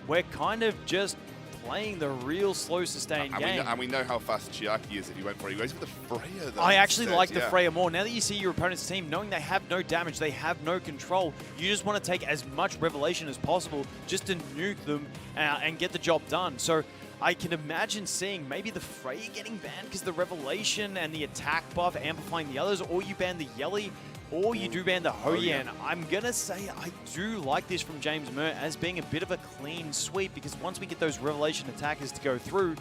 we're kind of just playing the real slow sustained game. And we know how fast Chiaki is if he went for it. He goes for the Freya, though. I actually like the Freya more. Now that you see your opponent's team, knowing they have no damage, they have no control, you just want to take as much Revelation as possible just to nuke them and get the job done. So I can imagine seeing maybe the Freya getting banned because the Revelation and the attack buff amplifying the others, or you ban the Yelly, or you do ban the Hoyan. I'm going to say I do like this from James Mer as being a bit of a clean sweep because once we get those Revelation attackers to go through,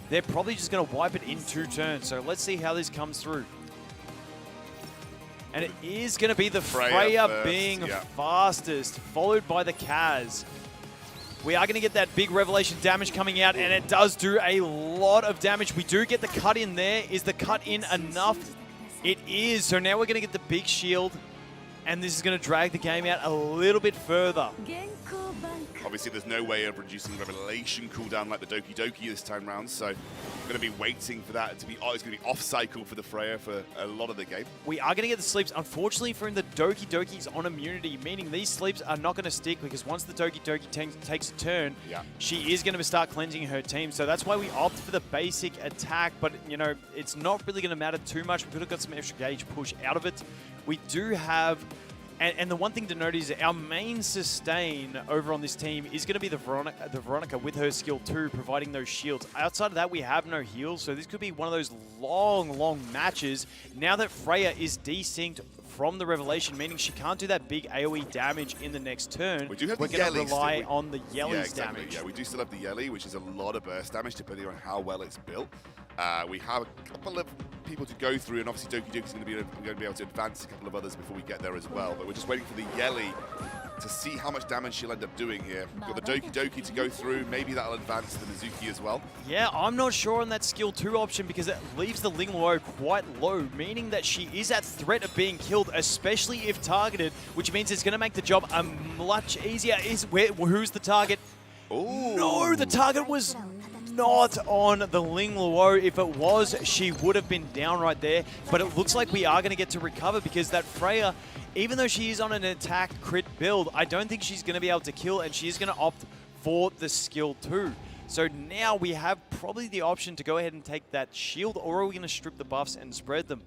they're probably just going to wipe it in 2 turns. So let's see how this comes through. And it is going to be the Freya first, being fastest, followed by the Kaz. We are going to get that big Revelation damage coming out, and it does do a lot of damage. We do get the cut in there. Is the cut in enough? It is. So now we're going to get the big shield, and this is going to drag the game out a little bit further. Obviously, there's no way of reducing Revelation cooldown like the Doki Doki this time round, so we're going to be waiting for that to be, it's going to be off-cycle for the Freya for a lot of the game. We are going to get the sleeps. Unfortunately for him, the Doki Doki's on immunity, meaning these sleeps are not going to stick because once the Doki Doki takes a turn, she is going to start cleansing her team. So that's why we opt for the basic attack, but, you know, it's not really going to matter too much. We could have got some extra gauge push out of it. We do have... And the one thing to note is our main sustain over on this team is going to be the Veronica with her skill 2, providing those shields. Outside of that, we have no heals, so this could be one of those long matches. Now that Freya is desynced from the Revelation, meaning she can't do that big AoE damage in the next turn, we're going to rely on the Yelly's damage. Yeah, we do still have the Yelly, which is a lot of burst damage depending on how well it's built. We have a couple of people to go through, and obviously Doki Doki's going to be able to advance a couple of others before we get there as well. But we're just waiting for the Yelly to see how much damage she'll end up doing here. We've got the Doki Doki to go through. Maybe that'll advance the Mizuki as well. Yeah, I'm not sure on that skill 2 option because it leaves the Ling Luo quite low, meaning that she is at threat of being killed, especially if targeted, which means it's going to make the job much easier. Who's the target? Ooh. No, the target was not on the Ling Luo. If it was, she would have been down right there. But it looks like we are going to get to recover because that Freya, even though she is on an attack crit build, I don't think she's going to be able to kill, and she's going to opt for the skill 2. So now we have probably the option to go ahead and take that shield, or are we going to strip the buffs and spread them?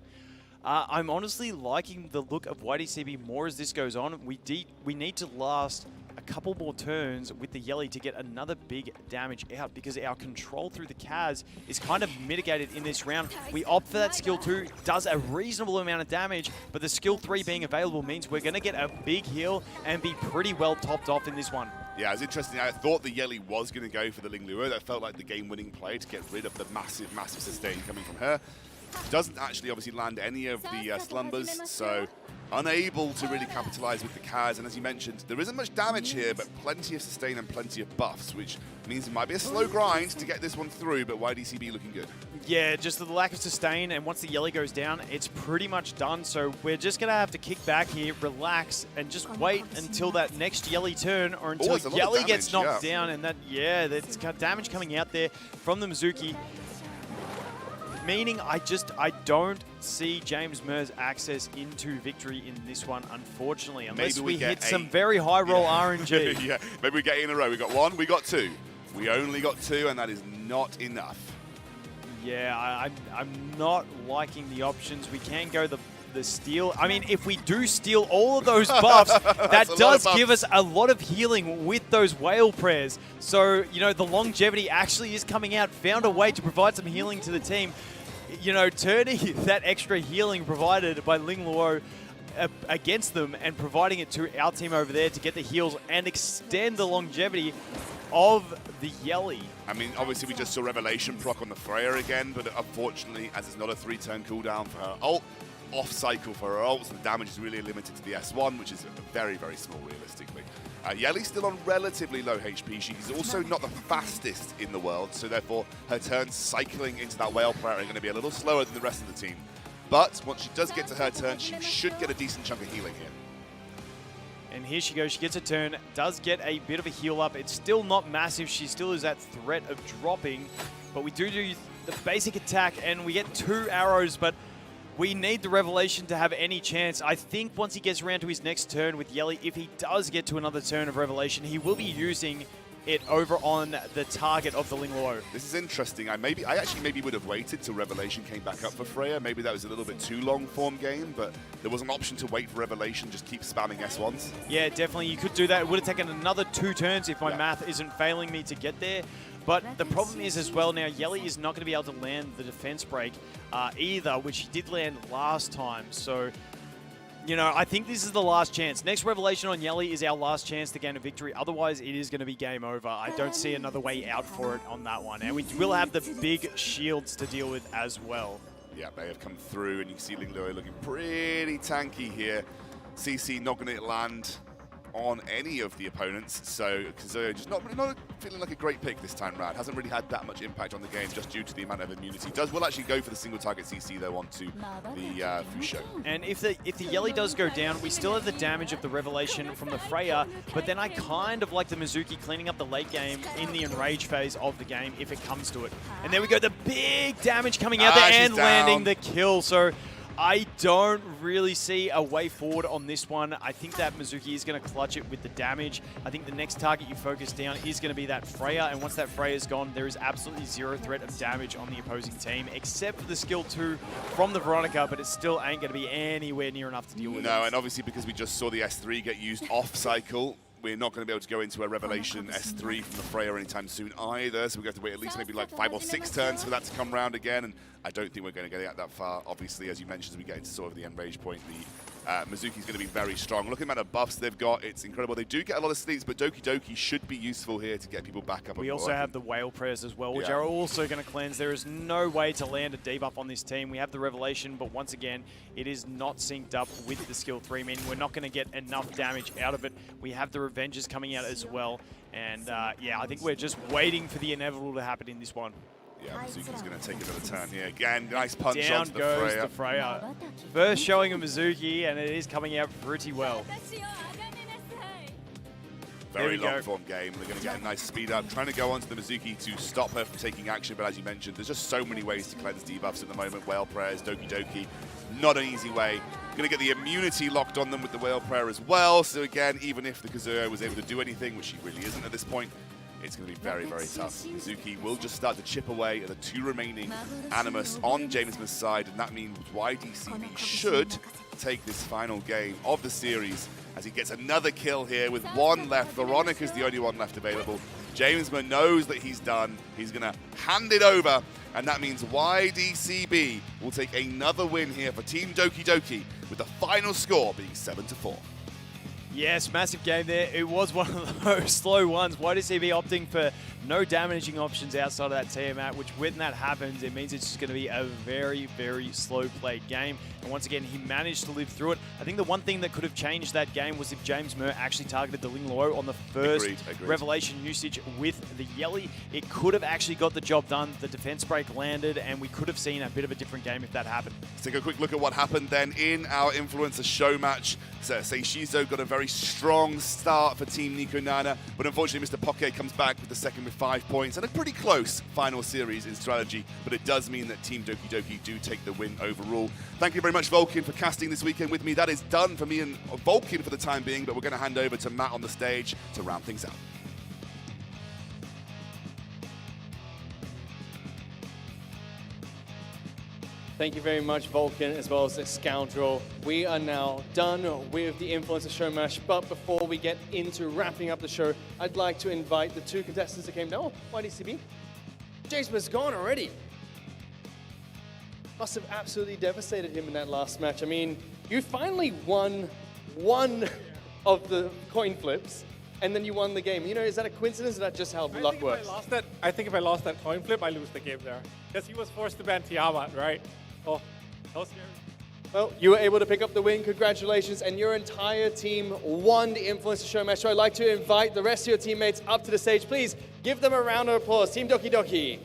I'm honestly liking the look of YDCB more as this goes on. We need to last a couple more turns with the Yelly to get another big damage out because our control through the Kaz is kind of mitigated in this round. We opt for that skill 2, does a reasonable amount of damage, but the skill 3 being available means we're going to get a big heal and be pretty well topped off in this one. Yeah, it's interesting. I thought the Yelly was going to go for the Ling Luo. That felt like the game-winning play to get rid of the massive sustain coming from her. Doesn't actually obviously land any of the slumbers, so unable to really capitalize with the Kaz. And as you mentioned, there isn't much damage here, but plenty of sustain and plenty of buffs, which means it might be a slow grind to get this one through, but YDCB looking good. Yeah, just the lack of sustain, and once the Yelly goes down, it's pretty much done. So we're just going to have to kick back here, relax, and just wait until that next Yelly turn, or until Yelly gets knocked down. And that's got damage coming out there from the Mizuki. Meaning I don't see James Mer's access into victory in this one, unfortunately, unless we hit some very high roll RNG. Yeah, maybe we get 8 in a row. We got 1, we got 2. We only got 2, and that is not enough. Yeah, I'm not liking the options. We can go the the steal. I mean, if we do steal all of those buffs, that does give us a lot of healing with those whale prayers. So, you know, the longevity actually is coming out, found a way to provide some healing to the team. You know, turning that extra healing provided by Ling Luo against them and providing it to our team over there to get the heals and extend the longevity of the Yelly. I mean, obviously we just saw Revelation proc on the Freya again, but unfortunately, as it's not a 3-turn cooldown for her ult, off cycle for her ult, so the damage is really limited to the S1, which is very, very small realistically. Yelly's still on relatively low HP. She's also not the fastest in the world, so therefore her turns cycling into that whale prayer are going to be a little slower than the rest of the team. But once she does get to her turn, she should get a decent chunk of healing here. And here she goes. She gets a turn, does get a bit of a heal up. It's still not massive. She still is at threat of dropping. But we do the basic attack, and we get 2 arrows, but we need the Revelation to have any chance. I think once he gets around to his next turn with Yelly, if he does get to another turn of Revelation, he will be using it over on the target of the Ling Luo. This is interesting. I actually maybe would have waited till Revelation came back up for Freya. Maybe that was a little bit too long form game, but there was an option to wait for Revelation, just keep spamming S1s. Yeah, definitely. You could do that. It would have taken another 2 turns if my math isn't failing me to get there. But the problem is as well now, Yelly is not going to be able to land the defense break either, which he did land last time. So, you know, I think this is the last chance. Next Revelation on Yelly is our last chance to gain a victory. Otherwise, it is going to be game over. I don't see another way out for it on that one. And we will have the big shields to deal with as well. Yeah, they have come through, and you can see Ling Luo looking pretty tanky here. CC not going to land on any of the opponents, so Kazuya just not feeling like a great pick this time round. Hasn't really had that much impact on the game just due to the amount of immunity. Will actually go for the single target CC though onto the Fusho. And if the Yelly does go down, we still have the damage of the Revelation from the Freya, but then I kind of like the Mizuki cleaning up the late game in the enrage phase of the game if it comes to it. And there we go, the big damage coming out there and landing the kill. So I don't really see a way forward on this one. I think that Mizuki is going to clutch it with the damage. I think the next target you focus down is going to be that Freya, and once that Freya is gone, there is absolutely 0 threat of damage on the opposing team, except for the skill 2 from the Veronica, but it still ain't going to be anywhere near enough to deal with. No, and obviously because we just saw the S3 get used off cycle, we're not going to be able to go into a Revelation S3 from the Freya anytime soon either, so we're going to have to wait at least maybe like 5 or 6 turns for that to come around again, and I don't think we're going to get that far. Obviously, as you mentioned, as we get into sort of the enrage point, the Mizuki's going to be very strong. Look at the amount of buffs they've got. It's incredible. They do get a lot of sleeps, but Doki Doki should be useful here to get people back up. We also have the whale prayers as well, which are also going to cleanse. There is no way to land a debuff on this team. We have the Revelation, but once again, it is not synced up with the skill 3, meaning we're not going to get enough damage out of it. We have the Revengers coming out as well. And yeah, I think we're just waiting for the inevitable to happen in this one. Yeah, Mizuki's going to take another turn here. Again, nice punch Down onto the goes Freya. the Freya. First showing of Mizuki, and it is coming out pretty well. Very long form game. They're going to get a nice speed up, trying to go onto the Mizuki to stop her from taking action. But as you mentioned, there's just so many ways to cleanse debuffs at the moment. Whale prayers, Doki Doki, not an easy way. Going to get the immunity locked on them with the whale prayer as well. So again, even if the Kazuya was able to do anything, which she really isn't at this point, it's going to be very, very tough. Mizuki will just start to chip away at the 2 remaining Animus on Jamesman's side, and that means YDCB should take this final game of the series as he gets another kill here with 1 left. Veronica's the only one left available. Jamesman knows that he's done. He's going to hand it over, and that means YDCB will take another win here for Team Doki Doki, with the final score being 7-4. Yes, massive game there. It was one of those slow ones. YDCB opting for no damaging options outside of that Tiamat, which when that happens, it means it's just going to be a very, very slow played game. And once again, he managed to live through it. I think the one thing that could have changed that game was if James Murr actually targeted the Ling Luo on the first Revelation usage with the Yelly. It could have actually got the job done. The defense break landed, and we could have seen a bit of a different game if that happened. Let's take a quick look at what happened then in our Influencer show match. So Seishizo got a very strong start for Team Nico Nana, but unfortunately Mr. Poke comes back with the second with 5 points and a pretty close final series in strategy, but it does mean that Team Doki Doki do take the win overall. Thank you very much, Vulcan, for casting this weekend with me. That is done for me and Vulcan for the time being, but we're going to hand over to Matt on the stage to round things out. Thank you very much, Vulcan, as well as the Scoundrel. We are now done with the Influencer Show match, but before we get into wrapping up the show, I'd like to invite the two contestants that came down. Oh, YDCB. Jason was gone already. Must have absolutely devastated him in that last match. I mean, you finally won one of the coin flips, and then you won the game. You know, is that a coincidence, or is that just how luck works? I think if I lost that coin flip, I lose the game there. Because he was forced to ban Tiamat, right? Oh, that was scary. Well, you were able to pick up the win. Congratulations. And your entire team won the Influencer Show match. So I'd like to invite the rest of your teammates up to the stage. Please give them a round of applause. Team Doki Doki.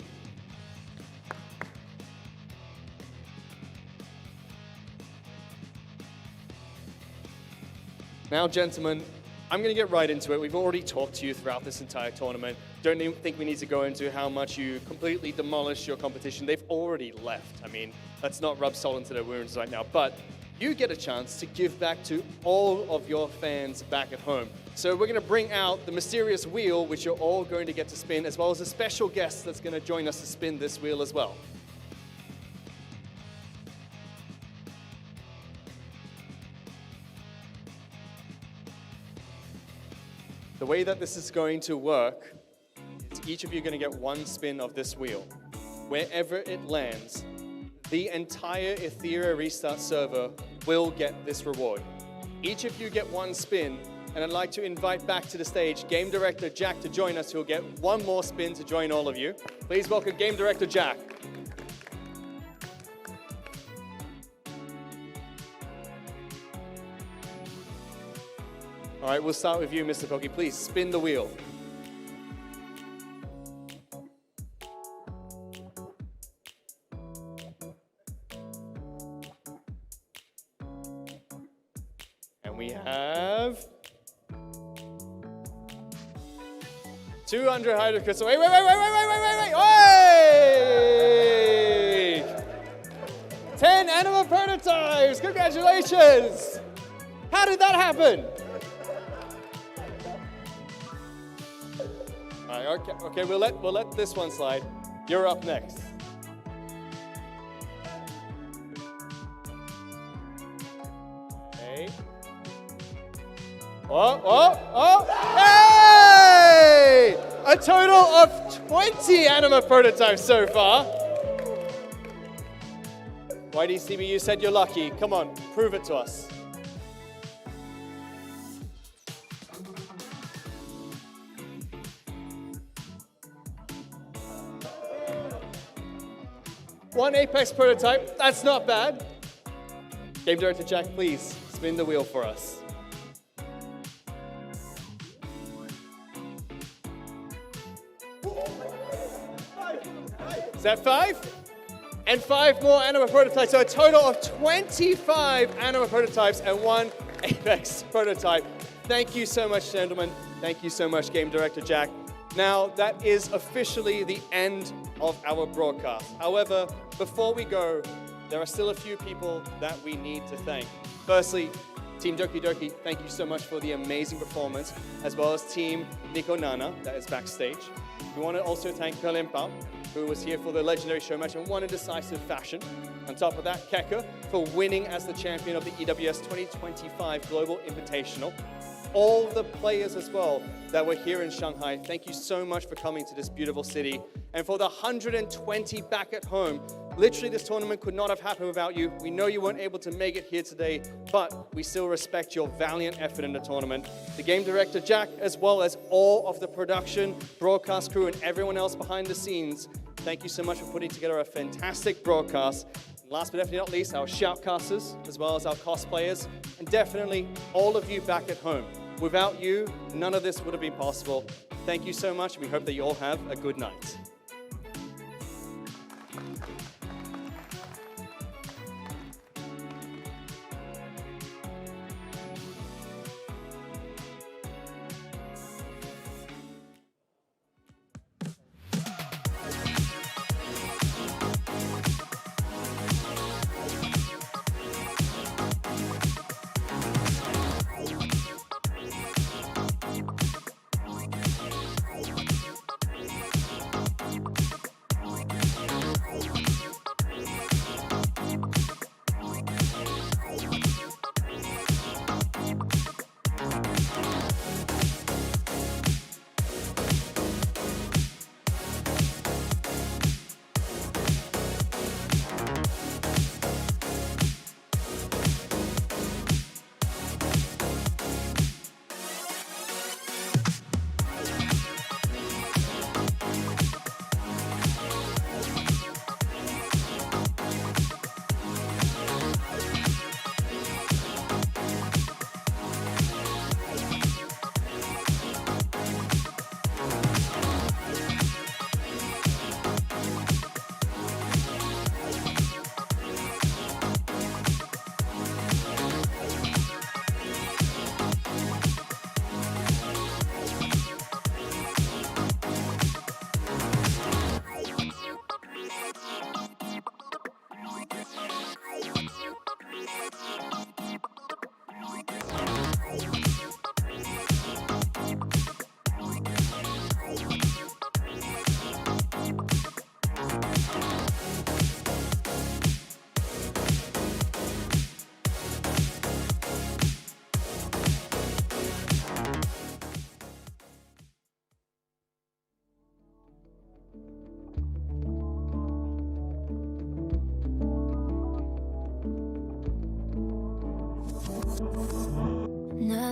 Now, gentlemen, I'm going to get right into it. We've already talked to you throughout this entire tournament. Don't even think we need to go into how much you completely demolished your competition. They've already left. I mean, let's not rub salt into their wounds right now. But you get a chance to give back to all of your fans back at home. So we're going to bring out the mysterious wheel, which you're all going to get to spin, as well as a special guest that's going to join us to spin this wheel as well. The way that this is going to work is each of you are going to get one spin of this wheel. Wherever it lands, the entire Ethereum Restart server will get this reward. Each of you get one spin, and I'd like to invite back to the stage Game Director Jack to join us, who'll get one more spin to join all of you. Please welcome Game Director Jack. All right, we'll start with you, Mr. Poki. Please spin the wheel. And we have 200 Hydro Crystal. Wait! 10 animal prototypes. Congratulations. How did that happen? All right, okay, we'll let this one slide. You're up next. Okay. Hey! A total of 20 anima prototypes so far. YDCB, you said you're lucky. Come on, prove it to us. One Apex prototype, that's not bad. Game Director Jack, please spin the wheel for us. Is that 5? And 5 more anima prototypes, so a total of 25 anima prototypes and 1 Apex prototype. Thank you so much, gentlemen. Thank you so much, Game Director Jack. Now, that is officially the end of our broadcast. However, before we go, there are still a few people that we need to thank. Firstly, Team Doki Doki, thank you so much for the amazing performance, as well as Team Nico Nana, that is backstage. We want to also thank Calienta, who was here for the legendary show match and won in decisive fashion. On top of that, Keka for winning as the champion of the EWS 2025 Global Invitational. All the players as well that were here in Shanghai, thank you so much for coming to this beautiful city. And for the 120 back at home, literally this tournament could not have happened without you. We know you weren't able to make it here today, but we still respect your valiant effort in the tournament. The Game Director Jack, as well as all of the production, broadcast crew, and everyone else behind the scenes, thank you so much for putting together a fantastic broadcast. Last but definitely not least, our shoutcasters, as well as our cosplayers, and definitely all of you back at home. Without you, none of this would have been possible. Thank you so much, and we hope that you all have a good night.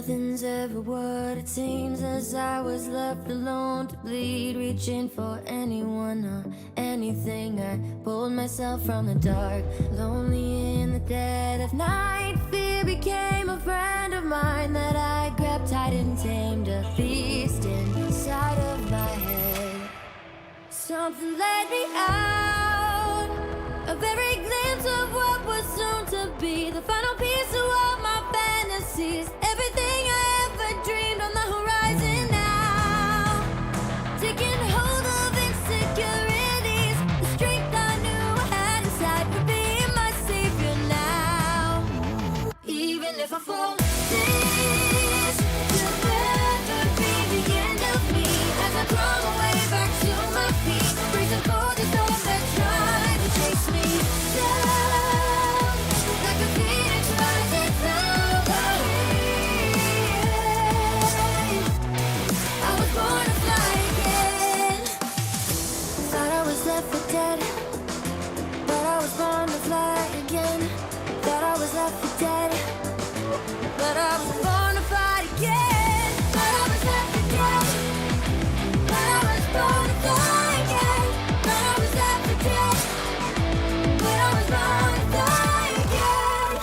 Nothing's ever what it seems, as I was left alone to bleed, reaching for anyone or anything. I pulled myself from the dark, lonely in the dead of night. Fear became a friend of mine that I grabbed tight and tamed, a beast inside of my head. Something led me out, a very glimpse of what was soon to be, the final piece of all my fantasies. Everything I ever dreamed on the horizon now, taking hold of insecurities. The strength I knew I had inside would be my savior now. Even if I fall, this will never be the end of me. As I crawl away back to my feet, freezing cold as the that tried to chase me down, like a phoenix rising from the grave. I was born to fly again. Thought I was left for dead, but I was born to fly again. Thought I was left for dead, but I was born to fight again. Thought I was left for dead, but I was born to fly again. Thought I was left for dead, but I was born to fly again.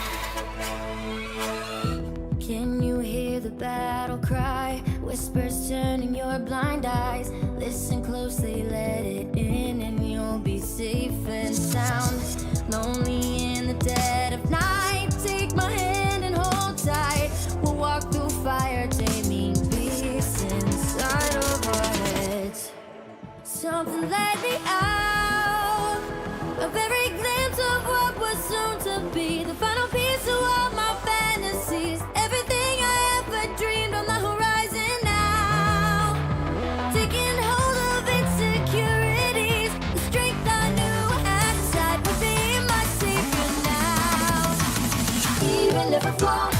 Can you hear the battle cry? Whispers turning your blind eyes. Listen closely, let it in, and you'll be safe and sound. Lonely in the dead of night, take my hand and hold tight. We'll walk through fire, taming beasts inside of our heads. Something led me out, a very glimpse of what was soon to be, the final piece of all my fantasies. Everything I ever dreamed on the horizon now, taking hold of insecurities. The strength I knew I had inside would be my savior now. Even if I fall,